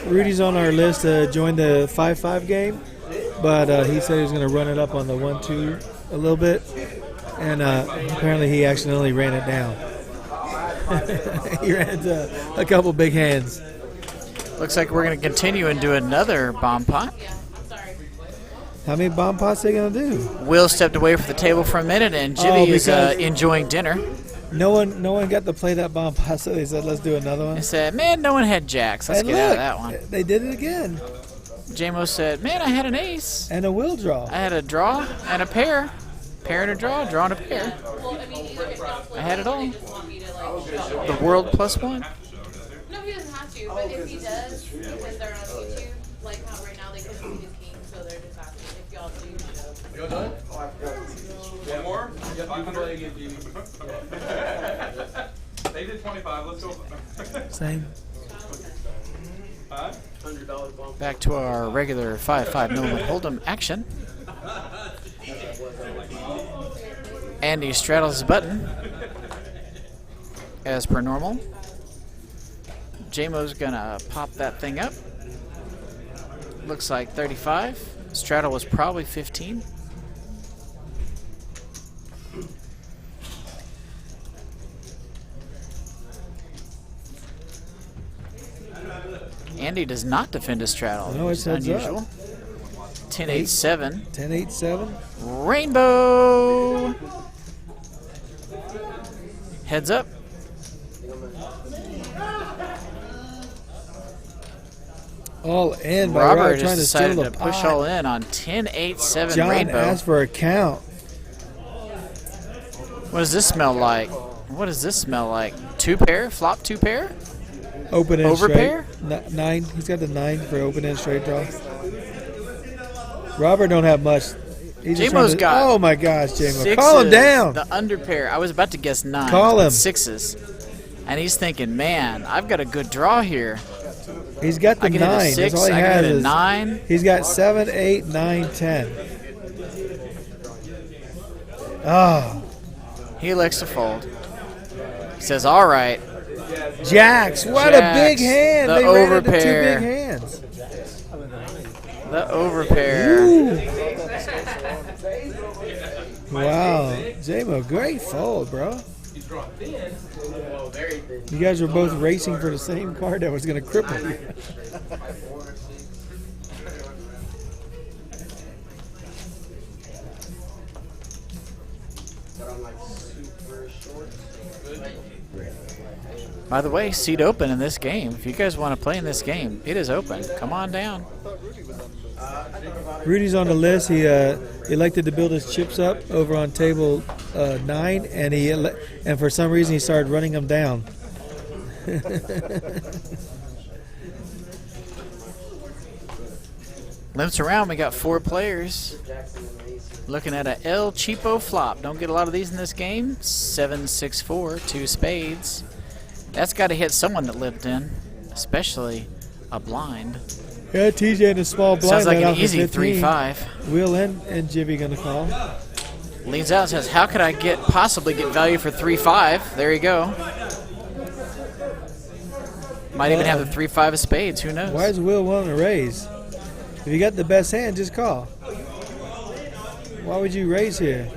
Rudy's on our list to join the 5-5 game, but he said he was going to run it up on the 1-2 a little bit, and apparently he accidentally ran it down. He ran into a couple big hands. Looks like we're going to continue and do another bomb pot. How many bomb pots are they going to do? Will stepped away from the table for a minute, and Jivvy is enjoying dinner. No one got to play that bomb pot, so they said, let's do another one. They said, man, no one had jacks. Let's get out of that one. They did it again. JMO said, man, I had an ace. And a will draw. I had a draw and a pair. Pair and a draw and a pair. I had it all. The world plus one. No, he doesn't have to, but if he does, because they're on YouTube, like how right now they couldn't see his game, so they're just asking if y'all do. You done? One more? Yep, 500. They did 25. Let's go. Same. $100 bump. Back to our regular 5-5 minimum hold'em action. Andy straddles his button as per normal. JMO's gonna pop that thing up. Looks like 35. Straddle was probably 15. Andy does not defend his straddle. No, it's heads unusual. up. 10-8-7. 10-8-7. Rainbow. Heads up. All in by Robert Rob just trying to steal decided the to push pot. all in on 10-8-7 John Rainbow. asked for a count. What does this smell like? What does this smell like? Two pair? Flop two pair? Open end Overpair? straight. 9. He's got the 9 for open end straight draw. Robert don't have much. He's just JMO's trying to- got Oh my gosh, JMO. sixes, Call him down. The under pair. I was about to guess 9. Call but him. 6s. And he's thinking, man, I've got a good draw here. He's got the I can hit a 9. 6, That's all he I can has hit a is 9. He's got 7, 8, 9, 10. Oh, He elects to fold. He says, all right. Jacks. What a big Jacks, hand. the They ran into 2 overpair. big hands. The overpair. Wow. JMO, great fold, bro. You guys were both racing for the same card that was going to cripple you. By the way, seat open in this game. If you guys want to play in this game, it is open. Come on down. Rudy's on the list. He elected to build his chips up over on table 9, and and for some reason he started running them down. Limps around. We got 4 players. Looking at a El Cheapo flop. Don't get a lot of these in this game. 7-6-4, 2 spades. That's got to hit someone that lived in, especially a blind. Yeah, TJ in a small blind. Sounds like let an out for easy 15. 3-5. Will and Jivvy gonna call. Leans out and says, how could I possibly get value for 3-5? There you go. Might even have the 3-5 of spades. Who knows? Why is Will willing to raise? If you got the best hand, just call. Why would you raise here?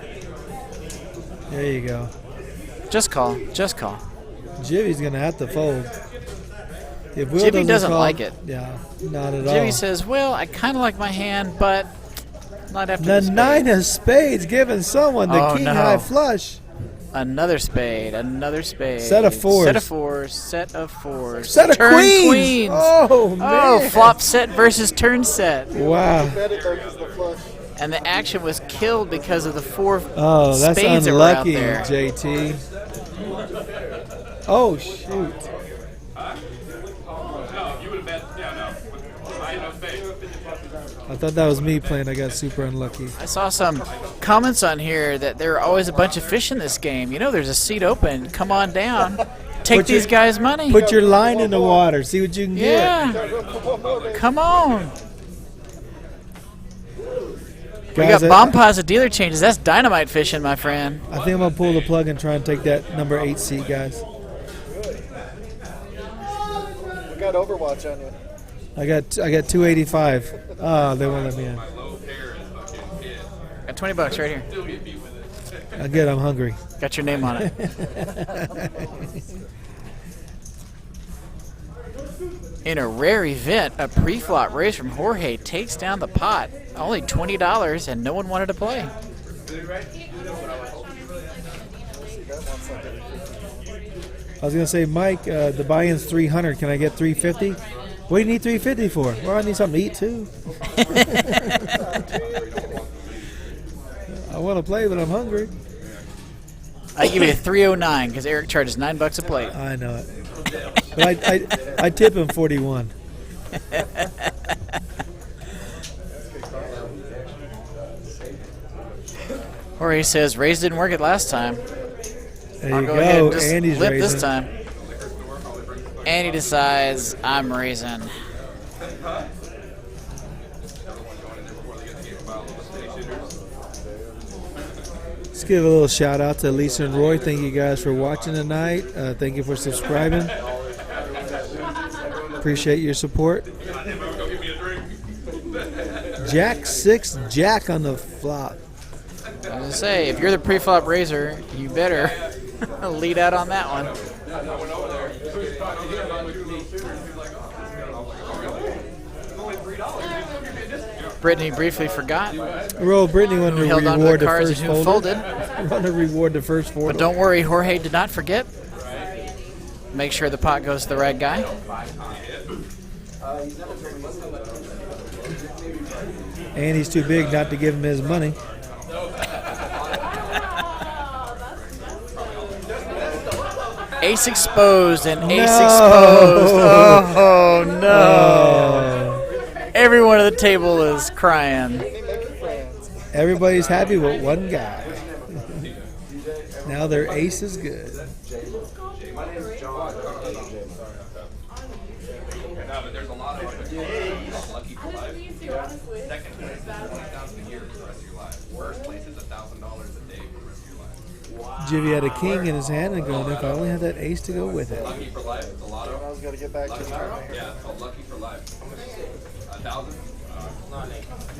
There you go. Just call. Just call. Jivvy's gonna have to fold. If Will Jivvy doesn't call, like it. Yeah, not at all. Jivvy says, well, I kind of like my hand, but not after The the 9 of spades giving someone the Oh, king no. high flush. Another spade. Another spade. Set of 4s. Set of 4s. Set of 4s. Set of turn queens. Oh, man. Oh, flop set versus turn set. Wow. And the action was killed because of the 4 Oh, that's spades that were out unlucky, there. JT. Oh, shoot. I thought that was me playing. I got super unlucky. I saw some comments on here that there are always a bunch of fish in this game. You know, there's a seat open. Come on down. Take these guys' money. Put your line in the water. See what you can get. Yeah. Come on. We Guys, got bomb pods dealer changes. That's dynamite fishing, my friend. I think I'm going to pull the plug and try and take that number 8 seat, guys. We got Overwatch on you. I got 285. Oh, they won't let me in. Got $20 right here. I get. I'm hungry. Got your name on it. In a rare event, a pre-flop raise from Jorge takes down the pot. Only $20, and no one wanted to play. I was gonna say, Mike, the buy-in's 300. Can I get 350? What do you need 350 for? Well, I need something to eat too. I want to play, but I'm hungry. I give you 309 because Eric charges $9 a plate. I know it. But I tip him 41. Jorge says, raise didn't work it last time. There I'll you go ahead and go. just Andy's lip raising. this time. Andy decides, I'm raising. Let's give a little shout out to Lisa and Roy. Thank you guys for watching tonight. Thank you for subscribing. Appreciate your support. Jack 6 Jack on the flop. I was going to say, if you're the pre-flop raiser, you better lead out on that one. Brittany briefly forgot. Well, Brittany wanted to held on to reward the the cards first and who folder. folded. Want to reward the first folder. But don't worry, Jorge did not forget. Make sure the pot goes to the right guy. And he's too big not to give him his money. Ace exposed and ace No. exposed. Oh, no. Everyone at the table is crying. Everybody's happy with one guy. Now their ace is good. My name's John. No, but there's a lot of lucky for life. Second place is $20,000 a year for the rest of your life. First place is $1,000 a day for the rest of your life. Jivvy had a king in his hand and going, if I only had that ace to go with it. Lucky for life. It's a lotto. I was going to get back to the tournament here. Yeah, it's called Lucky for Life. 1,000.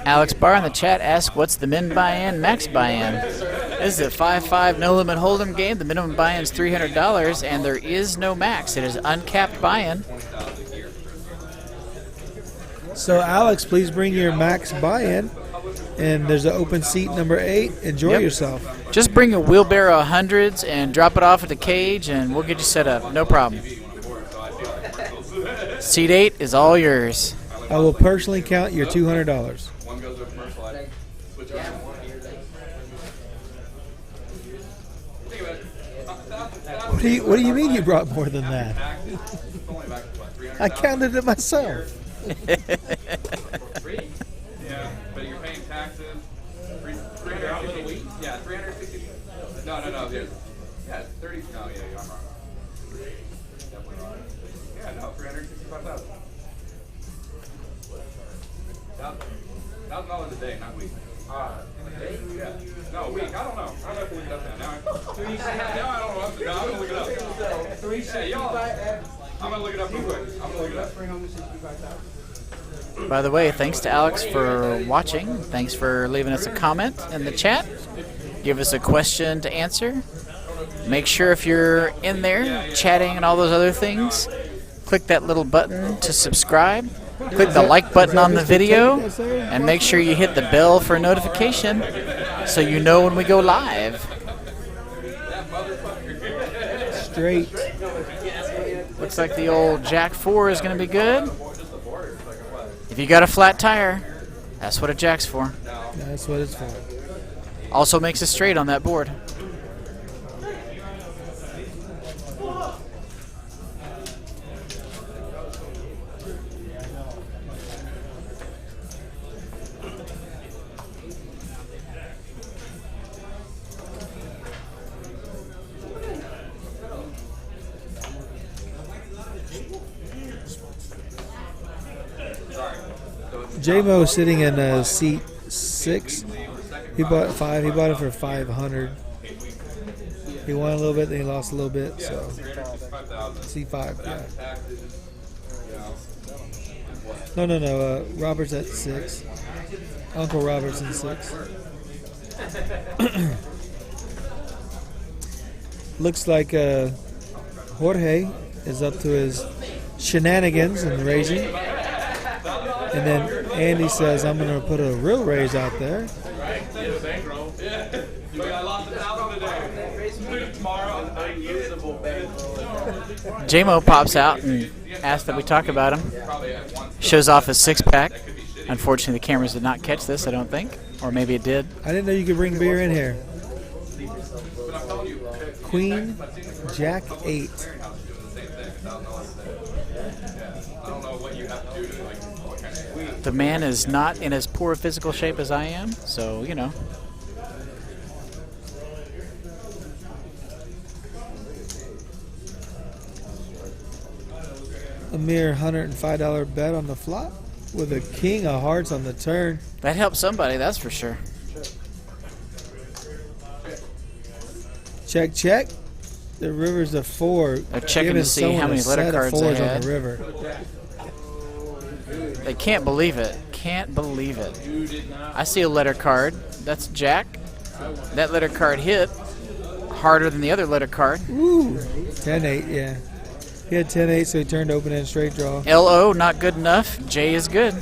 Alex Barr in the chat asks, what's the min buy-in, max buy-in? This is a 5-5 no-limit hold'em game. The minimum buy-in is $300, and there is no max. It is uncapped buy-in. So, Alex, please bring your max buy-in. And there's an open seat number 8. Enjoy yourself. Just bring a wheelbarrow of hundreds and drop it off at the cage, and we'll get you set up. No problem. Seat 8 is all yours. I will personally count your $200. One goes to a commercial item. Switch over. Think about it. What do you mean you brought more than that? I counted it myself. Yeah, but you're paying taxes. 360. Yeah, 360. No. Yeah, 30. No, yeah, I'm wrong. Definitely wrong. Yeah, no, 365,000. $1,000 a day, not a week. Yeah. No, a week. I don't know. I'm going to look it up now. Now I don't know. No, I'm going to look it up. Yeah, y'all. I'm going to look it up real quick. I'm going to look it up. By the way, thanks to Alex for watching. Thanks for leaving us a comment in the chat. Give us a question to answer. Make sure if you're in there chatting and all those other things, click that little button to subscribe. Click the like button on the video, and make sure you hit the bell for a notification so you know when we go live. Straight. Looks like the old Jack 4 is going to be good. If you got a flat tire, that's what a Jack's for. That's what it's for. Also makes a straight on that board. J-Mo sitting in seat 6. He bought 5. He bought it for 500. He won a little bit, then he lost a little bit. So C5, yeah. No. Robert's at 6. Uncle Robert's in 6. Looks like Jorge is up to his shenanigans and raising. And then Andy says, I'm going to put a real raise out there. J-Mo pops out and asked that we talk about him. Shows off his six-pack. Unfortunately, the cameras did not catch this, I don't think. Or maybe it did. I didn't know you could bring beer in here. Queen, Jack 8. The man is not in as poor physical shape as I am, so, you know. A mere $105 bet on the flop with a king of hearts on the turn. That helped somebody, that's for sure. Check, check. The river's a 4. They're checking Giving to see someone how many a letter set of cards they 4s on had. the river. They can't believe it. Can't believe it. I see a letter card. That's Jack. That letter card hit harder than the other letter card. Ooh. 10-8, yeah. He had 10-8, so he turned open and straight draw. LO, not good enough. J is good.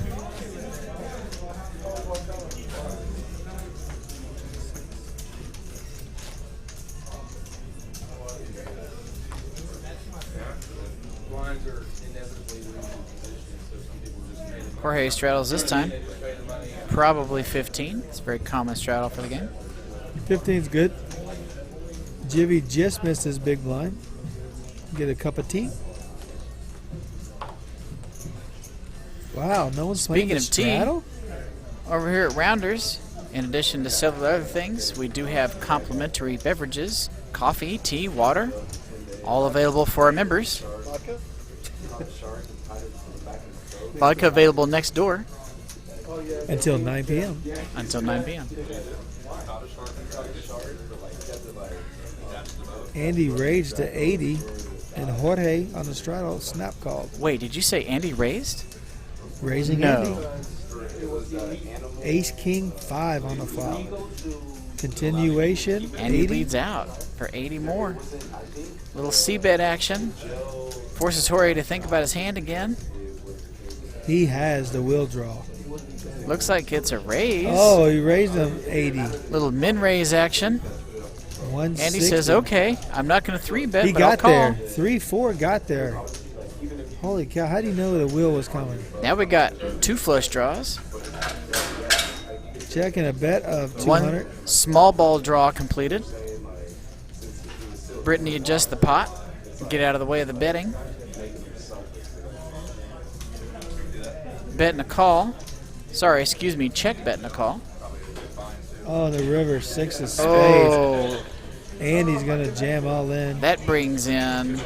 Jorge straddles this time. Probably 15. It's a very common straddle for the game. 15's good. Jivvy just missed his big blind. Get a cup of tea. Wow, no one's playing Speaking the of straddle? tea, over here at Rounders, in addition to several other things, we do have complimentary beverages, coffee, tea, water, all available for our members. Vodka available next door. Until 9 p.m. Until 9 p.m. Andy raised to 80, and Jorge on the straddle snap called. Wait, did you say Andy raised? Raising No. Andy. Ace King 5 on the flop. Continuation. Andy 80. leads out for 80 more. Little c-bet action. Forces Jorge to think about his hand again. He has the wheel draw. Looks like it's a raise. Oh, he raised him 80. Little min-raise action. 160. Andy says, okay, I'm not going to 3-bet, He but I'll got call. there. 3-4 got there. Holy cow, how do you know the wheel was coming? Now we got 2 flush draws. Checking a bet of 200. One small ball draw completed. Brittany adjusts the pot. Get out of the way of the betting. Bet and a call. Sorry, excuse me, check bet and a call. Oh, the river, 6 of spades. Oh, Andy's going to jam all in. that brings in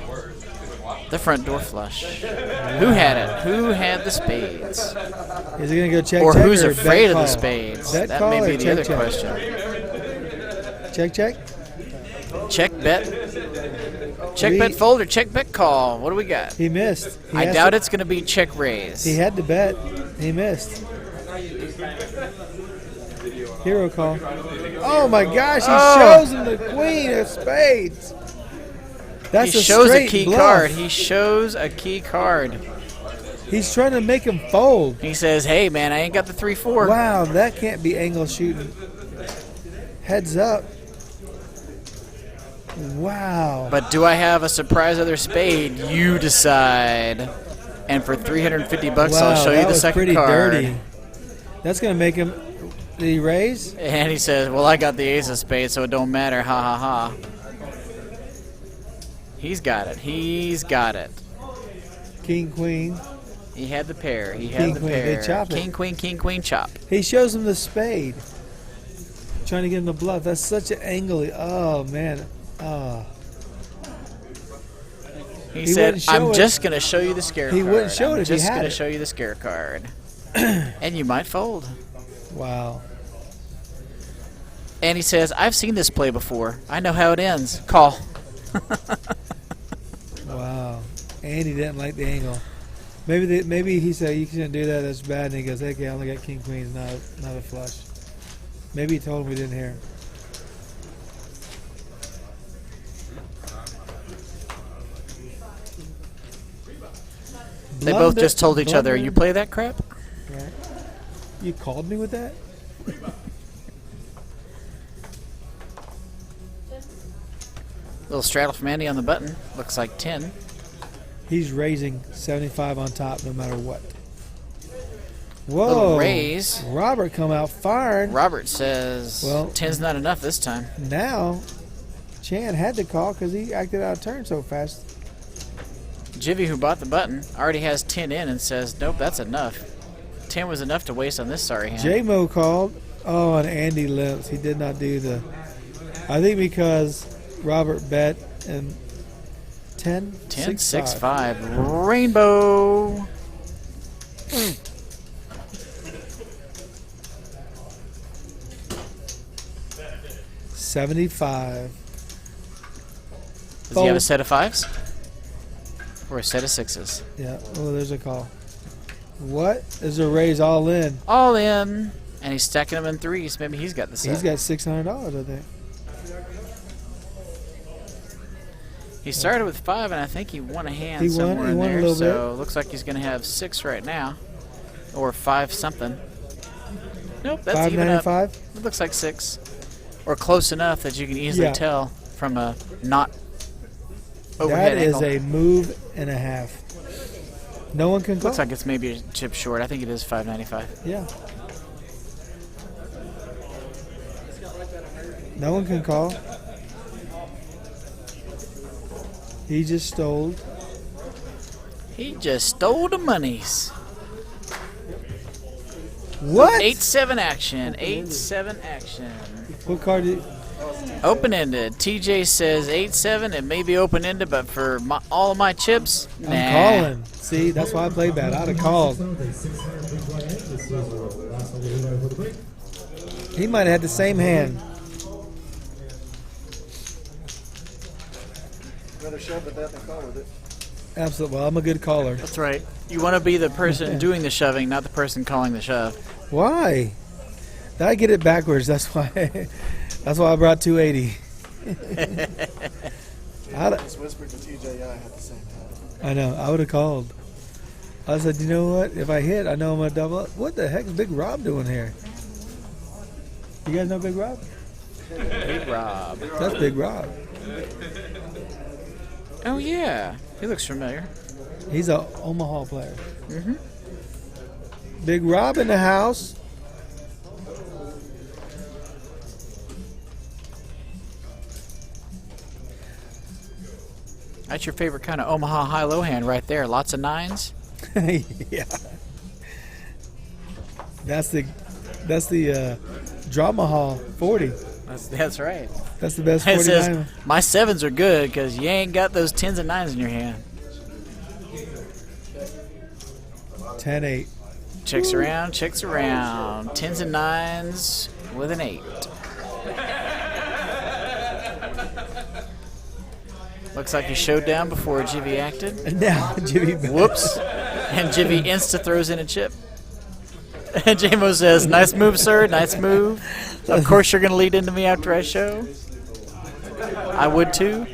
the front door flush. Who had it? Who had the spades? Is he going to go check, Or check? who's or afraid bet of the call? spades? Bet That call may or be the check, other check? question. Check, check. Check bet. Check bet fold or check bet call. What do we got? He missed. I doubt it's going to be check raise. He had to bet. He missed. Hero call. Oh my gosh, he shows him the queen of spades. That's He a shows a straight key bluff. card. He shows a key card. He's trying to make him fold. He says, hey, man, I ain't got the 3-4. Wow, that can't be angle shooting. Heads up. Wow. But do I have a surprise other spade? You decide. And for $350, Wow, I'll show you that the was second pretty card. dirty. That's going to make him... Did he raise? And he says, well, I got the ace of spades, so it don't matter. Ha, ha, ha. He's got it. He's got it. King, queen. He had the pair. He King, had the queen. pair. They chop it. King, queen, chop. He shows him the spade. Trying to get him the bluff. That's such an angle. Oh, man. Oh. He said, wouldn't show I'm it. just going to show you the scare card. He wouldn't show it I'm if he just had going it. to show you the scare card. And you might fold. Wow. And he says, I've seen this play before. I know how it ends. Call. Wow. And he didn't like the angle. Maybe he said, you shouldn't do that. That's bad. And he goes, okay, I only got king, queens, not a flush. Maybe he told him we didn't hear. They both just told each other, you play that crap? Right. You called me with that? Little straddle from Andy on the button. Looks like 10. He's raising 75 on top no matter what. Whoa. Little raise. Robert come out firing. Robert says, well, 10's not enough this time. Now, Chan had to call because he acted out of turn so fast. Jivvy, who bought the button, already has 10 in and says, nope, that's enough. 10 was enough to waste on this sorry hand. J-Mo called. Oh, and Andy limps. He did not do the... I think because Robert bet and 10, 6, 5. Rainbow. 75. Does he have a set of 5s? Or a set of 6s? Yeah. Oh, there's a call. What? There's a raise all in. All in. And he's stacking them in 3s. Maybe he's got the set. He's got $600, I think. He started with 5, and I think he won a hand He won somewhere in a there. little So bit. looks like he's going to have 6 right now. Or 5 something. Nope, that's even up. $5.95? It looks like 6. Or close enough that you can easily tell from a not overhead That is angle. a move and a half. No one can call. Looks like it's maybe a chip short. I think it is $5.95. Yeah. No one can call. He just stole. He just stole the monies. What? 8-7 action. 8-7 action. What card did... Open-ended. TJ says 8-7. It may be open-ended, but for all of my chips, I'm nah. calling. See, that's why I played bad. I'd have called. He might have had the same hand. Better shove the bet than call with it. Absolutely. Well, I'm a good caller. That's right. You want to be the person doing the shoving, not the person calling the shove. Why? I get it backwards. That's why. That's why I brought 280. I just whispered to TJ at the same time. I know. I would have called. I said, you know what? If I hit, I know I'm going to double up. What the heck is Big Rob doing here? You guys know Big Rob? Big Rob. That's Big Rob. Oh, yeah. He looks familiar. He's a Omaha player. Mm-hmm. Big Rob in the house. That's your favorite kind of Omaha high-low hand right there. Lots of 9s. Yeah. That's the Drama Hall 40. That's right. That's the best It 49. says, my 7s are good because you ain't got those 10s and 9s in your hand. 10-8. Checks around, checks around. 10s and 9s with an 8. Looks like he showed down before Jivvy acted. And now Jivvy. Whoops. And Jivvy insta throws in a chip. And J-Mo says, nice move, sir. Nice move. Of course you're going to lead into me after I show. I would too.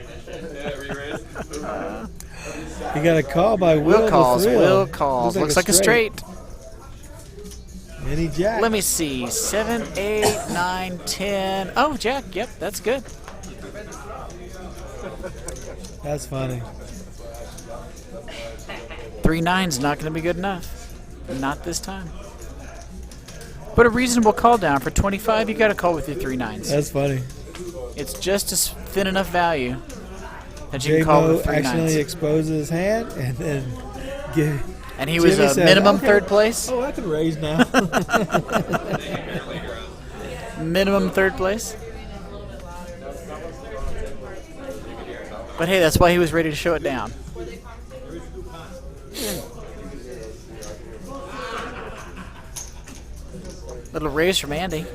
You got a call by Will. Will calls. Thrill. Will calls. Looks like a straight. Mini jack. Let me see. 7, 8, 9, 10. Oh, jack. Yep, that's good. That's funny. 3 9's not going to be good enough. Not this time. But a reasonable call down. For 25, you got to call with your 3 9's. That's funny. It's just as thin enough value that you can call J-Mo with 3 accidentally 9's. exposes his hand and then give. And he was Jimmy a said, minimum okay. third place. Oh, I can raise now. Minimum third place. But hey, that's why he was ready to show it down. Little raise from Andy.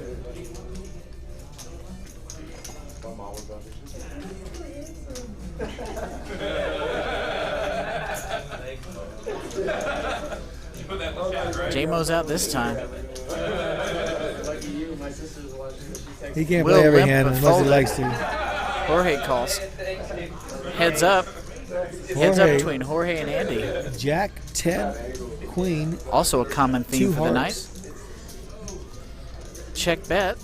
J-Mo's out this time. He can't Will play every limp, hand but unless he folded. likes to. Jorge calls. Heads up. Heads up between Jorge and Andy. Jack, 10, Queen. Also a common theme 2 for the night. hearts. Check bet.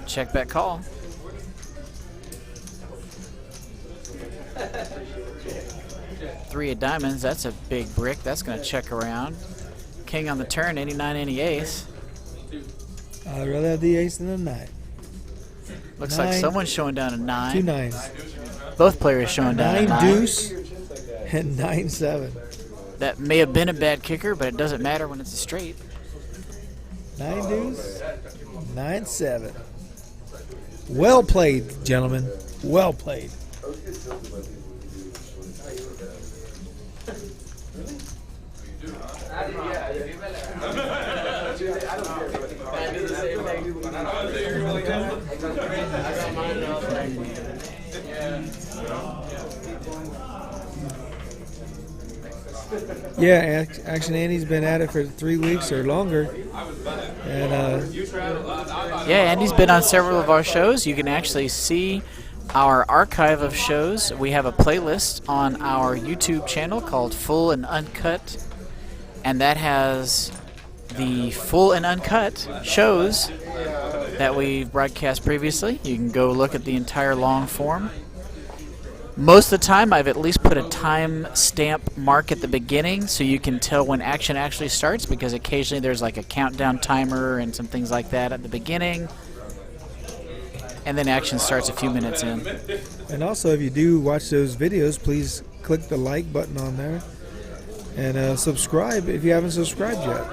Check bet call. 3 of diamonds. That's a big brick. That's going to check around. King on the turn, 89, any ace. I'd rather have the ace than the 9. Looks 9. like someone's showing down a 9. 2 9s. Both players showing down a 9 9. deuce and 9 7. That may have been a bad kicker, but it doesn't matter when it's a straight. 9 deuce, 9 7. Well played, gentlemen. Well played. Yeah, Action Andy's been at it for 3 weeks or longer. And yeah, Andy's been on several of our shows. You can actually see our archive of shows. We have a playlist on our YouTube channel called Full and Uncut, and that has the full and uncut shows that we broadcast previously. You can go look at the entire long form. Most of the time, I've at least put a time stamp mark at the beginning so you can tell when action actually starts, because occasionally there's like a countdown timer and some things like that at the beginning, and then action starts a few minutes in. And also, if you do watch those videos, please click the like button on there and subscribe if you haven't subscribed yet.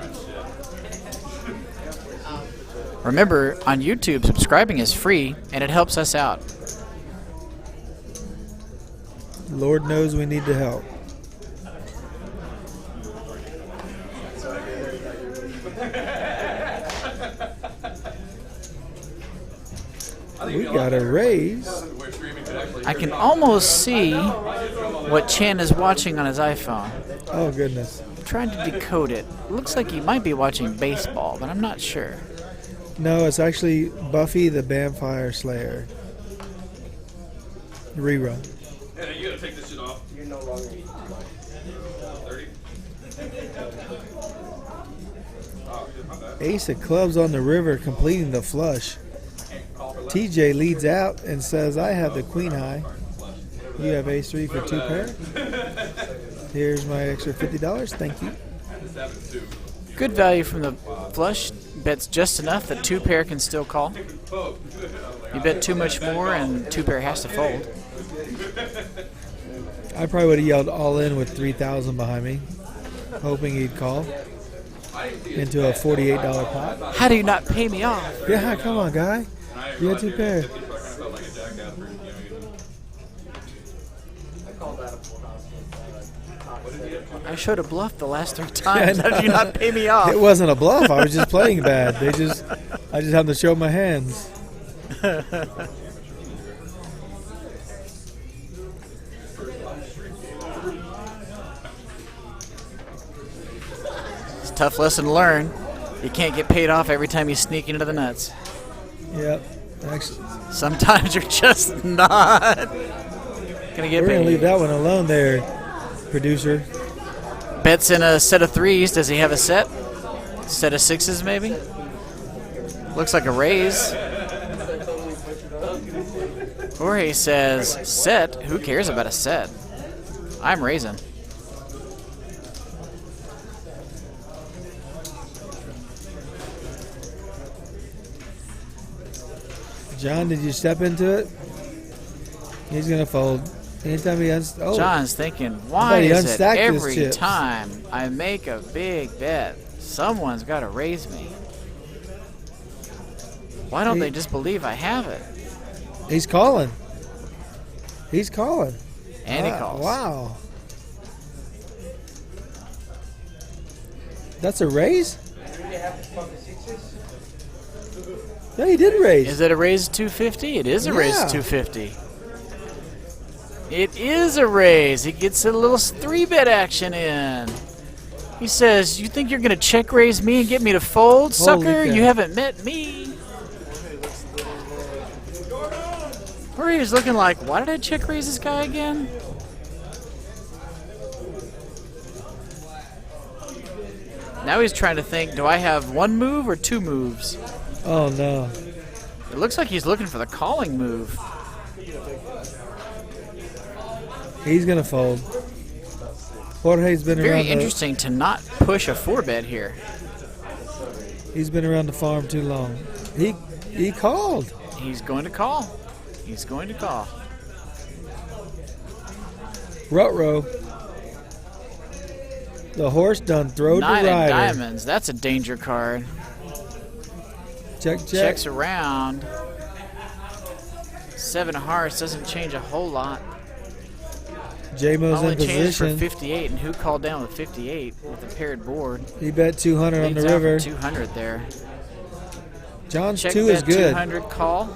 Remember, on YouTube, subscribing is free, and it helps us out. Lord knows we need the help. We got a raise. I can almost see what Chan is watching on his iPhone. Oh, goodness. I'm trying to decode it. It looks like he might be watching baseball, but I'm not sure. No, it's actually Buffy the Vampire Slayer. Rerun. Hey, you gotta take this shit off. You're no longer 30. Oh, shit, my bad. Ace of clubs on the river, completing the flush. TJ leads out and says, I have the queen high. You have ace 3 for 2 pair. Here's my extra $50. Thank you. Good value from the flush. Bets just enough that 2 pair can still call. You bet too much more and 2 pair has to fold. I probably would have yelled all in with 3,000 behind me, hoping he'd call into a $48 pot. How do you not pay me off? Yeah, come on, guy. You had 2 pair. I showed a bluff the last 3 times. How did you not pay me off? It wasn't a bluff. I was just playing bad. I just had to show my hands. It's a tough lesson to learn. You can't get paid off every time you sneak into the nuts. Yep. Actually, sometimes you're just not gonna get we're paid. Gonna leave that one alone there, producer. Bets in a set of 3s. Does he have a set? Set of 6s, maybe? Looks like a raise. Jorge says, set? Who cares about a set? I'm raising. John, did you step into it? He's going to fold. Anytime he John's thinking, why is it every time I make a big bet, someone's got to raise me? Why don't they just believe I have it? He's calling. He's calling. And he calls. Wow. That's a raise? No, he did raise. Is it a raise 250? It is a raise 250. It is a raise. He gets a little 3-bet action in. He says, you think you're going to check raise me and get me to fold? Sucker, you haven't met me. Or he's looking like, why did I check raise this guy again? Now he's trying to think, do I have 1 move or 2 moves? Oh, no. It looks like he's looking for the calling move. He's going to fold. Jorge's been Very around. interesting to not push a 4-bet here. He's been around the farm too long. He called. He's going to call. He's going to call. Ruh-roh. The horse done throwed the 9 rider. of diamonds. That's a danger card. Check, check. Checks around. 7 of hearts doesn't change a whole lot. J-Mo's in Only changed for position. 58, and who called down with 58 with a paired board? He bet 200 on the Leads out for river. 200 there. John's Check 2 bet is good. 200 call.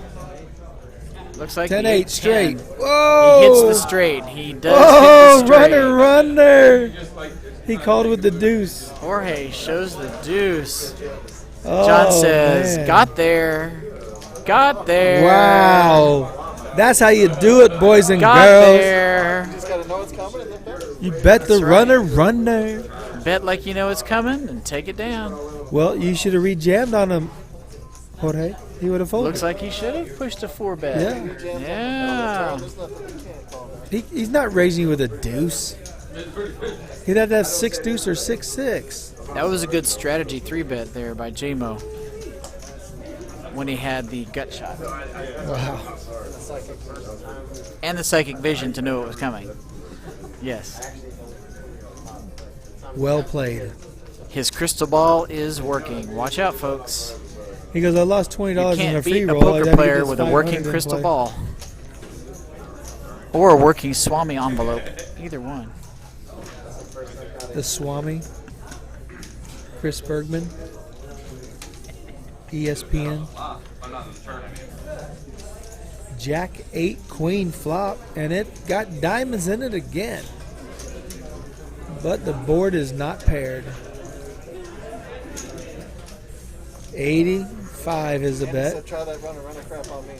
Looks like 10-8 he hit straight. 10. Whoa! He hits the straight. He does Oh, hit the straight. runner. He called with the deuce. Jorge shows the deuce. Oh, John says, man. got there. Got there. Wow. That's how you do it, boys and Got girls. there. You just gotta know it's coming and then bet. You bet the That's right. runner. Bet like you know it's coming and take it down. Well, you should have re-jammed on him, Jorge. He would have folded. Looks like he should have pushed a 4-bet. Yeah. Yeah. There's nothing we can't call there. He's not raising you with a deuce. He'd have to have 6 deuce or 6-6. That was a good strategy 3-bet there by J-Mo when he had the gut shot. Wow. And the psychic vision to know it was coming. Yes. Well played. His crystal ball is working. Watch out, folks. He goes, I lost $20 You in a can't free beat a roll. I poker gotta get player this with a 500 working in crystal play." ball. Or a working Swami envelope. Either one. The Swami. Chris Bergman. ESPN. Jack 8 queen flop, and it got diamonds in it again. But the board is not paired. 85 is the So bet. try that runner crap on me.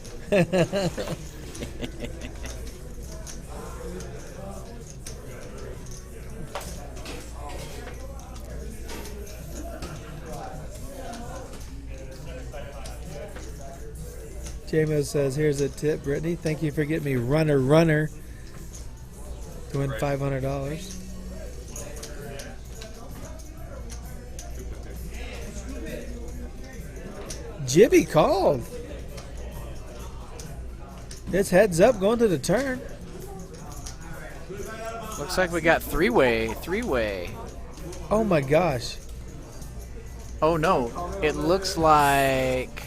J-Mo says, here's a tip, Brittany. Thank you for getting me runner to win $500. Jivvy called. It's heads up going to the turn. Looks like we got three-way. Oh my gosh. Oh no, it looks like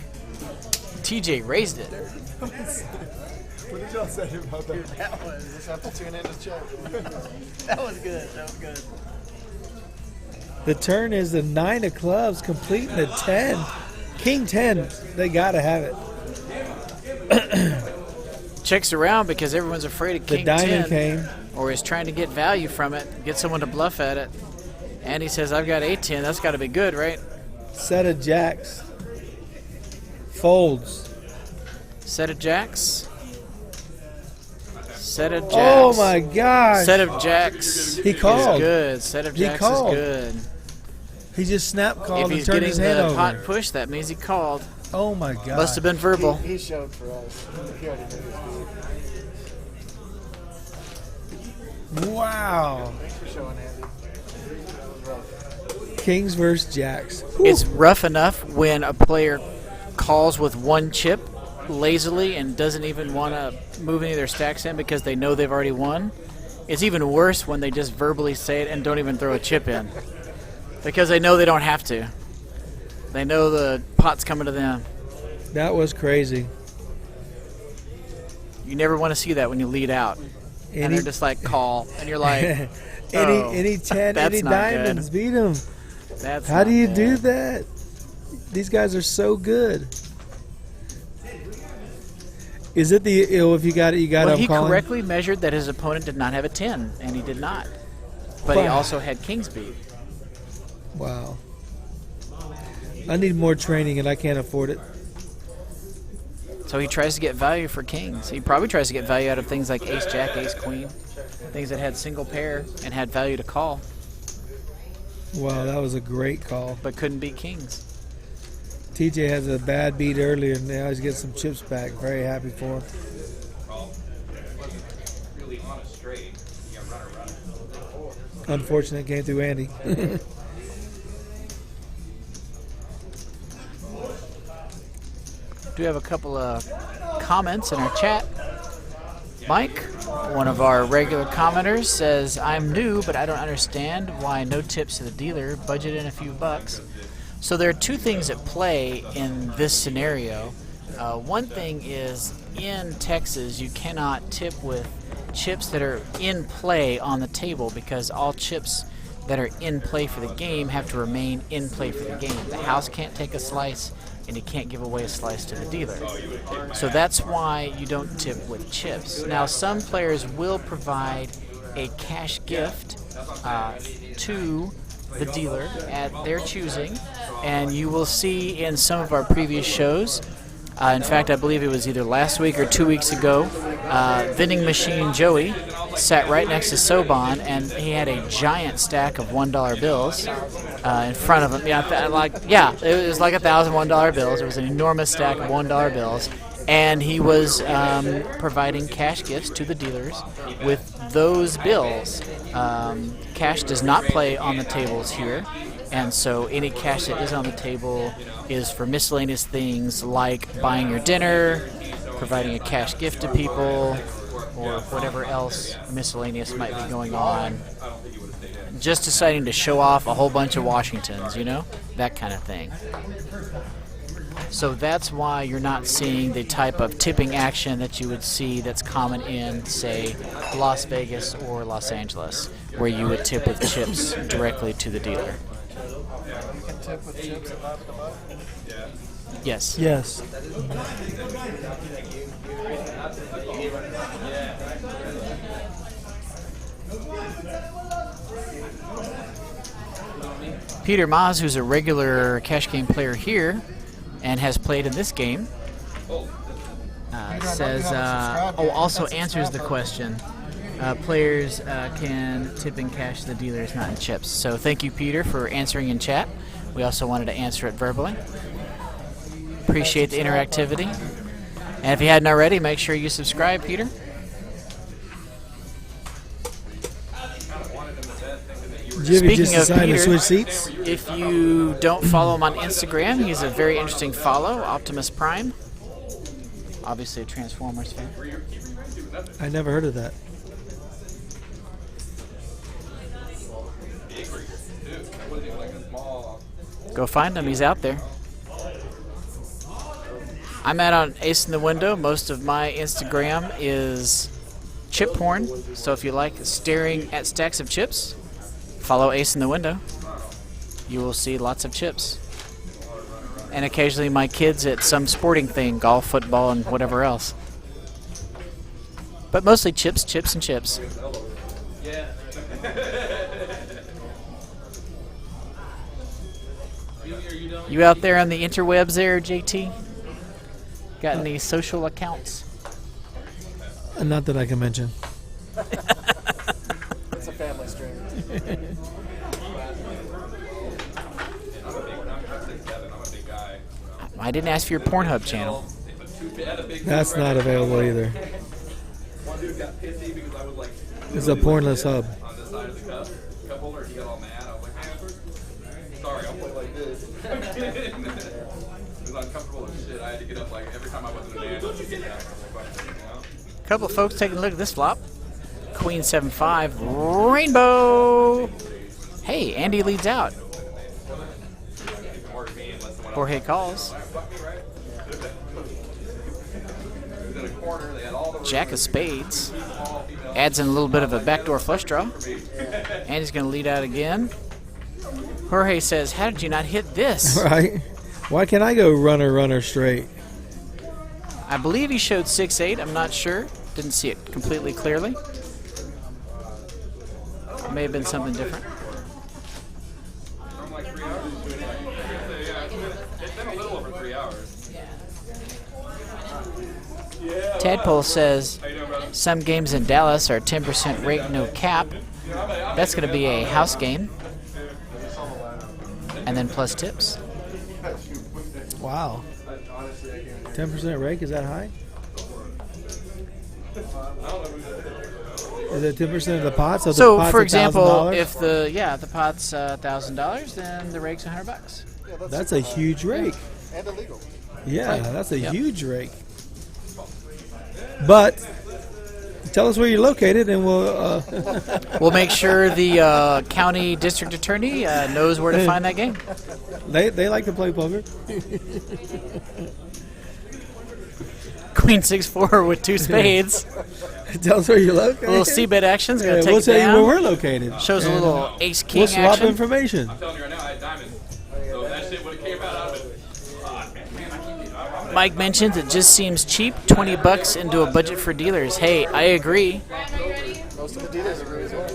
TJ raised it. What did y'all say about that? That You just have to tune in to check. was good. The turn is the 9 of clubs, completing the 10. King 10, they got to have it. Checks around because everyone's afraid of The King diamond 10. came. Or he's trying to get value from it, get someone to bluff at it. And he says, I've got 8-10. That's got to be good, right? Set of jacks. Folds. Set of jacks. Set of jacks. Oh my gosh. Set of jacks. He called. Is good. Set of He jacks called. is good. He just snap If called and he's turned getting his hand the over. pot push, that means he called. Oh my god. Must have been verbal. He showed for us. He already knew he was Wow. Thanks for showing, Andy. That was rough. Kings versus jacks. It's rough enough when a player calls with one chip lazily and doesn't even want to move any of their stacks in because they know they've already won. It's even worse when they just verbally say it and don't even throw a chip in because they know they don't have to. They know the pot's coming to them. That was crazy. You never want to see that when you lead out. And Any- they're just like, call. And you're like, any 10, that's any not diamonds, good. beat them. That's How do not you good. do that? These guys are so good. Is it the if you got it, you got Well, it? he I'm calling. correctly measured that his opponent did not have a 10, and he did not. But he Wow. also had kings beat. Wow. I need more training, and I can't afford it. So he tries to get value for kings. He probably tries to get value out of things like ace jack, ace queen, things that had single pair and had value to call, Wow, that was a great call. but couldn't beat kings. TJ has a bad beat earlier, and now he's getting some chips back. Very happy for him. Really on a straight. You got runner. Unfortunate came through Andy. Do have a couple of comments in our chat. Mike, one of our regular commenters, says, I'm new, but I don't understand why no tips to the dealer, budget in a few bucks. So there are two things at play in this scenario. One thing is, in Texas, you cannot tip with chips that are in play on the table because all chips that are in play for the game have to remain in play for the game. The house can't take a slice, and you can't give away a slice to the dealer. So that's why you don't tip with chips. Now, some players will provide a cash gift to the dealer at their choosing, and you will see in some of our previous shows, in fact, I believe it was either last week or 2 weeks ago, Vending Machine Joey sat right next to Soban, and he had a giant stack of $1 bills in front of him. It was like 1,000 $1 bills. It was an enormous stack of $1 bills, and he was providing cash gifts to the dealers with those bills. Cash does not play on the tables here, and so any cash that is on the table is for miscellaneous things like buying your dinner, providing a cash gift to people, or whatever else miscellaneous might be going on. Just deciding to show off a whole bunch of Washingtons, you know? That kind of thing. So that's why you're not seeing the type of tipping action that you would see that's common in, say, Las Vegas or Los Angeles, where you would tip with chips directly to the dealer. You can tip with chips at 5 the buck? Yes. Yes. Peter Maz, who's a regular cash game player here and has played in this game, says, also answers the question. Players can tip in cash to the dealers, not in chips. So thank you, Peter, for answering in chat. We also wanted to answer it verbally. Appreciate the interactivity. And if you hadn't already, make sure you subscribe, Peter. Jivvy just decided to switch seats. If you don't follow him on Instagram, he's a very interesting follow, Optimus Prime. Obviously a Transformers fan. I never heard of that. Go find him, he's out there. I'm on Ace in the Window. Most of my Instagram is chip porn, so if you like staring at stacks of chips, follow Ace in the Window. You will see lots of chips. And occasionally my kids at some sporting thing, golf, football, and whatever else. But mostly chips, chips, and chips. You out there on the interwebs there, JT? Got any social accounts? Not that I can mention. It's a family stream. I didn't ask for your Pornhub channel. That's not available either. It's a pornless hub. Sorry, I'll play like this. It was uncomfortable as shit. I had to get up like every time I wasn't in a band. A couple of folks taking a look at this flop. Queen 7-5, Rainbow. Hey, Andy leads out. Jorge calls. Jack of spades. Adds in a little bit of a backdoor flush draw. Andy's going to lead out again. Jorge says, how did you not hit this? Right. Why can't I go runner straight? I believe he showed 6-8. I'm not sure. Didn't see it completely clearly. It may have been something different. It's been a little over 3 hours. Tadpole says, some games in Dallas are 10% rate, no cap. That's going to be a house game. And then plus tips. Wow. 10% rake, is that high? Is it 10% of the pot? So, So, the pot's for example, $1,000? if the pot's $1,000, then the rake's $100. That's a huge rake. And illegal. Yeah, Right. that's a Yep. huge rake. But tell us where you're located, and we'll. We'll make sure the county district attorney knows where to find that game. They like to play poker. Queen 6-4 with 2 spades. Tell us where you're located. A little c-bet action's going to Yeah, take we'll it tell down. you where we're located. Shows a And, little ace-king We'll swap action. information. I'm telling you right now, I had diamonds. So that shit would have came out of it. Man, I keep Mike mentions it just seems cheap, $20 into a budget for dealers. Hey, I agree. Most of the dealers agree as well.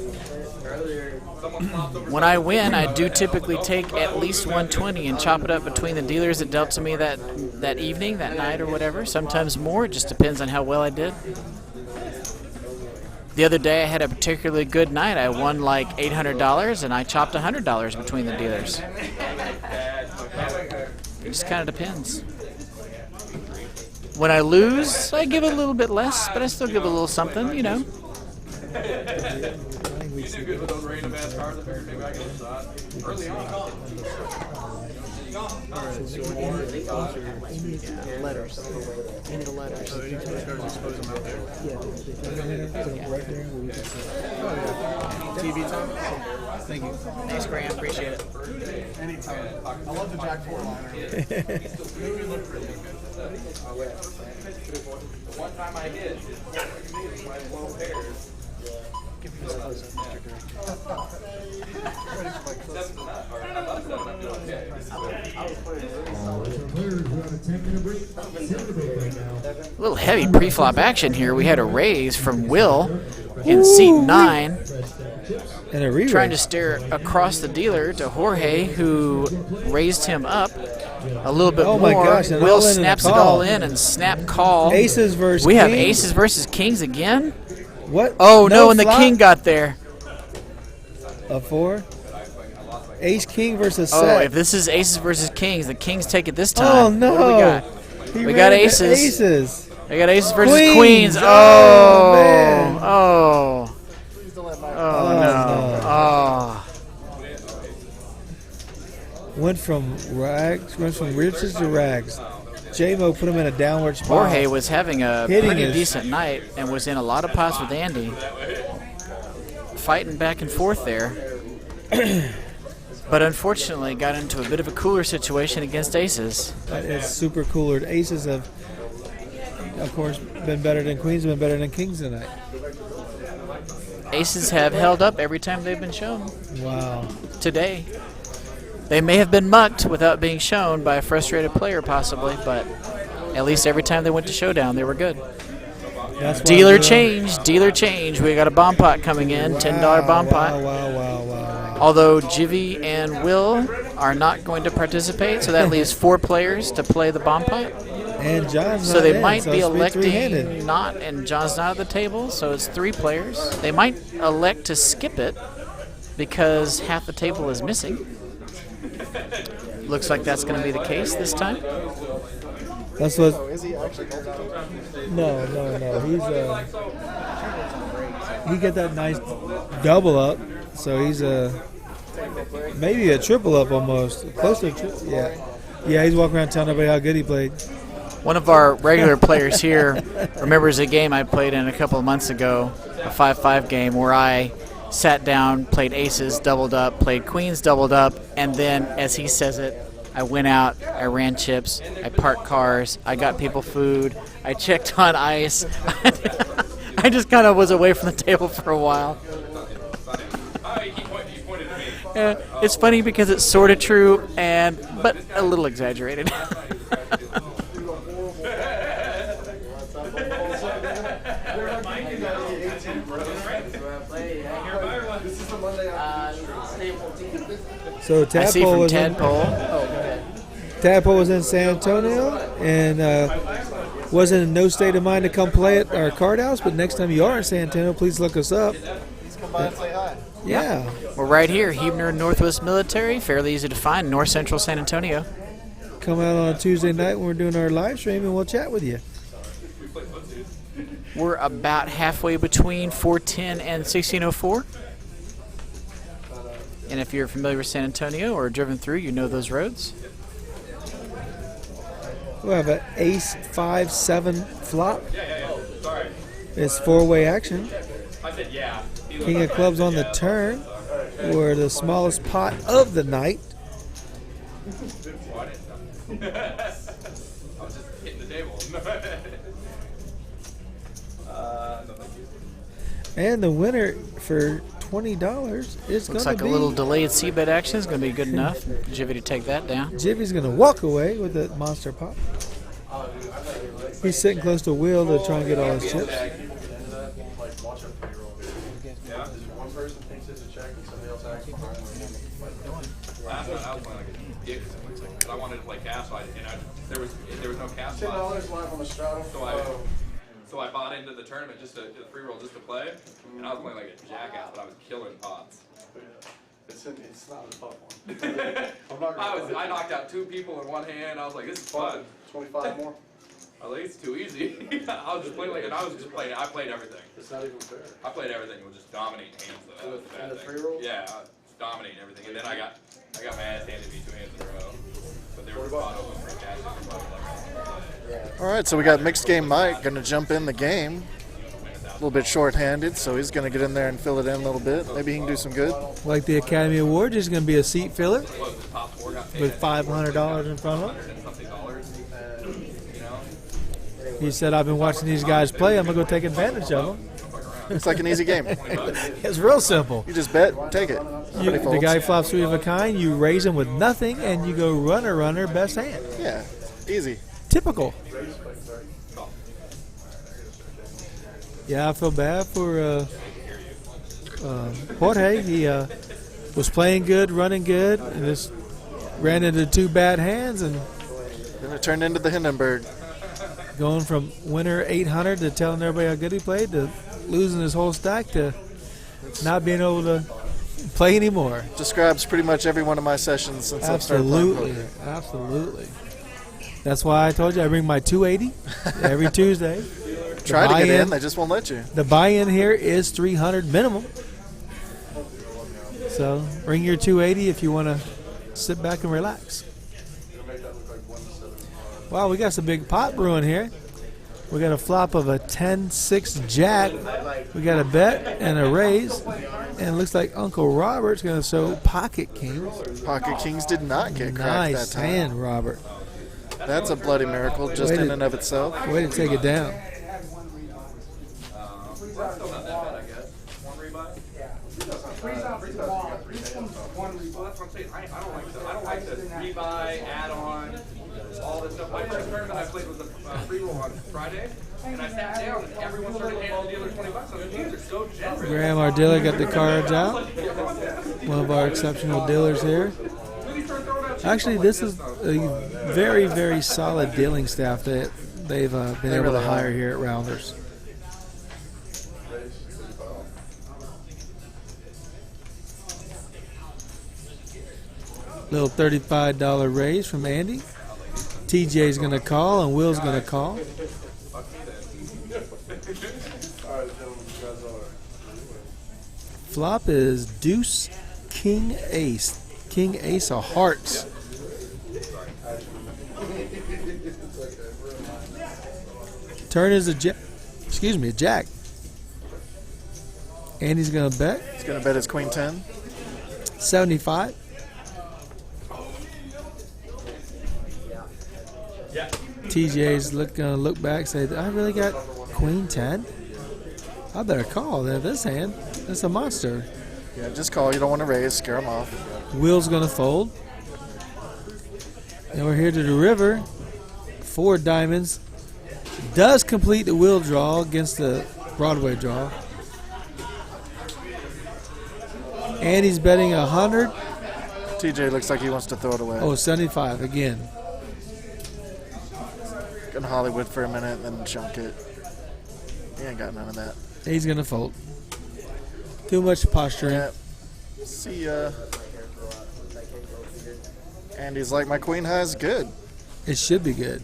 When I win, I do typically take at least 120 and chop it up between the dealers that dealt to me that evening, that night, or whatever. Sometimes more. It just depends on how well I did. The other day, I had a particularly good night. I won like $800, and I chopped $100 between the dealers. It just kind of depends. When I lose, I give it a little bit less, but I still give a little something, you know. You do good with those random ass cards. I figured maybe I get a shot early on. Letters. In the letters. TV time? Thank you. Thanks, Graham. Appreciate it. Anytime. I love the Jack 4 liner. One time I did. My 12 pairs. A little heavy pre-flop action here. We had a raise from Will in seat 9. And a re-raise. Trying to stare across the dealer to Jorge, who raised him up a little bit Oh more. my gosh, and Will all in and a snaps it call. all in and snap call. Aces versus We have kings. aces versus kings again? What? Oh, no, and the flop? king got there. A 4? Ace king versus Oh, set. if this is aces versus kings, the kings take it this Oh, time. no. What do we got? He We ran got into aces. Aces. We got aces versus Queens. queens. Oh, Oh, man. oh. Please don't let my Oh, no. Oh. Went from riches to rags. J-Mo put him in a downward spiral. Jorge was having a Hitting pretty his- decent night and was in a lot of pots with Andy. Fighting back and forth there. But unfortunately got into a bit of a cooler situation against aces. It's super cooler. Aces have, of course, been better than queens, been better than kings tonight. Aces have held up every time they've been shown Wow. today. They may have been mucked without being shown by a frustrated player possibly, but at least every time they went to showdown, they were good. That's why Dealer we're- change, dealer change. We got a bomb pot coming in, $10 bomb pot. Wow. Although Jivvy and Will are not going to participate, so that leaves 4 players to play the bomb pot. And John's So not they in, might so be it's electing three-handed. not, and John's not at the table, so it's 3 players. They might elect to skip it because half the table is missing. Looks like that's going to be the case this time. That's what. Oh, is he actually multi-token? No. He's he got that nice double up, so he's maybe a triple up almost, close to a triple. Yeah. He's walking around telling everybody how good he played. One of our regular players here remembers a game I played in a couple of months ago, a 5-5 game where I sat down, played aces, doubled up, played queens, doubled up, and then, as he says it, I went out, I ran chips, I parked cars, I got people food, I checked on ice. I just kind of was away from the table for a while. Yeah, it's funny because it's sort of true, but a little exaggerated. So I see Tadpole from was in, Tadpole. Tadpole was in San Antonio and wasn't in no state of mind to come play at our card house. But next time you are in San Antonio, please look us up. Please come by and say hi. Yeah. We're right here, Huebner Northwest Military, fairly easy to find, north central San Antonio. Come out on a Tuesday night when we're doing our live stream and we'll chat with you. We're about halfway between 410 and 1604. And if you're familiar with San Antonio or driven through, you know those roads. We have an ace 5-7 flop. Sorry. It's four-way action. I said yeah. King of clubs on the turn. We're the smallest pot of the night. I was just hitting the table. No, thank you. And the winner for $20 is going Looks to like be... a little delayed c-bet action is going to be good enough. Jivvy to take that down. Jivvy's going to walk away with the monster pot. He's sitting close to Will to try and get all his chips. One person thinks it's a check and somebody else acts behind Last night I was playing like a dick. I wanted to play cash, there was no cash spot. $10 live on the straddle. So I bought into the tournament just to free roll just to play, and I was playing like a jackass, but I was killing pots. It's not a tough one. I knocked out 2 people in one hand. I was like, this is fun. 25 more. I was like, it's too easy. I was just playing I played everything. It's not even fair. I played everything. We'll just dominate hands though. That was the bad thing. free roll? Yeah, just dominating everything. And then I got my ass handed me 2 hands in a row. But there was a spot open for a cash. All right, so we got mixed game Mike going to jump in the game. A little bit short-handed, so he's going to get in there and fill it in a little bit. Maybe he can do some good. Like the Academy Awards, he's going to be a seat filler with $500 in front of him. He said, I've been watching these guys play. I'm going to go take advantage of them. It's like an easy game. It's real simple. You just bet, take it. The guy flops 3 of a kind, you raise him with nothing, and you go runner, best hand. Yeah, easy. Typical. Yeah, I feel bad for Jorge. He was playing good, running good, and just ran into 2 bad hands, and Then it turned into the Hindenburg. going from winner 800 to telling everybody how good he played to losing his whole stack to not being able to play anymore. Describes pretty much every one of my sessions since I've started playing poker. Absolutely. That's why I told you I bring my 280 every Tuesday. Try to get in, they just won't let you. The buy-in here is $300 minimum. So bring your 280 if you want to sit back and relax. Wow, we got some big pot brewing here. We got a flop of a 10-6 jack. We got a bet and a raise. And it looks like Uncle Robert's going to show pocket kings. Pocket kings did not get cracked that Nice time. hand, Robert. That's a bloody miracle just in and of itself. Way to take it down. Still not that bad, I guess. 1 rebuy? Yeah. Well, that's what I'm saying. I don't like the rebuy, add-on, all this stuff. My first tournament I played was a free roll on Friday, and I sat down and everyone started handing the dealer $20. I was like, these are so generous. Graham, our dealer, got the cards out. One of our exceptional dealers here. Actually, this is a very, very solid dealing staff that they've been able to hire here at Rounders. Little $35 raise from Andy. TJ's going to call and Will's going to call. Flop is deuce, king, ace. King, ace of hearts. Turn is a jack. Excuse me, a jack. Andy's going to bet. He's going to bet his queen 10. 75. TJ's gonna look back, say, I really got queen 10? I better call. This hand, it's a monster. Yeah, just call. You don't want to raise. Scare him off. Will's gonna fold. And we're here to the river. 4 diamonds. Does complete the Will draw against the Broadway draw. And he's betting 100. TJ looks like he wants to throw it away. Oh, 75 again. In Hollywood for a minute, then chunk it. He ain't got none of that. He's going to fold. Too much posturing. Yeah. See ya. And he's like, my queen high is good. It should be good.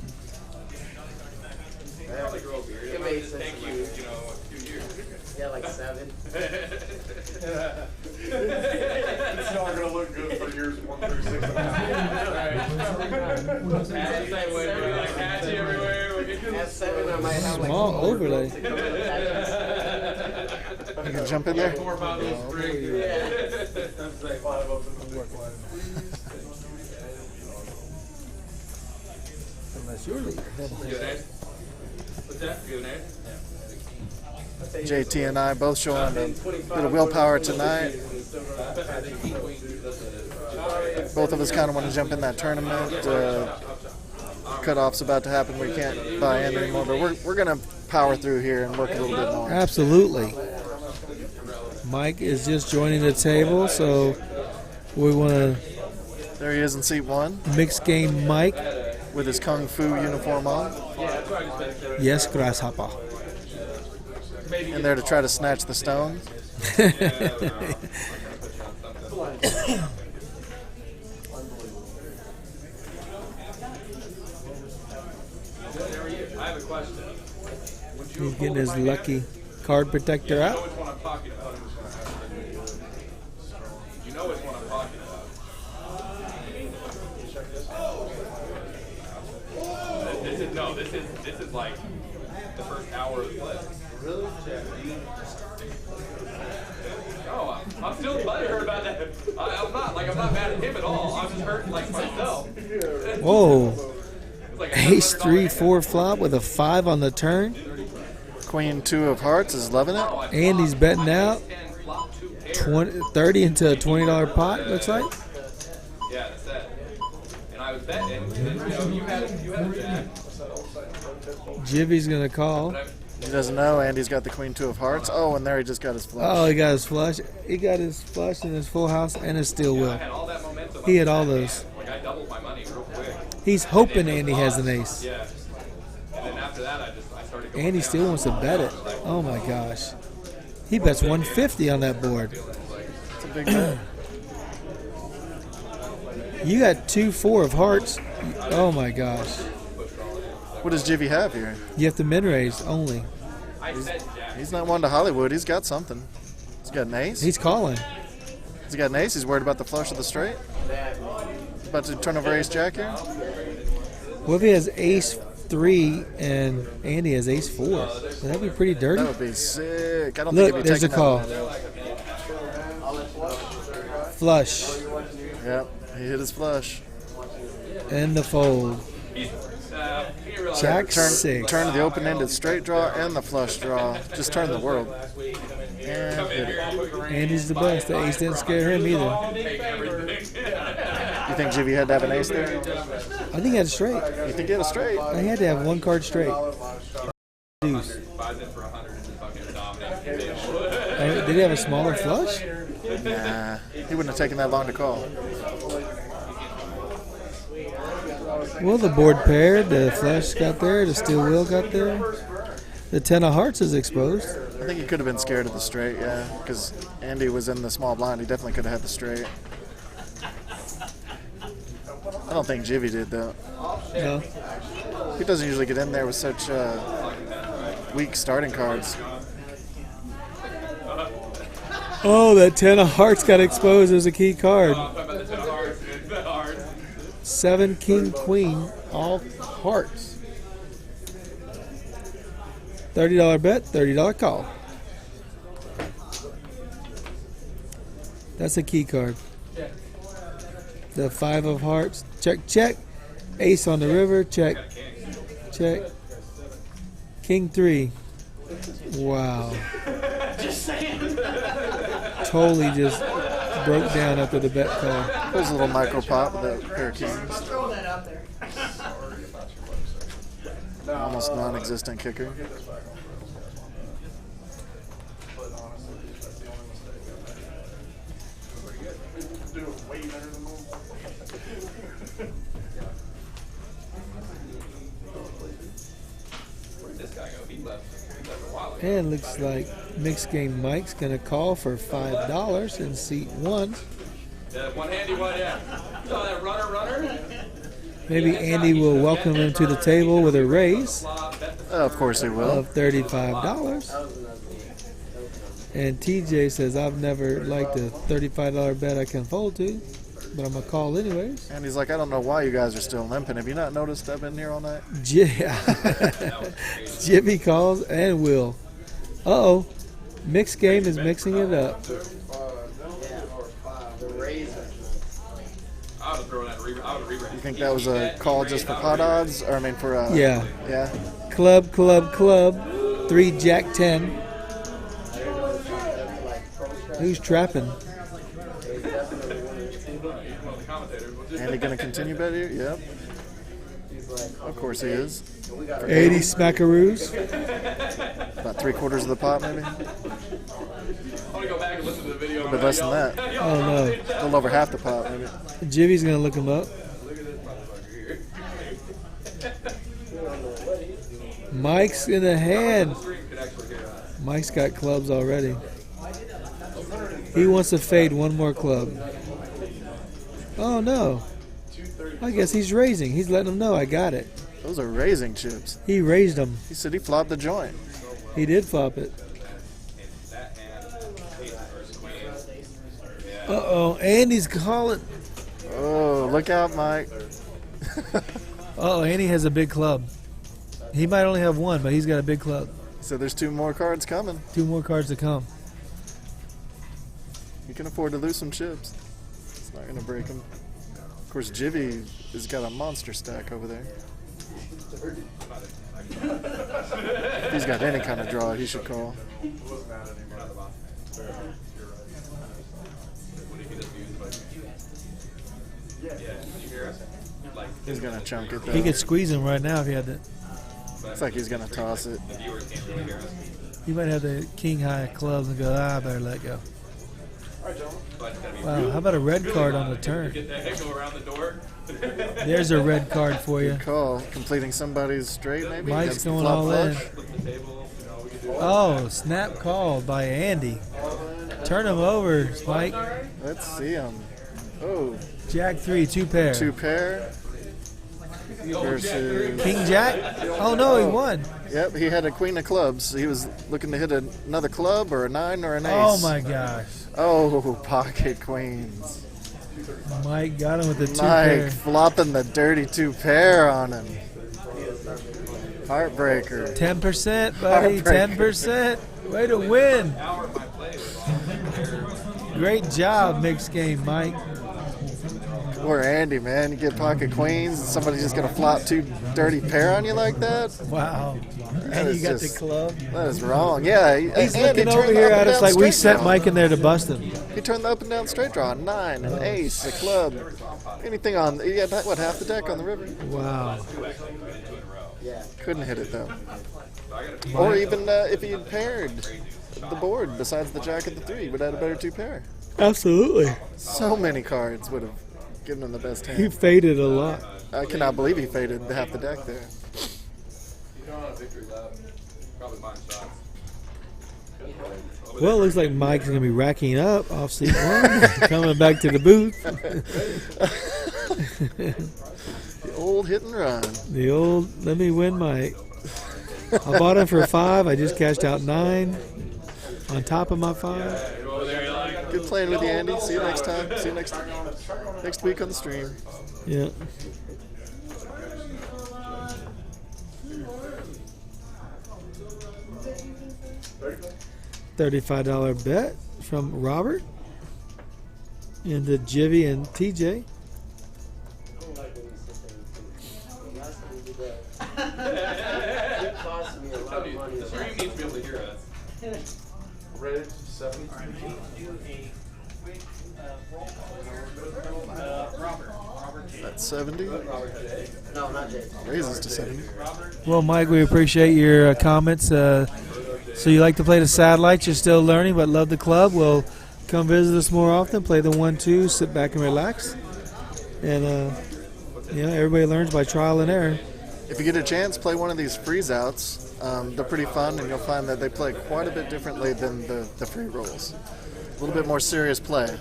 Yeah, like 7. It's not going to look good for years 1 through 6 and a half. Patchy everywhere. At 7, I might have like Small overlay. You can jump in there? 4 or 5 of those springs. Unless you're leaving. What's that? You have an ace? JT and I both showing a bit of willpower tonight. Both of us kind of want to jump in that tournament. Cutoff's about to happen. We can't buy in anymore, but we're going to power through here and work a little bit more. Absolutely. Mike is just joining the table, so we want to. There he is in seat 1. Mixed game Mike. With his Kung Fu uniform on. Yes, Grasshopper. In there to try to snatch the stone. I have a question. He's getting his lucky card protector out. You know which one I'm talking about. This is like the first hour of the play. Really? No, I'm still butthurt about that. I'm not mad at him at all. I'm just hurt like myself. Whoa. Ace 3-4 flop with a 5 on the turn. Queen 2 of hearts is loving it. Andy's betting out 30 into a $20 pot, looks like. Yeah, that's it. And I was betting, and you had a jack. Jivvy's going to call. He doesn't know Andy's got the Queen 2 of hearts. Oh, and there he just got his flush. Oh, he got his flush. He got his flush and his full house and his steel wheel. He had all those. Like I doubled my money real quick. He's hoping Andy has an ace. Yeah. And then after that, I started going Andy still wants to bet it. Oh my gosh. He bets 150 on that board. It's a big bet. You got 2-4 of hearts. Oh my gosh. What does Jivvy have here? You have to min raise only. He's not one to Hollywood. He's got something. He's got an ace. He's calling. He's got an ace. He's worried about the flush of the straight. About to turn over ace jack here. What if he has ace 3 and Andy has ace 4? That'd be pretty dirty. That would be sick. I don't Look, think he'd be there's a taking call. that. Flush. Yep, he hit his flush. And the fold. Jack 6. Turn the open-ended straight draw and the flush draw. Just turn the world. And hit it. Andy's the best. The ace didn't scare him either. You think Jivvy had to have an ace there? I think he had a straight. You think he had a straight? He had to have one card straight. Deuce. Did he have a smaller flush? Nah, he wouldn't have taken that long to call. Well, the board paired, the flush got there, the steel wheel got there. The 10 of hearts is exposed. I think he could have been scared of the straight, yeah, because Andy was in the small blind. He definitely could have had the straight. I don't think Jivvy did, though. No. He doesn't usually get in there with such weak starting cards. Oh, that 10 of hearts got exposed as a key card. 7, king, queen, all hearts. $30 bet, $30 call. That's a key card. The 5 of hearts. Check, check. Ace on the river. Check. Check. King 3. Wow. Just saying. Totally just broke down after the bet call. There's a little micro pot with a pair of kings. Throw that out there. Almost non-existent kicker. And looks like mixed game Mike's gonna call for $5 in seat 1. One handy one, yeah. Saw that runner. Maybe Andy will welcome him to the table with a raise Of course he will. of $35. And TJ says, I've never liked a $35 bet I can fold to, but I'm going to call anyways. And he's like, I don't know why you guys are still limping. Have you not noticed I've been here all night? Jivvy calls and will. Uh-oh. Mixed game is mixing it up. You think that was a call just for pot odds? Or I mean for... yeah. Yeah? Club. 3 Jack 10. Who's trapping? Andy going to continue bet here? Yep. Of course he is. 80 smackaroos. About 3/4 of the pot, maybe? I want to go back and listen to the video. A bit less than that. Oh, no. A little over half the pot, maybe. Jivvy's going to look him up. Mike's in the hand. Mike's got clubs already. He wants to fade one more club. Oh, no. I guess he's raising. He's letting them know I got it. Those are raising chips. He raised them. He said he flopped the joint. He did flop it. Uh-oh. Andy's calling. Oh, look out, Mike. Uh-oh. Andy has a big club. He might only have one, but he's got a big club. So there's 2 more cards coming. 2 more cards to come. You can afford to lose some chips. It's not going to break him. Of course, Jivvy has got a monster stack over there. If he's got any kind of draw, he should call. He's going to chunk it, though. He could squeeze him right now if he had to. Looks like he's going to toss it. He might have the king high clubs and go, I better let go. Wow, how about a red card on the turn? There's a red card for you. Good call. Completing somebody's straight, maybe? Mike's Against the going flop all flush. in. Oh, snap call by Andy. Turn him over, Mike. Let's see him. Oh. Jack 3, 2 pair. 2 pair. Versus King Jack? Oh, no, he won. Yep, he had a queen of clubs. He was looking to hit another club or a 9 or an ace. Oh, my gosh. Oh, pocket queens. Mike got him with the 2 Mike pair. flopping the dirty 2 pair on him. Heartbreaker. 10%, buddy. Heartbreaker. 10%. Way to win. Great job, mixed game, Mike. Poor Andy, man. You get pocket queens and somebody's just going to flop 2 dirty pair on you like that? Wow. That And is you got just- the club. That is wrong. Yeah. He's Andy looking over turned here the up at and us down like we straight sent draw. Mike in there to bust him. He turned the up and down straight draw. 9, an ace, a club. Anything on, he had, what, half the deck on the river? Wow. Couldn't hit it, though. Or even if he had paired the board besides the jack and the 3, would have had a better 2 pair. Absolutely. So many cards would have given him the best hand. He faded a lot. I cannot believe he faded half the deck there. Well, it looks like Mike's going to be racking up off seat 1, coming back to the booth. The old hit and run. The old, let me win Mike. I bought him for 5. I just cashed out 9 on top of my 5. Good playing with you, Andy. See you next time. See you next week on the stream. Yeah. $35 bet from Robert into Jivvy and TJ. It cost me a lot of money. The stream needs to be able to hear us. Rated 7. That's 70. No, not Jay. Raises to 70. Well, Mike, we appreciate your comments. So you like to play the satellites, you're still learning, but love the club. Well, come visit us more often, play the 1-2, sit back and relax. And, everybody learns by trial and error. If you get a chance, play one of these freeze outs. They're pretty fun, and you'll find that they play quite a bit differently than the free rolls. A little bit more serious play.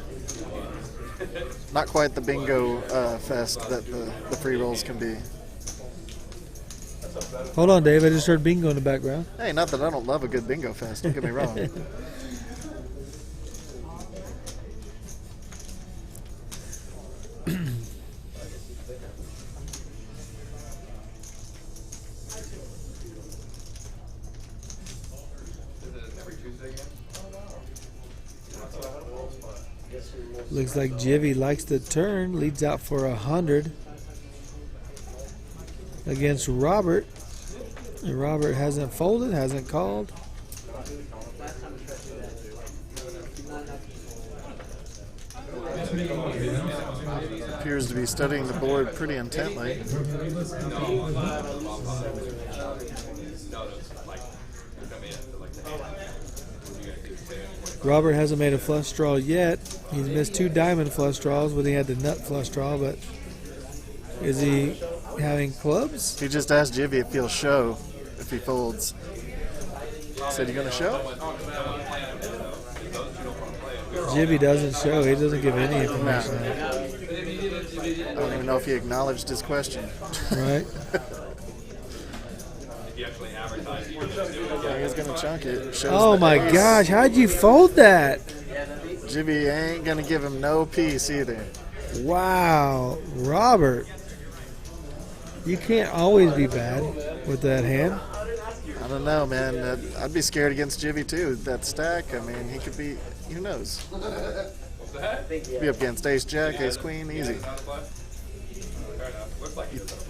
Not quite the bingo fest that the free rolls can be. Hold on, Dave. I just heard bingo in the background. Hey, not that I don't love a good bingo fest. Don't get me wrong. Looks like Jivvy likes the turn, leads out for 100 against Robert. And Robert hasn't folded, hasn't called. Appears to be studying the board pretty intently. Robert hasn't made a flush draw yet. He's missed 2 diamond flush draws when he had the nut flush draw, but is he having clubs? He just asked Jivvy if he'll show if he folds. Said, you gonna show? Jivvy doesn't show. He doesn't give any information. I don't even know if he acknowledged his question. Right. Yeah, he's gonna chunk it. Shows Oh the my ace. gosh, how'd you fold that? Jivvy ain't gonna give him no piece either. Wow, Robert. You can't always be bad with that hand. I don't know, man. I'd be scared against Jivvy too. That stack, I mean, he could be, who knows? Be up against ace jack, ace queen, easy.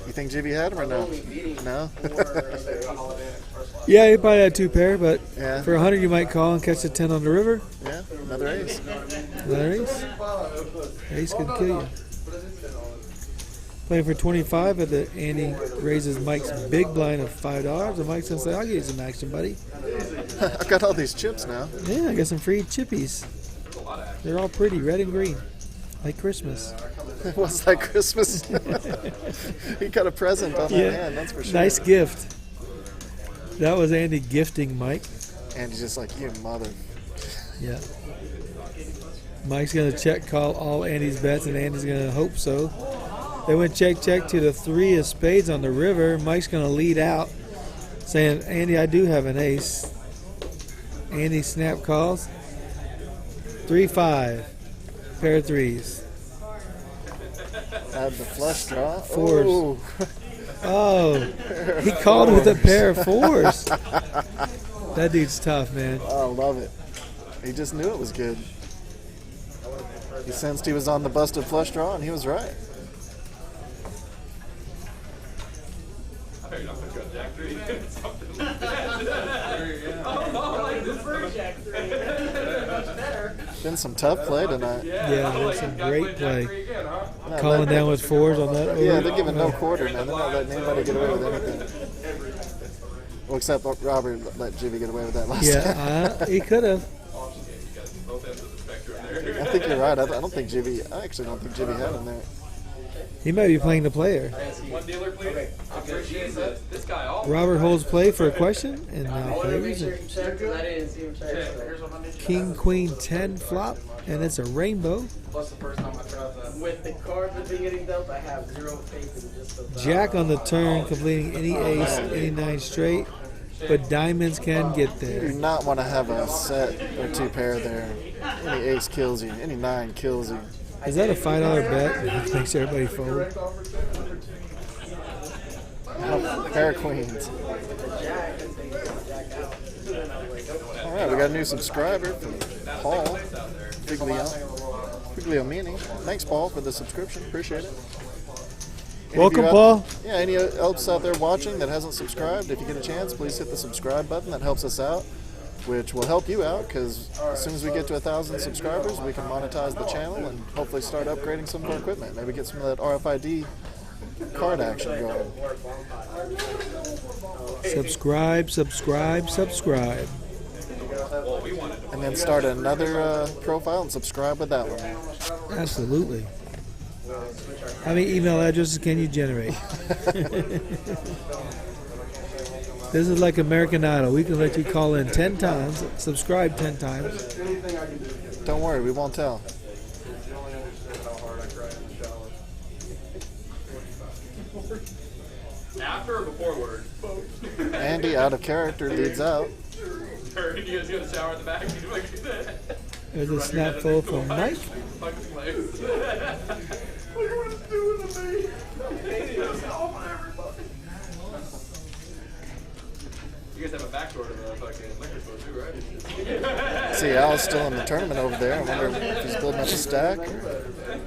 You think Jivvy had him or no? No? Yeah, he probably had 2 pair, but Yeah. for 100 you might call and catch a 10 on the river. Yeah, another ace. Another ace. Ace could kill you. Playing for 25, but Andy raises Mike's big blind of $5, and Mike's gonna say, "I'll give you some action, buddy." I've got all these chips now. Yeah, I got some free chippies. They're all pretty, red and green, like Christmas. What's that Christmas? He got a present on that hand, that's for sure. Nice gift. That was Andy gifting Mike. And he's just like, you mother. Yeah. Mike's gonna check call all Andy's bets, and Andy's gonna hope so. They went check to the 3 of spades on the river. Mike's gonna lead out, saying, "Andy, I do have an ace." Andy snap calls. 3-5, pair of 3s. Add the flush draw. 4s. Ooh. Oh, he called with a pair of 4s. That dude's tough, man. Oh, I love it. He just knew it was good. He sensed he was on the busted flush draw, and he was right. Been some tough play tonight. Yeah, that's some great play. Not Calling letting- down with 4s on that. Yeah, they're giving no quarter, man. They're not letting anybody get away with anything. Well, except Robert let Jivvy get away with that last time. Yeah, he could have. I think you're right. I don't think Jivvy. I actually don't think Jivvy had him there. He might be playing the player. One dealer, please. I appreciate that. This guy all. Robert holds play for a question, and now plays it. King, Queen, 10 flop, and it's a rainbow. Plus the first time I tried that. With the cards that have been getting dealt, I have zero faith in just the Jack on the turn, completing any ace, any 9 straight, but diamonds can get You do there. not want to have a set or 2 pair there. Any ace kills you. Any 9 kills you. Is that a $5 bet? That makes everybody fold. Pair of queens. All right, we got a new subscriber from Paul Figliomini. Thanks, Paul, for the subscription. Appreciate it. Any Welcome, of you Paul. Yeah, any else out there watching that hasn't subscribed, if you get a chance, please hit the subscribe button. That helps us out, which will help you out, because as soon as we get to 1,000 subscribers, we can monetize the channel and hopefully start upgrading some of our equipment. Maybe get some of that RFID card action going. Subscribe. And then start another profile and subscribe with that one. Absolutely. How many email addresses can you generate? This is like American Idol. We can let you call in 10 times, subscribe 10 times. Don't worry, we won't tell. After or before word? Andy, out of character, leads out. Or you guys got a shower at the back? There's a snap fold from Mike. Look what it's doing to me. It's all for everybody. You guys have a back door to the fucking liquor store too, right? See, Al's still in the tournament over there. I wonder if he's building up a stack.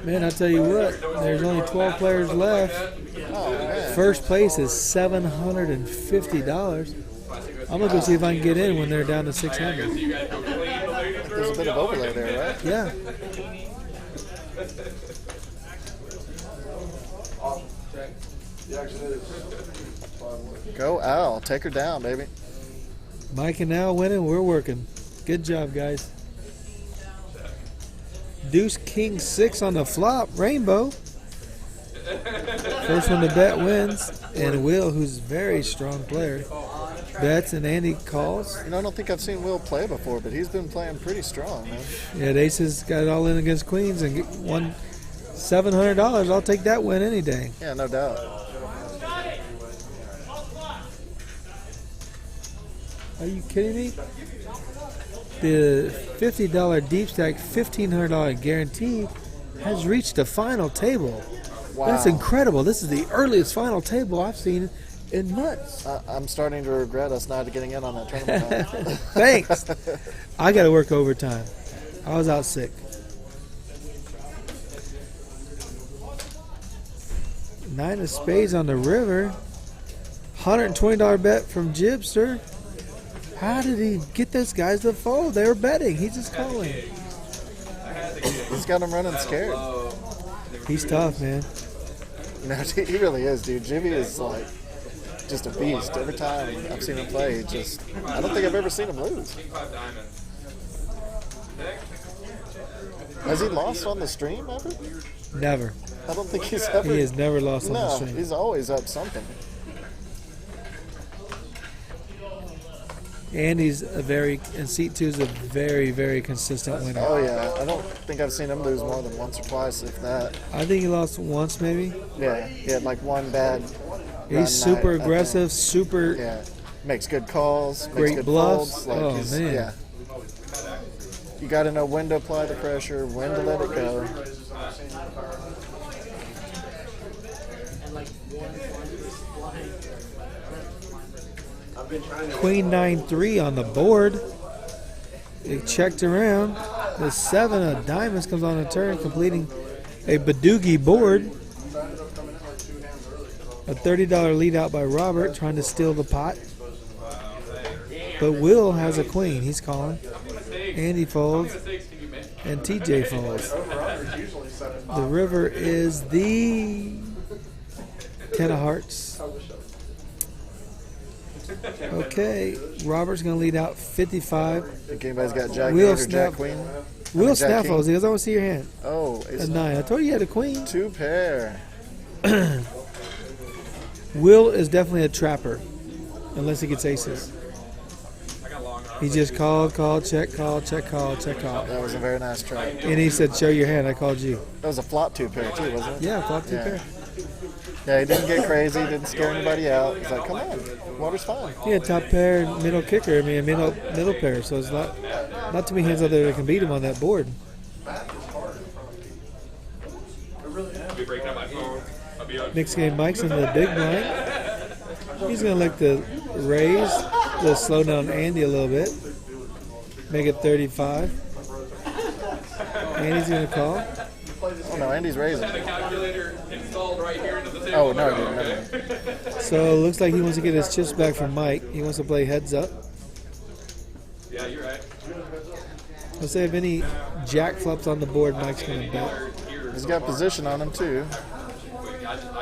Man, I'll tell you what. There's only 12 players left. Oh, man. First place is $750. I'm going to go see if I can get in when they're down to 600. There's a bit of overlay there, right? Yeah. Go Al. Take her down, baby. Mike and Al winning. We're working. Good job, guys. Deuce King 6 on the flop. Rainbow. First one to bet wins. And Will, who's a very strong player, bets and Andy calls. You know, I don't think I've seen Will play before, but he's been playing pretty strong, man. Yeah, the aces got it all in against queens and won $700. I'll take that win any day. Yeah, no doubt. Are you kidding me? The $50 deep stack, $1,500 guarantee has reached the final table. Wow. That's incredible. This is the earliest final table I've seen in months. I'm starting to regret us not getting in on that tournament. Thanks. I got to work overtime. I was out sick. Nine of spades on the river. $120 bet from Jivvy. How did he get those guys to fold? They were betting. He's just calling. He's got them running scared. He's tough, man. You know, he really is, dude. Jivvy is like just a beast. Every time I've seen him play, I don't think I've ever seen him lose. Has he lost on the stream ever? Never. I don't think he's ever. He has never lost on the No, stream. he's always up something. Andy's and seat 2 is a very, very consistent winner. Oh, yeah. I don't think I've seen him lose more than once or twice, if that. I think he lost once, maybe. Yeah, he had like one bad He's super night, aggressive, super. Yeah, makes good calls, makes Great good bluffs. folds. Oh, man. Yeah. You got to know when to apply the pressure, when to let it go. Queen 9-3 on the board. It checked around. The 7 of diamonds comes on a turn, completing a Badoogie board. A $30 lead out by Robert, trying to steal the pot. But Will has a queen. He's calling. Andy folds. And TJ folds. The river is the 10 of hearts. Okay, Robert's going to lead out 55. Think anybody's got Jack Will or Jack Queen? Will Jack snap King? folds. He goes, I want to see your hand. Oh, A 9. I told you you had a queen. 2 pair. Will is definitely a trapper, unless he gets aces. He just called, check, call, check, call, check, call. That was a very nice try. And he said, show your hand. I called you. That was a flop 2 pair too, wasn't it? Yeah, flop 2 Yeah. pair. Yeah, he didn't get crazy, didn't scare anybody out. He's like, come on, water's fine. He had top pair, middle kicker. I mean, middle pair. So it's not too many hands out there that can beat him on that board. Next game, Mike's in the big blind. He's going to look to raise, to slow down Andy a little bit. Make it 35. Andy's going to call. Oh, no, Andy's raising. Oh, no, he didn't. Never mind. So it looks like he wants to get his chips back from Mike. He wants to play heads up. Yeah, you're right. Let's say if any jack flops on the board, Mike's going to bet. He's got position on him, too.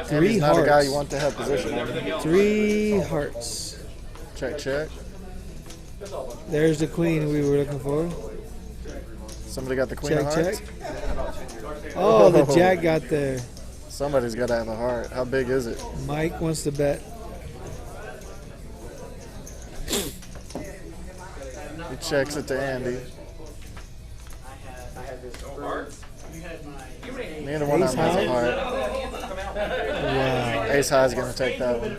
3 He's hearts. not a guy you want to have position on him. 3 hearts. Check, check. There's the queen we were looking for. Somebody got the queen of Check, hearts? check. Oh, the jack got there. Somebody's got to have a heart. How big is it? Mike wants to bet. He checks it to Andy. Neither one of them has a heart. Wow. Ace high is going to take that one.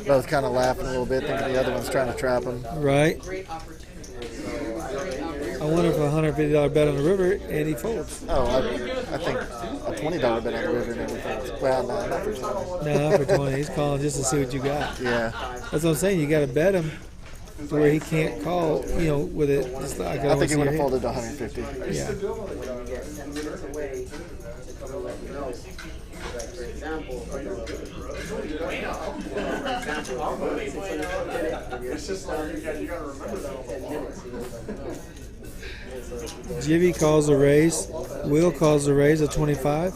Both kind of laughing a little bit, thinking the other one's trying to trap him. Right. I wonder if a $150 bet on the river, and he folds. Oh, I think a $20 bet on the river and everything. Well, no, not for 20. No, not for 20. He's calling just to see what you got. Yeah. That's what I'm saying. You got to bet him to where he can't call, with it. Just like I think he would have folded to 150. Yeah. Jivvy calls a raise. Will calls a raise at 25.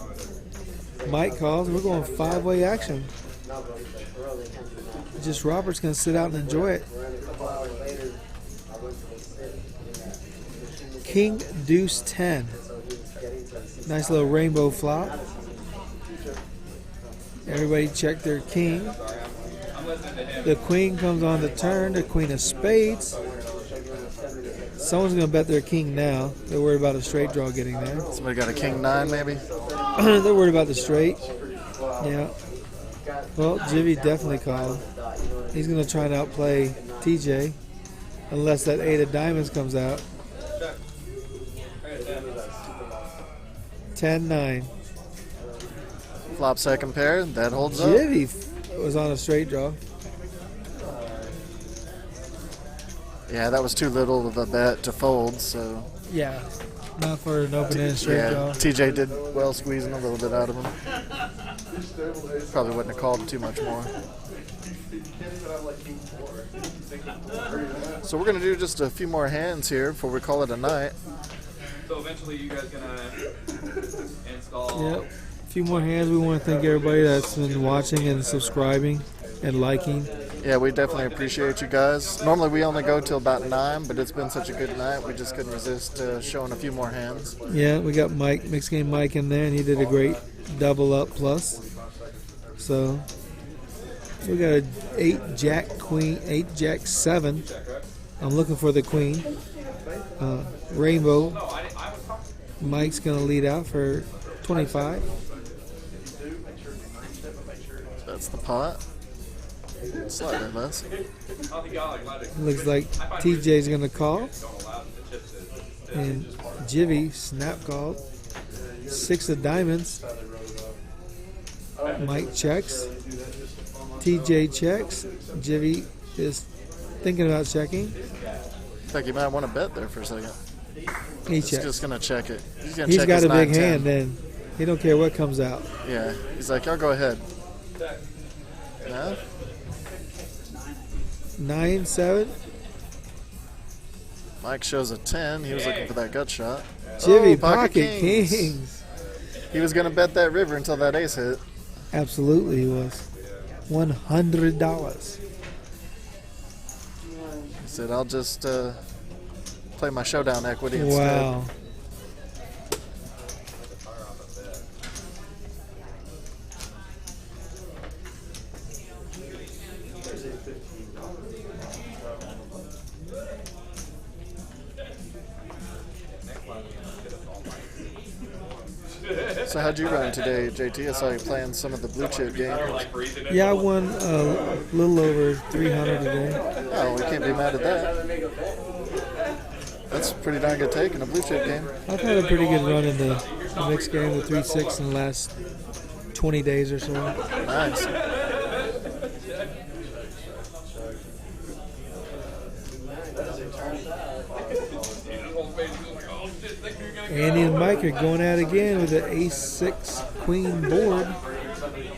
Mike calls. We're going 5-way action. Just Robert's going to sit out and enjoy it. King Deuce 10. Nice little rainbow flop. Everybody check their king. The queen comes on the turn. The queen of spades. Someone's going to bet their king now. They're worried about a straight draw getting there. Somebody got a king 9 maybe? They're worried about the straight. Yeah. Well, Jivvy definitely called. He's going to try and outplay TJ unless that 8 of diamonds comes out. 10-9. Flop second pair. That holds up. Jivvy was on a straight draw. Yeah, that was too little of a bet to fold, so. Yeah. Not for an open-ended straight draw. TJ did well squeezing a little bit out of him. Probably wouldn't have called too much more. So we're going to do just a few more hands here before we call it a night. So eventually you guys going to install... Yep. A few more hands. We want to thank everybody that's been watching and subscribing and liking. Yeah, we definitely appreciate you guys. Normally we only go till about 9, but it's been such a good night, we just couldn't resist showing a few more hands. Yeah, we got Mike, Mixed Game Mike in there, and he did a great double up plus. So we got a 8 Jack Queen, 8 Jack 7. I'm looking for the queen. Rainbow. Mike's gonna lead out for 25. That's the pot. Slightly less. Looks like TJ's gonna call. And Jivvy snap called. 6 of diamonds. Mike checks. TJ checks. Jivvy is thinking about checking. I think you might want to bet there for a second. He He's checks. just going to check it. He's got a big hand then. He don't care what comes out. Yeah. He's like, y'all go ahead. No? 9-7. Mike shows a 10. He was looking for that gut shot. Jivvy, pocket kings. He was going to bet that river until that ace hit. Absolutely he was. $100. He said, I'll just play my showdown equity instead. Wow. So how'd you run today, JT? I saw you playing some of the blue chip games. Yeah, I won a little over 300 today. Oh, we can't be mad at that. That's a pretty darn good take in a blue chip game. I've had a pretty good run in the mixed game with 3-6 in the last 20 days or so. Nice. Andy and Mike are going at it again with an ace-6 queen board.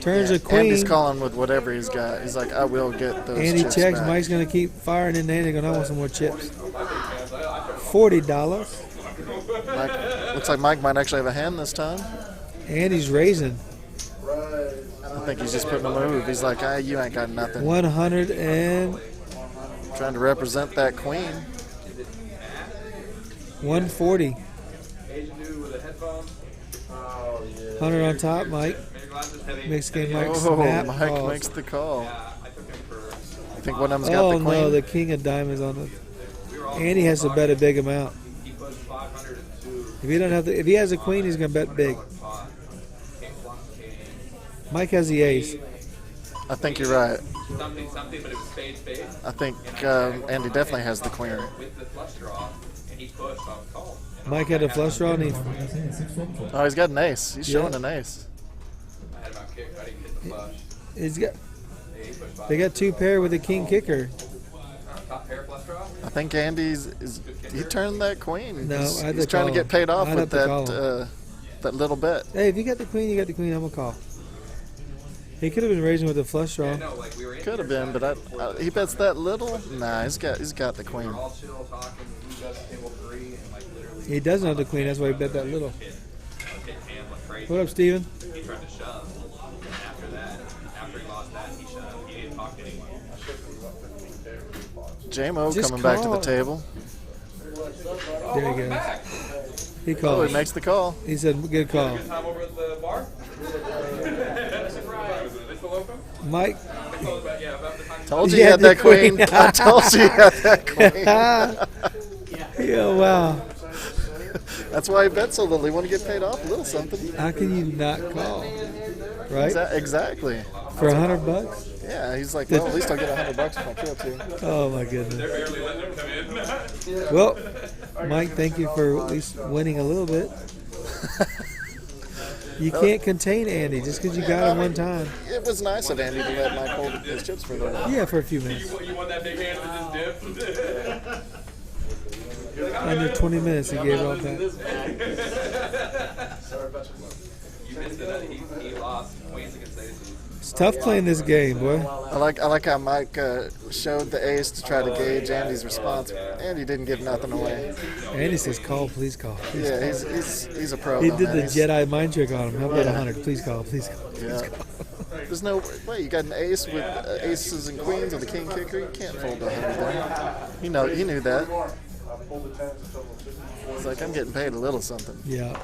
Turns a queen. Andy's calling with whatever he's got. He's like, I will get those Andy chips checks. back. Mike's going to keep firing in there. They're going to want some more chips. $40. Mike, looks like Mike might actually have a hand this time. Andy's raising. I think he's just putting a move. He's like, you ain't got nothing. 100 and... Trying to represent that queen. 140. 100 on top, Mike. Mixed game Mike snap Mike calls. makes the call. I think one of them's got Oh the queen. no, the king of diamonds on the... Andy has to bet a big amount. If he don't have if he has a queen, he's gonna bet big. Mike has the ace. I think you're right. I think Andy definitely has the queen. And he pushed, so I was called. Mike had a flush draw, and he Oh, he's got an ace. He's showing Yeah. an ace. I had him out kicked. I didn't hit the flush. he's got. Yeah, he pushed by. They got 2 pair with a king kicker. Top pair flush draw. I think Andy's he turned that queen. No, he's, I'd he's have trying to call. get paid off I'd with have to call. that little bet. Hey, if you got the queen, you got the queen. I'm gonna call. He could have been raising with a flush draw. Yeah, no, like we were in Could have here, been, but he bets that little. Nah, he's got the we queen. were all chill talking. Who does table 3 and like literally. He does know the queen. That's why he bet that little. Hit hand like crazy. What up, Steven? He tried to shove. And after that, after he lost that, he shoved. He didn't talk to anyone. J-Mo Just coming back to the call. table. There he goes. He Oh, called. he makes the call. He said, "Good call." Good time over at the bar? They still open? Mike. Yeah, about the time. Told you Yeah, he had the that queen. queen. I told you he had that queen. Yeah, wow. That's why he bet so little. He want to get paid off a little something. How can you not call? Right? Exactly. For $100? Yeah, he's like, well, at least I'll get $100 for my trip too. Oh my goodness. They're barely letting him come in. Well, Mike, thank you for at least winning a little bit. You can't contain Andy just because you got him one time. It was nice of Andy to let Mike hold his chips for a little while. Yeah, for a few minutes. You want that big hand that just dipped? Under 20 minutes, he gave it all back. You missed it. He lost. Queens against aces. It's tough playing this game, boy. I like how Mike showed the ace to try to gauge Andy's response. Andy didn't give nothing away. Andy says, "Call, please call." Please Yeah, call. he's a pro. He on did that. the He's- Jedi mind trick on him. How about 100? Please call, please call. Yeah. There's no way. You got an ace with aces and queens with a king kicker. You can't fold the 100 there. He knew that. He's like, I'm getting paid a little something. Yeah.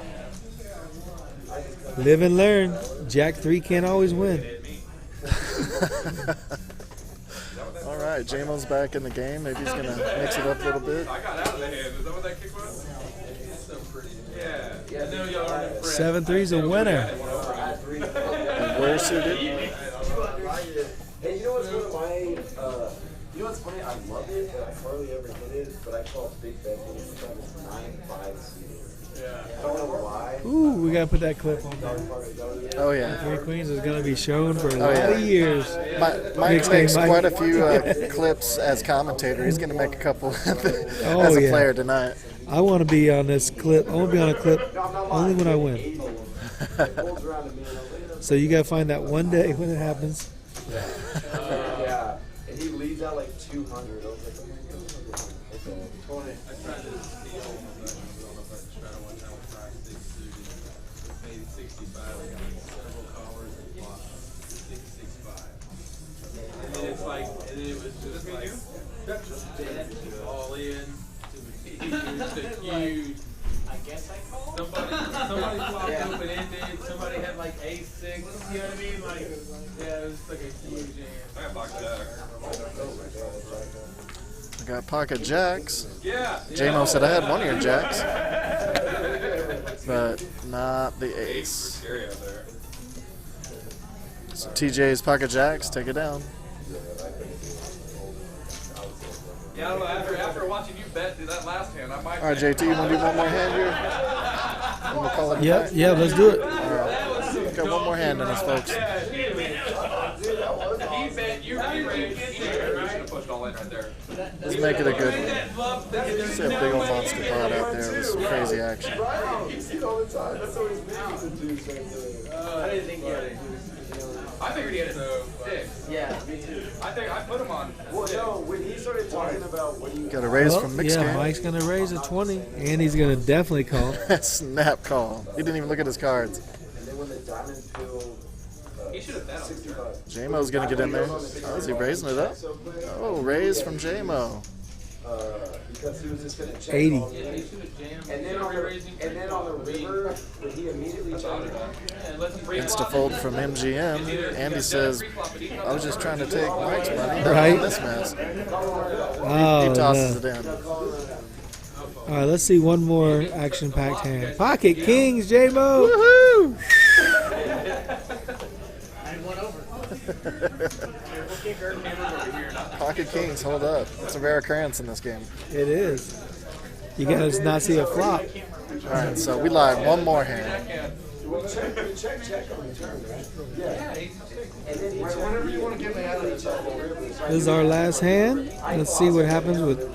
Live and learn. Jack 3 can't always win. All right, J-Mo's back in the game. Maybe he's going to mix it up a little bit. I got out of the hand. Is that what that kick was? It's so pretty. Yeah. I know y'all are impressed. 7-3's a winner. And we're suited. Hey, you know what's one of my, you know what's funny? I love it, and I hardly ever hit it, but I call big bet games sometimes it's 9-5 seated. I don't know why. Ooh, we gotta put that clip on there. Oh, yeah. 3 Queens is gonna be shown for a lot yeah. of years. Mike Next makes game, quite a Mike. few clips as commentator. He's going to make a couple as Oh, a yeah. player tonight. I want to be on this clip. I want to be on a clip only when I win. So you gotta find that one day when it happens. Yeah, and he leads out like 200. I was like, okay. And then it's like, and then it was just like, all in. It's a huge. I guess I called. Somebody flopped open ended. Somebody had like ace-6. You know what I mean? Like, yeah, it was like a huge hand. I got box jack. I got pocket jacks. Yeah. J-Mo said I had one of your jacks, but not the ace. Scary out there. So TJ's pocket jacks, take it down. Yeah, I don't know, after watching you bet through that last hand, I might. All right, JT, you want to do one more hand here? I'm gonna call it a night. Yeah, let's do it. All right. Got one more hand in us, folks. He bet you re-raised. He should have pushed all in right there. Let's make it a good one. See a big old monster pot out there with some crazy action. I didn't think he had it. I figured he had a 6. Yeah, me too. I think I put him on. Well, no, when he started talking about when you Got a raise Well, from mixed yeah, game. Mike's gonna raise a 20, and he's gonna definitely call. Snap call. He didn't even look at his cards. and then when the diamond pill He should have bet on 65. J-Mo's gonna get in there. Oh, is he raising it up? Oh, raise from J-Mo. Because he was just gonna check 80. all the way. And then on the river, when he immediately checked it. Insta fold from MGM. Andy says, I was just trying to take Mike's money. Right. This mess. Oh, He tosses no. it in. All right, let's see one more action-packed hand. Pocket Kings, J-Mo. Woohoo! Kicker. Pocket Kings, hold up. It's a rare occurrence in this game. It is. You gotta not see a flop. All right, so we lied one more hand. This is our last hand. Let's see what happens with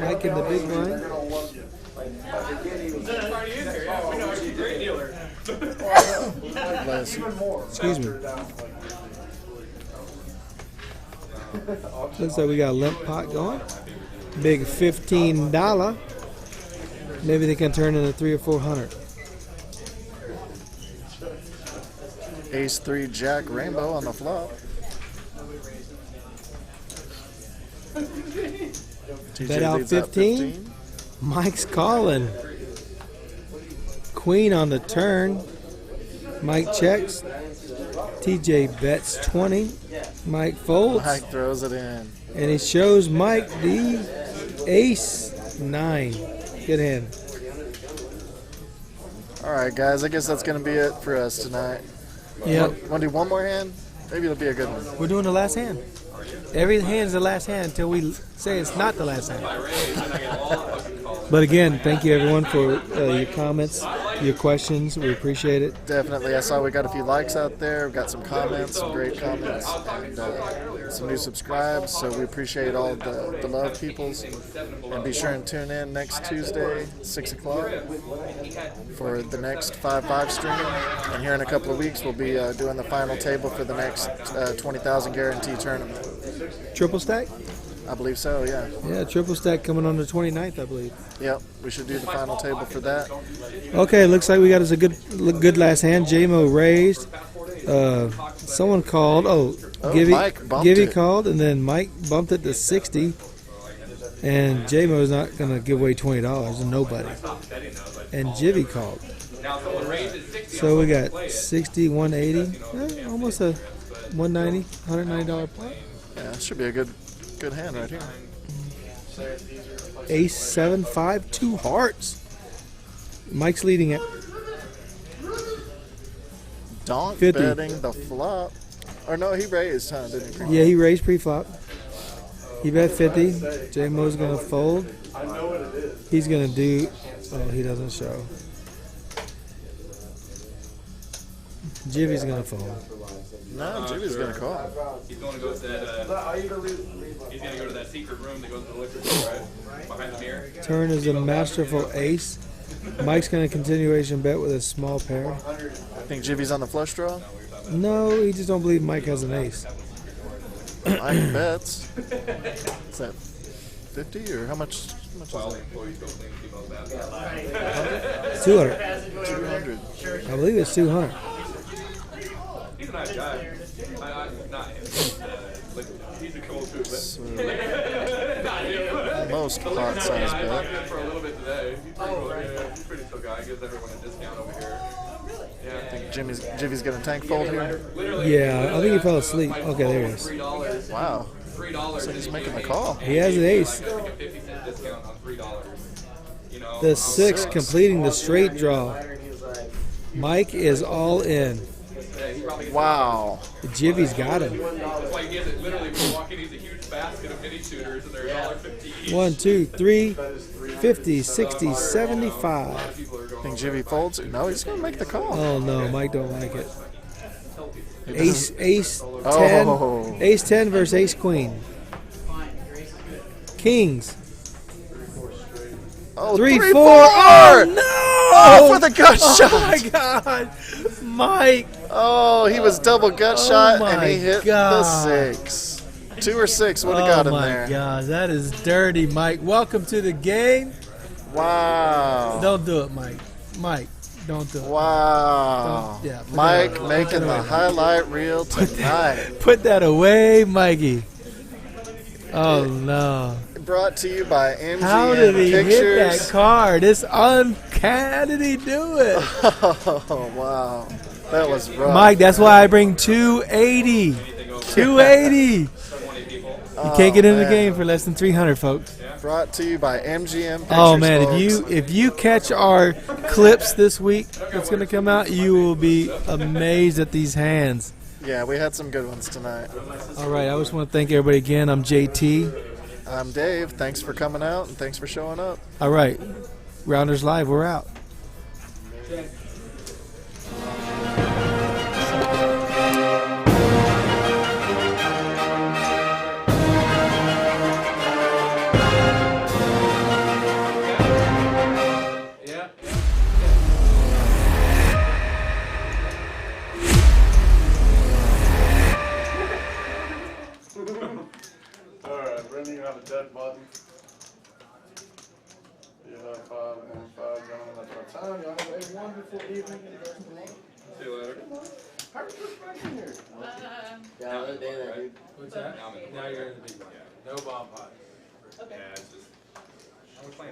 Mike in the big blind. Excuse me. Looks like we got a limp pot going. Big $15. Maybe they can turn into 300 or 400. Ace 3 Jack Rainbow on the flop. Bet out 15. Mike's calling. Queen on the turn. Mike checks. TJ bets 20. Mike folds. Mike throws it in. And he shows Mike the ace 9. Good hand. All right, guys. I guess that's going to be it for us tonight. Yep. Want to do one more hand? Maybe it'll be a good one. We're doing the last hand. Every hand is the last hand until we say it's not the last hand. But again, thank you everyone for your comments, your questions. We appreciate it. Definitely. I saw we got a few likes out there. We got some comments, some great comments, and some new subscribes. So we appreciate all the love, peoples. And be sure and tune in next Tuesday, 6 o'clock, for the next 5-5 stream. And here in a couple of weeks, we'll be doing the final table for the next 20,000 guarantee tournament. Triple stack? I believe so, yeah. Yeah, triple stack coming on the 29th, I believe. Yep, we should do the final table for that. Okay, looks like we got us a good last hand. J-Mo raised. Someone called. Jivvy called, and then Mike bumped it to 60. And J-Mo's not going to give away $20 to nobody. And Jivvy called. So we got 60, 180, almost a $190, $190 pot. Yeah, it should be a good hand right here. Ace 7, 5, 2 hearts. Mike's leading it. Donk 50. betting the flop. Or no, he raised, huh? Didn't he? Yeah, he raised pre-flop. He bet 50. J-Mo's going to fold. He's going to do... Oh, he doesn't show. Jivvy's going to fold. No, Jivvy's going to call. He's going to go to that. He's going to go to that secret room that goes to the liquor store, right? Behind the mirror. Turn is a masterful ace. Mike's going to continuation bet with a small pair. I think Jivvy's on the flush draw. No, he just don't believe Mike has an ace. Mike bets. What's that? 50 or how much? Is that? 200. 200. I believe it's 200. He's a nice guy. Not him. He's a cool dude. Most pot size bet. For a little bit today. He's pretty chill guy. He gives everyone a discount over here. Yeah. I think Jivvy's going to tank fold here. Yeah, I think he fell asleep. Okay, there he is. Wow. So he's making the call. He has an ace. The 6 completing the straight draw. Mike is all in. Wow. Jivvy's got him. That's why he gives it literally for walking. He's a huge basket of mini shooters, and they're $1.50 each. 1, 2, 3, 50, 60, 75. Think Jivvy folds? No, he's going to make the call. Oh no, Mike don't like it. Ace 10. Oh. Ace 10 versus Ace Queen. Kings. Oh, 3, 4. 4. Oh no! Oh, for the gut shot. Oh my God, Mike. Oh, he was double gut shot, and he hit God. the 6. 2 or 6 would have got him there. Oh my God, that is dirty, Mike. Welcome to the game. Wow. Don't do it, Mike. Mike, don't do it. Wow. Don't, yeah, Mike making the highlight reel tonight. Put that away, Mikey. Oh no. Brought to you by MGM How did he Pictures. hit that card? It's uncat. Did he do it? Oh, wow. That was rough. Mike, that's why I bring 280. 280. You can't get in the game for less than 300, folks. Brought to you by MGM Pictures. Oh man, folks. if you catch our clips this week that's going to come out, you will be amazed at these hands. Yeah, we had some good ones tonight. All right, I just want to thank everybody again. I'm JT. I'm Dave. Thanks for coming out and thanks for showing up. All right. Rounders Live, we're out. Alright, Brendan, you have a dead button. You have 5 and 5 gentlemen, that's our time. Y'all have a wonderful evening. See you later. How are you back in here? Yeah, another day there, dude. What's that? Now you're in the big one. No bomb pot. Okay. Yeah, it's just. I was playing